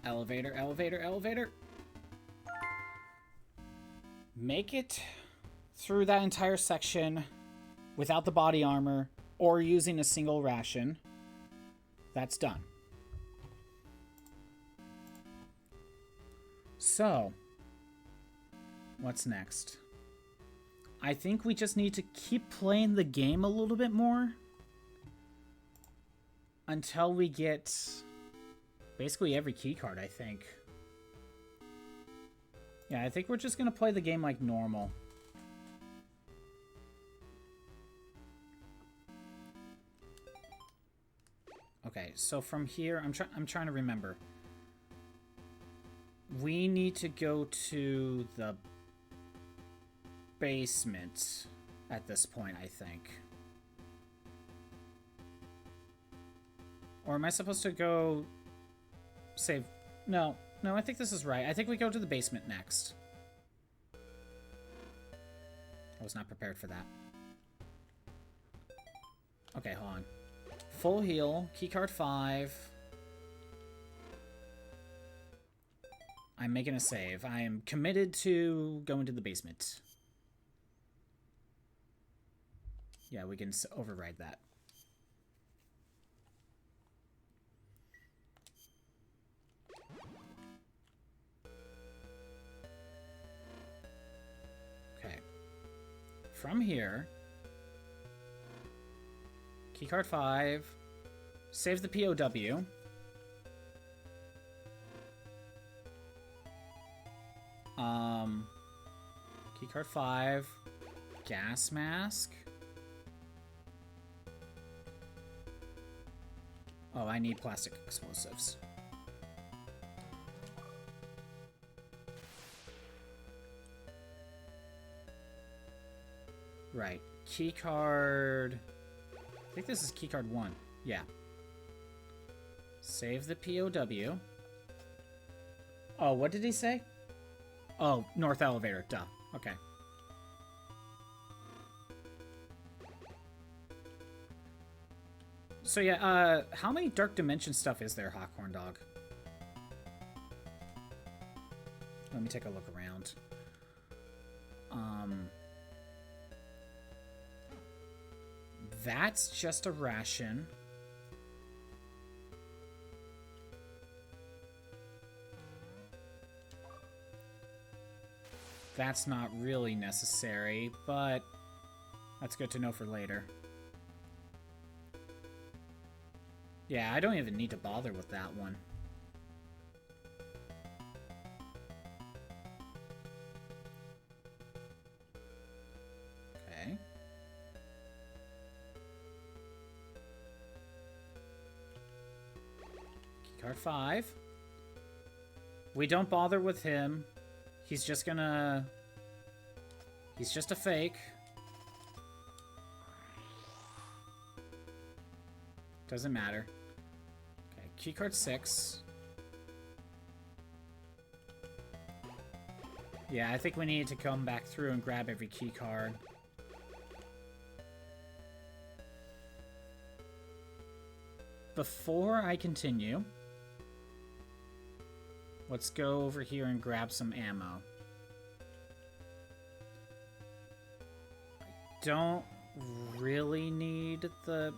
Elevator, elevator, elevator. Make it through that entire section without the body armor or using a single ration. That's done. So, what's next? I think we just need to keep playing the game a little bit more until we get basically every key card, I think. Yeah, I think we're just going to play the game like normal. Okay, so from here, I'm trying to remember. We need to go to the basement at this point, I think. Or am I supposed to go save? No, I think this is right. I think we go to the basement next. I was not prepared for that. Okay, hold on. Full heal, keycard 5. I'm making a save. I am committed to going to the basement. Yeah, we can override that. Okay. From here, keycard 5, save the POW. Keycard 5, gas mask. Oh, I need plastic explosives. Right. Keycard... I think this is keycard 1. Yeah. Save the POW. Oh, what did he say? Oh, north elevator. Duh. Okay. So yeah, how many Dark Dimension stuff is there, Hawkhorn Dog? Let me take a look around. That's just a ration. That's not really necessary, but that's good to know for later. Yeah, I don't even need to bother with that one. Okay. Keycard 5. We don't bother with him. He's just gonna... He's just a fake. Doesn't matter. Okay, keycard 6. Yeah, I think we need to come back through and grab every keycard. Before I continue, let's go over here and grab some ammo. I don't really need the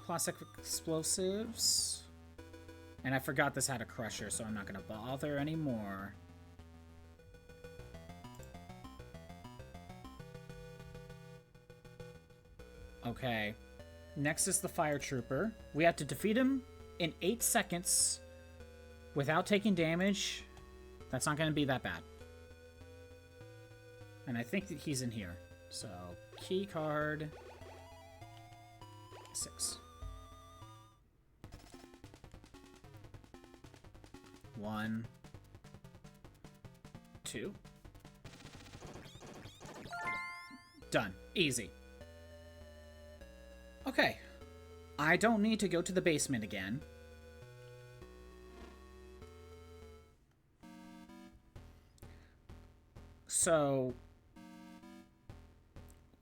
plastic explosives. And I forgot this had a crusher, so I'm not going to bother anymore. Okay. Next is the fire trooper. We have to defeat him in 8 seconds without taking damage. That's not going to be that bad. And I think that he's in here. So, key card 6. 1, 2. Done. Easy. Okay. I don't need to go to the basement again. So,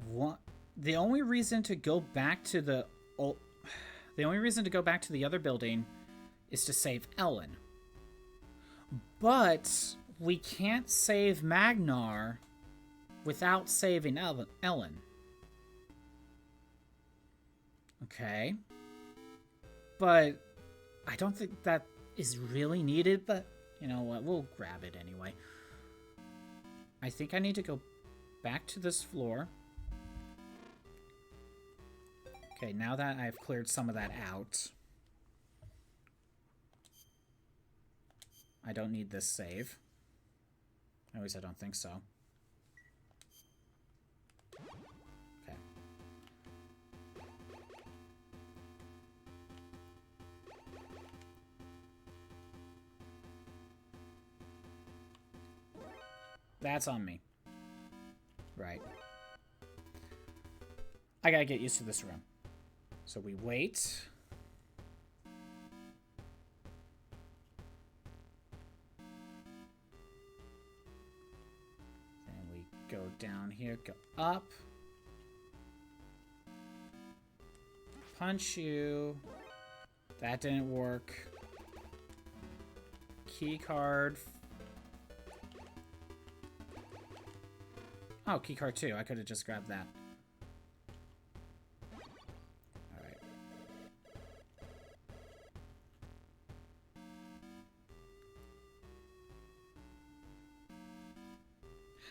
what? The only reason to go back to the other building is to save Ellen. But we can't save Magnar without saving Ellen. Okay. But I don't think that is really needed, but you know what? We'll grab it anyway. I think I need to go back to this floor. Okay, now that I've cleared some of that out, I don't need this save. At least I don't think so. Okay. That's on me. Right. I gotta get used to this room. So we wait. And we go down here, go up. Punch you. That didn't work. Key card. Oh, key card 2. I could have just grabbed that. Alright.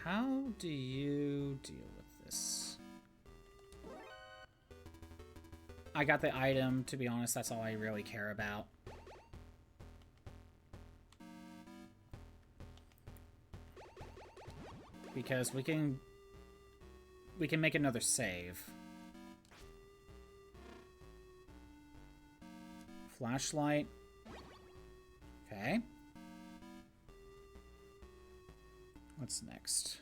How do you deal with this? I got the item, to be honest, that's all I really care about. Because we can make another save. Flashlight. Okay. What's next?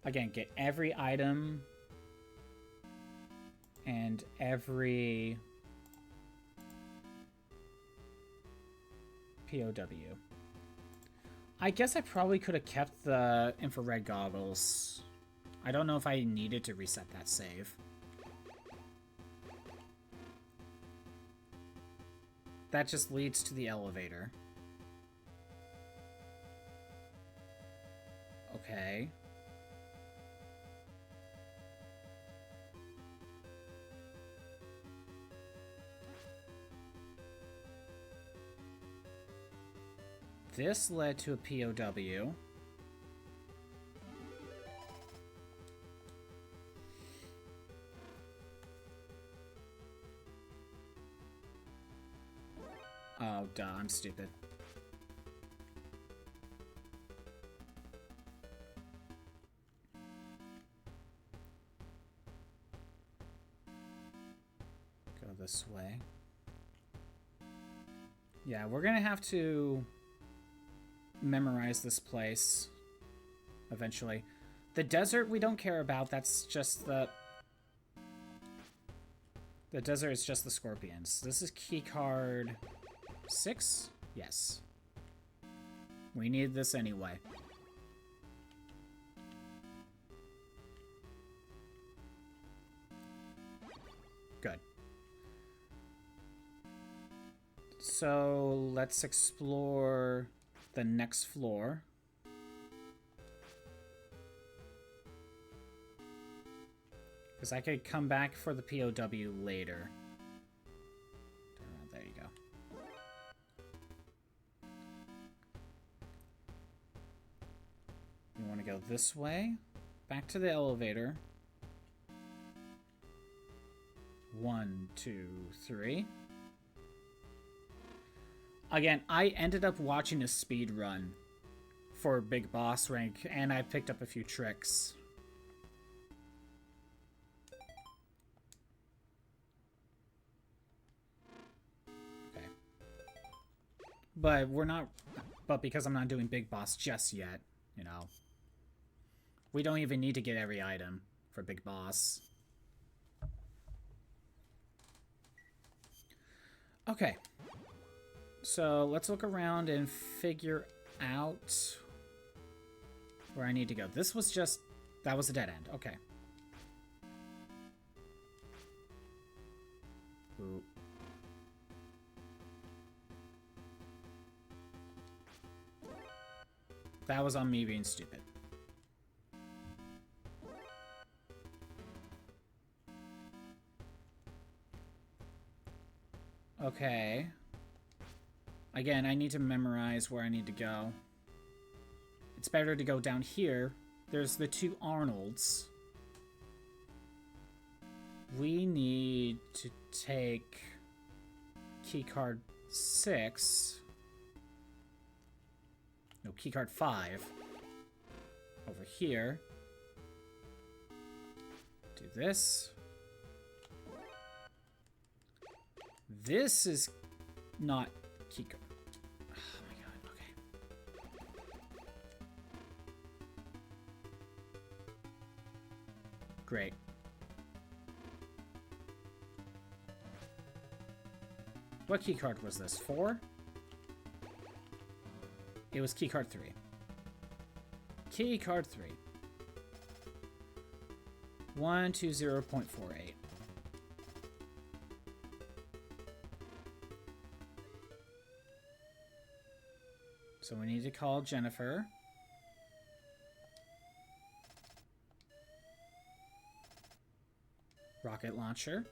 Again, get every item and every POW. I guess I probably could have kept the infrared goggles. I don't know if I needed to reset that save. That just leads to the elevator. Okay. This led to a POW. Oh, duh, I'm stupid. Go this way. Yeah, we're gonna have to memorize this place eventually. The desert we don't care about, that's just the desert is just the scorpions. This is key card 6? Yes. We need this anyway. Good. So let's explore the next floor. Because I could come back for the POW later. There you go. You want to go this way? Back to the elevator. 1, 2, 3. Again, I ended up watching a speed run for Big Boss rank, and I picked up a few tricks. Okay. But we're not... But because I'm not doing Big Boss just yet, you know. We don't even need to get every item for Big Boss. Okay. So let's look around and figure out where I need to go. This was just... That was a dead end. Okay. Ooh. That was on me being stupid. Okay. Again, I need to memorize where I need to go. It's better to go down here. There's the 2 Arnolds. We need to take keycard 6. No, keycard 5. Over here. Do this. This is not keycard. Oh my god, okay. Great. What keycard was this? 4? It was keycard 3. Keycard 3. 120.48. So we need to call Jennifer. Rocket launcher.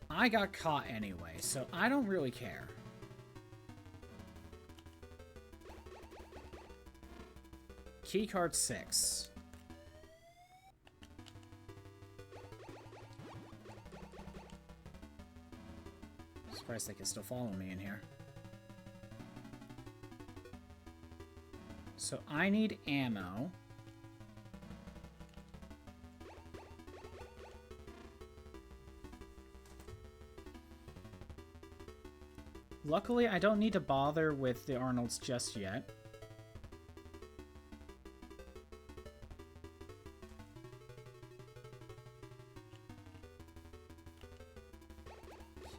I got caught anyway, so I don't really care. Keycard 6. Surprised they can still follow me in here. So I need ammo. Luckily, I don't need to bother with the Arnolds just yet.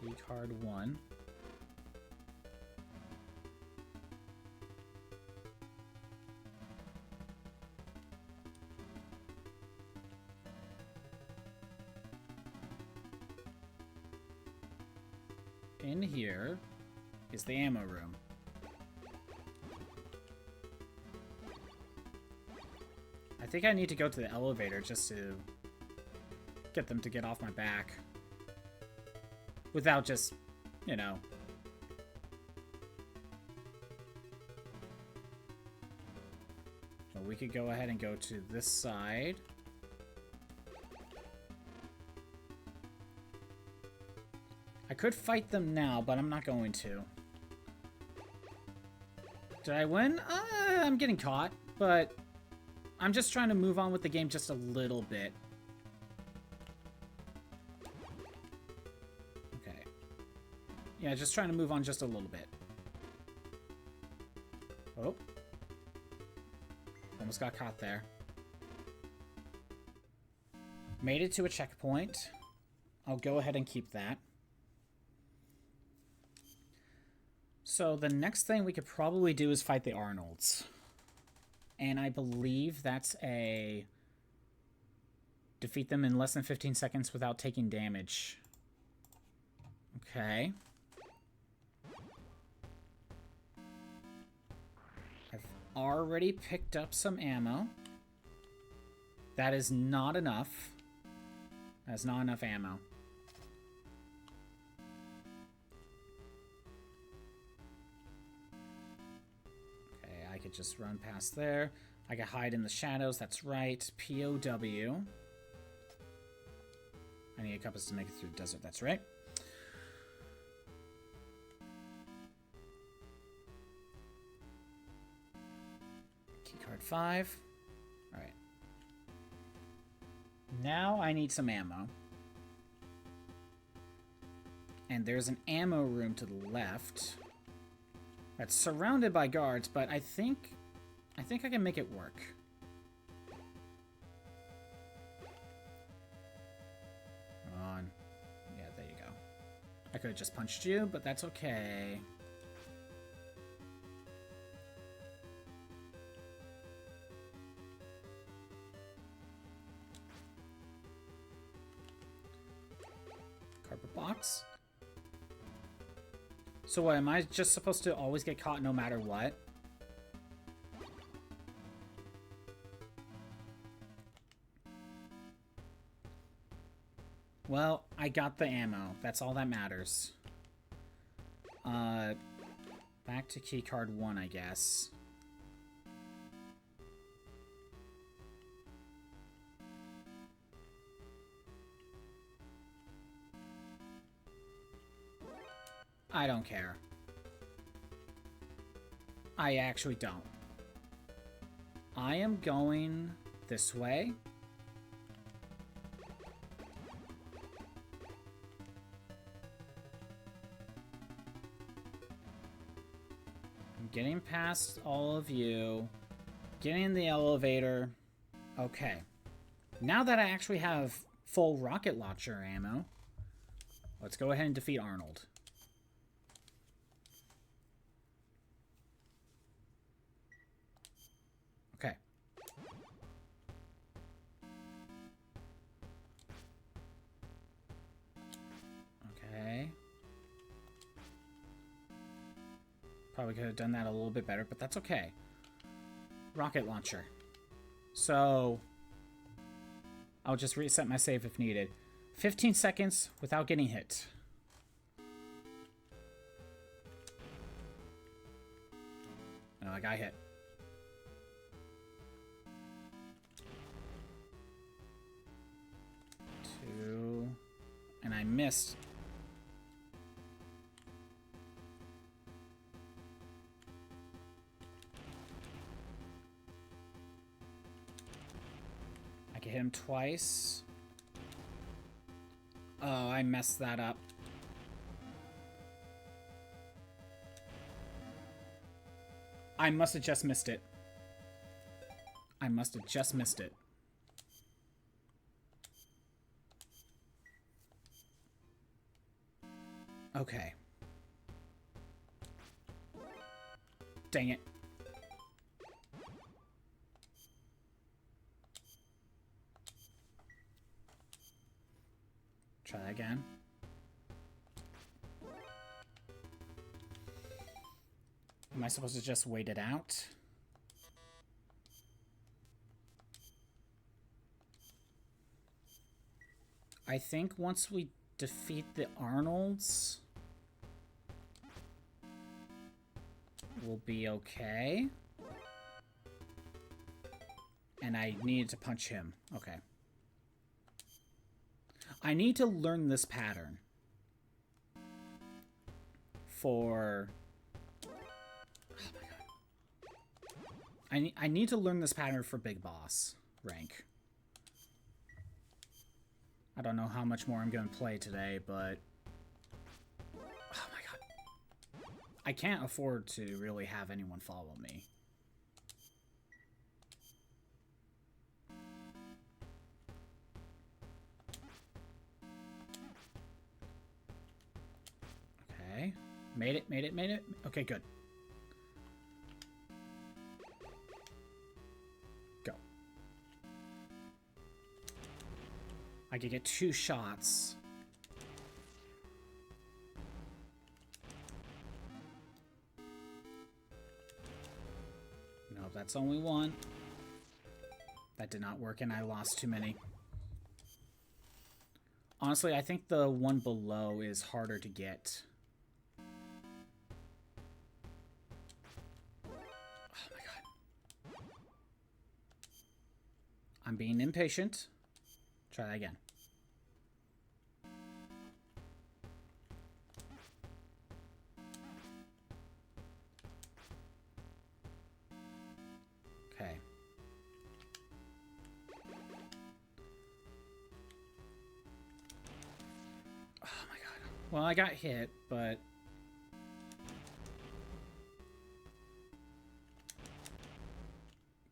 Keycard 1. in here is the ammo room. I think I need to go to the elevator just to get them to get off my back. Without just, you know... So we could go ahead and go to this side. I could fight them now, but I'm not going to. Did I win? I'm getting caught, but I'm just trying to move on with the game just a little bit. Okay. Yeah, just trying to move on just a little bit. Oh. Almost got caught there. Made it to a checkpoint. I'll go ahead and keep that. So the next thing we could probably do is fight the Arnolds. And I believe that's a... defeat them in less than 15 seconds without taking damage. Okay. I've already picked up some ammo. That is not enough. That's not enough ammo. I could just run past there. I could hide in the shadows. That's right. POW. I need a compass to make it through the desert. That's right. Keycard 5. All right. Now I need some ammo. And there's an ammo room to the left. That's surrounded by guards, but I think I can make it work. Come on. Yeah, there you go. I could have just punched you, but that's okay. Carpet box. So what, am I just supposed to always get caught no matter what? Well, I got the ammo. That's all that matters. Back to keycard 1, I guess. I don't care. I actually don't. I am going this way. I'm getting past all of you. Getting in the elevator. Okay. Now that I actually have full rocket launcher ammo, let's go ahead and defeat Arnold. Okay. Okay. Probably could have done that a little bit better, but that's okay. Rocket launcher. So, I'll just reset my save if needed. 15 seconds without getting hit. No, I got hit. And I missed. I can hit him twice. Oh, I messed that up. I must have just missed it. I must have just missed it. Okay. Dang it. Try that again. Am I supposed to just wait it out? I think once we defeat the Arnolds, we'll be okay. And I needed to punch him. Okay. I need to learn this pattern for... Oh my god. I need to learn this pattern for Big Boss rank. I don't know how much more I'm going to play today, but... Oh my god. I can't afford to really have anyone follow me. Okay. Made it, made it, made it. Okay, good. Go. I could get 2 shots. No, that's only 1. That did not work, and I lost too many. Honestly, I think the one below is harder to get. Oh my god. I'm being impatient. Try that again. Okay. Oh my god. Well, I got hit, but...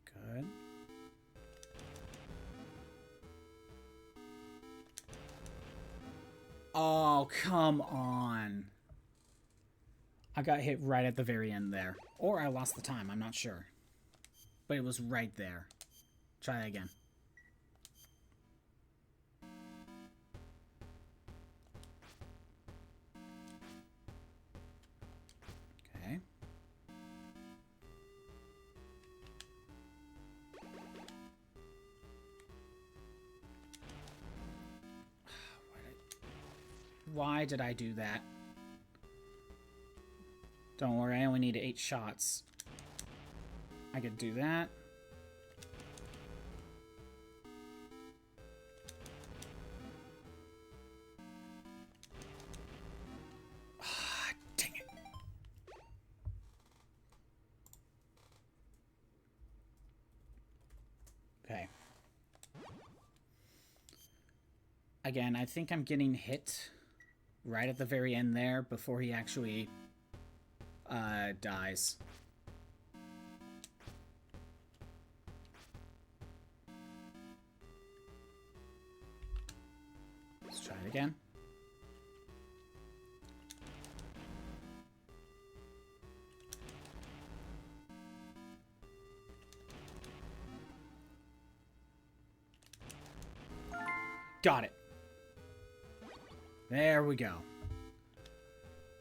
Good. Oh, come on. I got hit right at the very end there. Or I lost the time, I'm not sure. But it was right there. Try again. Okay. Why did I do that? Don't worry, I only need 8 shots. I could do that. Ah, dang it. Okay. Again, I think I'm getting hit right at the very end there before he actually dies. Let's try it again. Got it. There we go.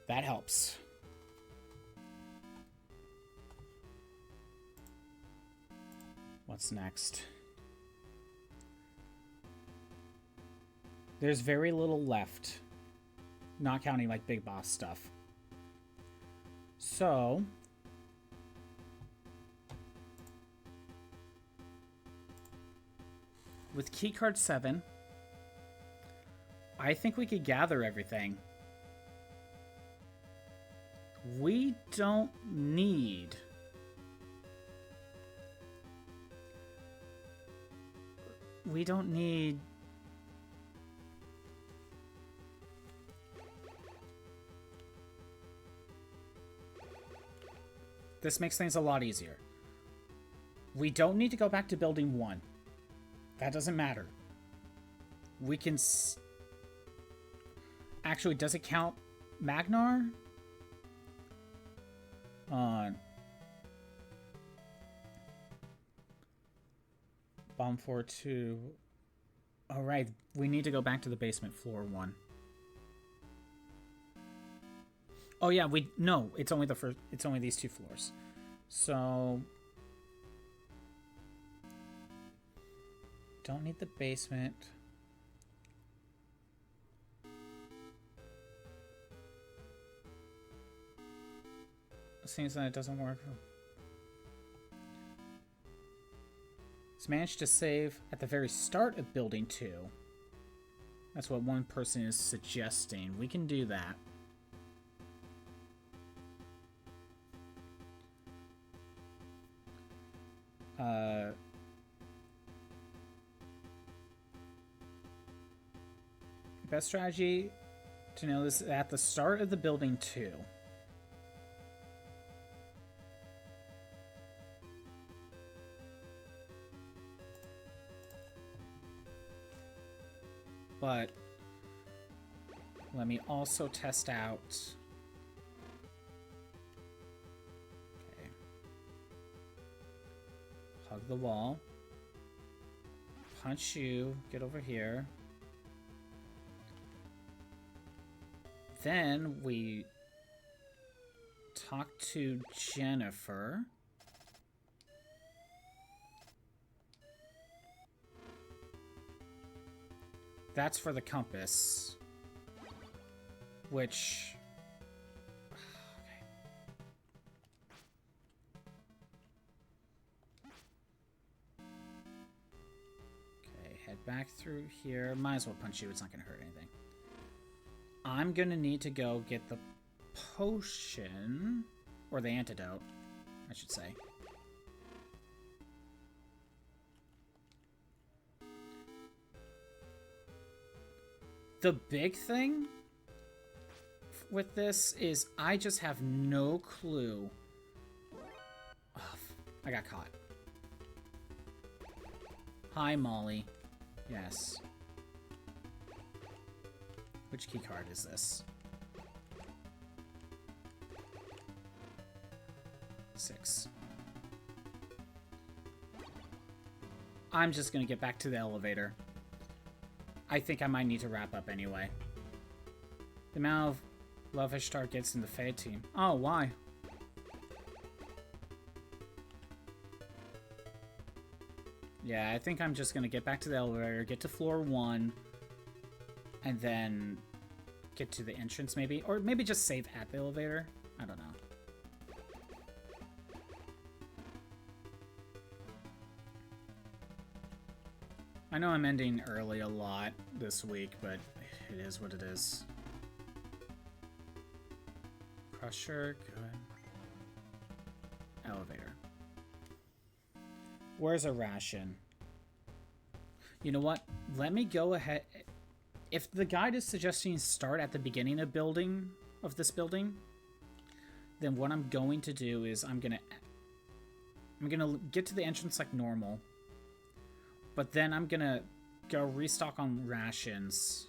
That helps. What's next? There's very little left. Not counting like big boss stuff. So... with keycard 7, I think we could gather everything. We don't need... we don't need... This makes things a lot easier. We don't need to go back to building 1. That doesn't matter. We can... Actually, does it count Magnar? Bomb 4-2. Alright, we need to go back to the basement floor 1. Oh yeah, no, it's only the first. It's only these 2 floors. So don't need the basement. Seems that it doesn't work. It's managed to save at the very start of building 2. That's what one person is suggesting. We can do that. Best strategy to know this at the start of the building 2. But let me also test out. Okay. Hug the wall. Punch you. Get over here. Then we talk to Jennifer. That's for the compass. Which... Okay. Okay, head back through here. Might as well punch you, it's not gonna hurt anything. I'm gonna need to go get the potion, or the antidote, I should say. The big thing with this is I just have no clue. Oh, I got caught. Hi, Molly. Yes. Which key card is this? 6. I'm just gonna get back to the elevator. I think I might need to wrap up anyway. The amount of love Ishtar gets in the Fade team. Oh, why? Yeah, I think I'm just gonna get back to the elevator, get to floor 1, and then get to the entrance maybe. Or maybe just save at the elevator. I don't know. I know I'm ending early a lot this week, but it is what it is. Crusher, good. Elevator. Where's a ration? You know what? Let me go ahead. If the guide is suggesting start at the beginning of this building, then what I'm going to do is I'm gonna get to the entrance like normal. But then I'm gonna go restock on rations.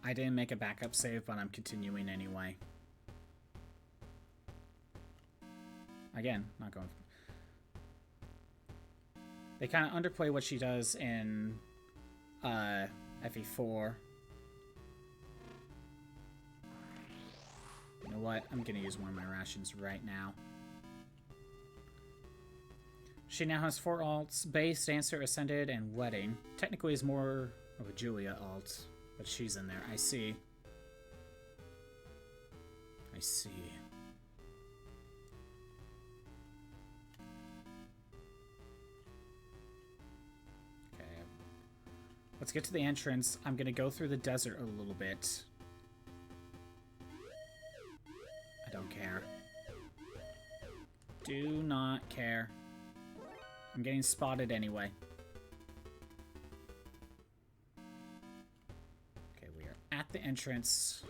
I didn't make a backup save, but I'm continuing anyway. Again, not going. They kind of underplay what she does in FE4. You know what? I'm gonna use one of my rations right now. She now has 4 alts: Bass, Dancer, Ascended, and Wedding. Technically is more of a Julia alt, but she's in there. I see. I see. Okay. Let's get to the entrance. I'm gonna go through the desert a little bit. Don't care. Do not care. I'm getting spotted anyway. Okay, we are at the entrance.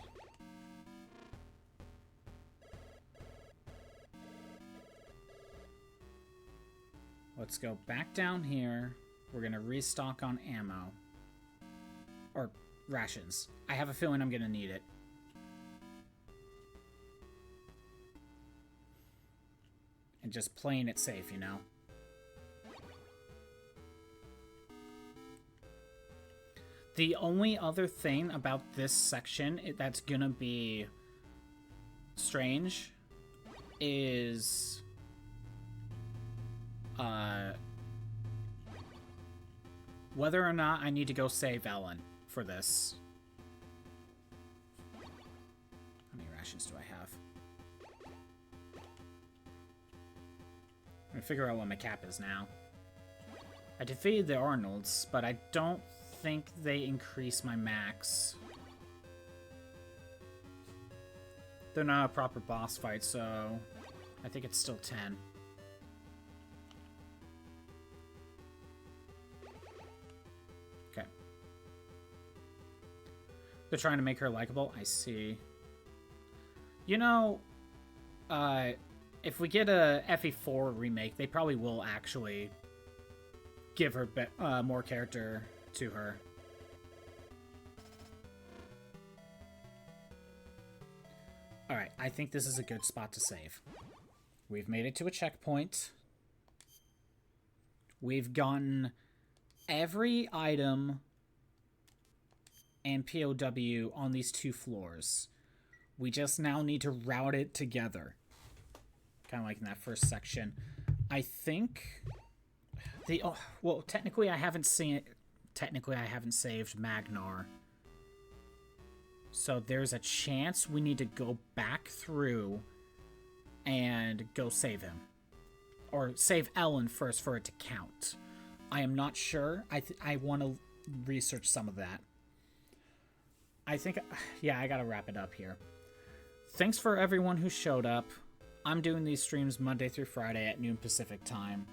Let's go back down here. We're gonna restock on ammo. Or rations. I have a feeling I'm gonna need it. And just playing it safe, you know? The only other thing about this section that's gonna be strange is whether or not I need to go save Ellen for this. How many rations do I have? I'm gonna figure out what my cap is now. I defeated the Arnolds, but I don't think they increase my max. They're not a proper boss fight, so I think it's still 10. Okay. They're trying to make her likable. I see. You know, if we get a FE4 remake, they probably will actually give her more character to her. Alright, I think this is a good spot to save. We've made it to a checkpoint. We've gotten every item and POW on these 2 floors. We just now need to route it together. Kind of like in that first section. I think well, technically I haven't seen it. Technically I haven't saved Magnar. So there's a chance we need to go back through and go save him. Or save Ellen first for it to count. I am not sure. I want to research some of that. I think, yeah, I gotta wrap it up here. Thanks for everyone who showed up. I'm doing these streams Monday through Friday at noon Pacific time.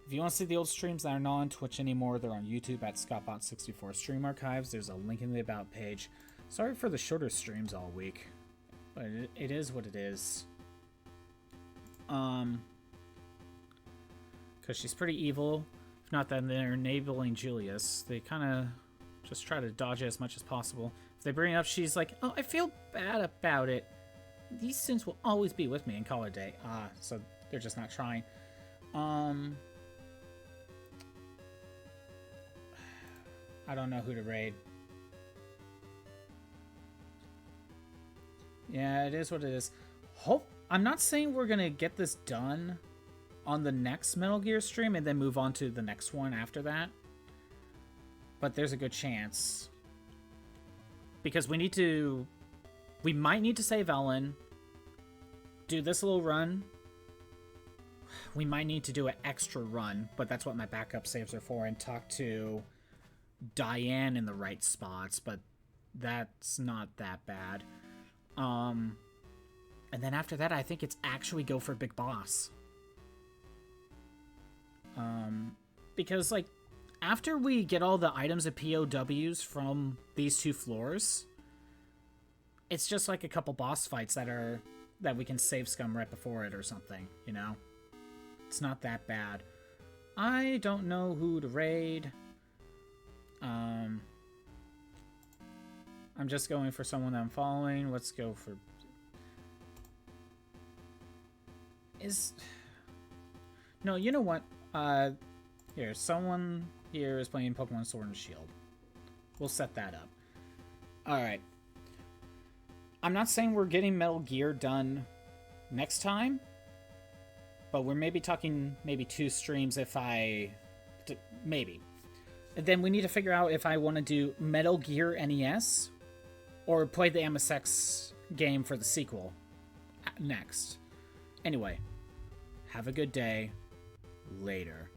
If you want to see the old streams that are not on Twitch anymore, they're on YouTube at ScottBot64 Stream Archives. There's a link in the About page. Sorry for the shorter streams all week, but it is what it is. Because she's pretty evil. If not that they're enabling Julius, they kind of just try to dodge it as much as possible. If they bring it up, she's like, oh, I feel bad about it. These sins will always be with me and call it a day. So they're just not trying. I don't know who to raid. Yeah, it is what it is. I'm not saying we're gonna get this done on the next Metal Gear stream and then move on to the next one after that. But there's a good chance. Because we might need to save Ellen. Do this little run. We might need to do an extra run, but that's what my backup saves are for, and talk to Diane in the right spots, but that's not that bad. And then after that, I think it's actually go for Big Boss. Because, like, after we get all the items and POWs from these 2 floors, it's just like a couple boss fights that we can save scum right before it or something, you know? It's not that bad. I don't know who to raid. I'm just going for someone that I'm following. Let's go for... No, you know what? Here, someone here is playing Pokemon Sword and Shield. We'll set that up. Alright. I'm not saying we're getting Metal Gear done next time, but we're maybe talking 2 streams if maybe. And then we need to figure out if I want to do Metal Gear NES or play the MSX game for the sequel next. Anyway, have a good day. Later.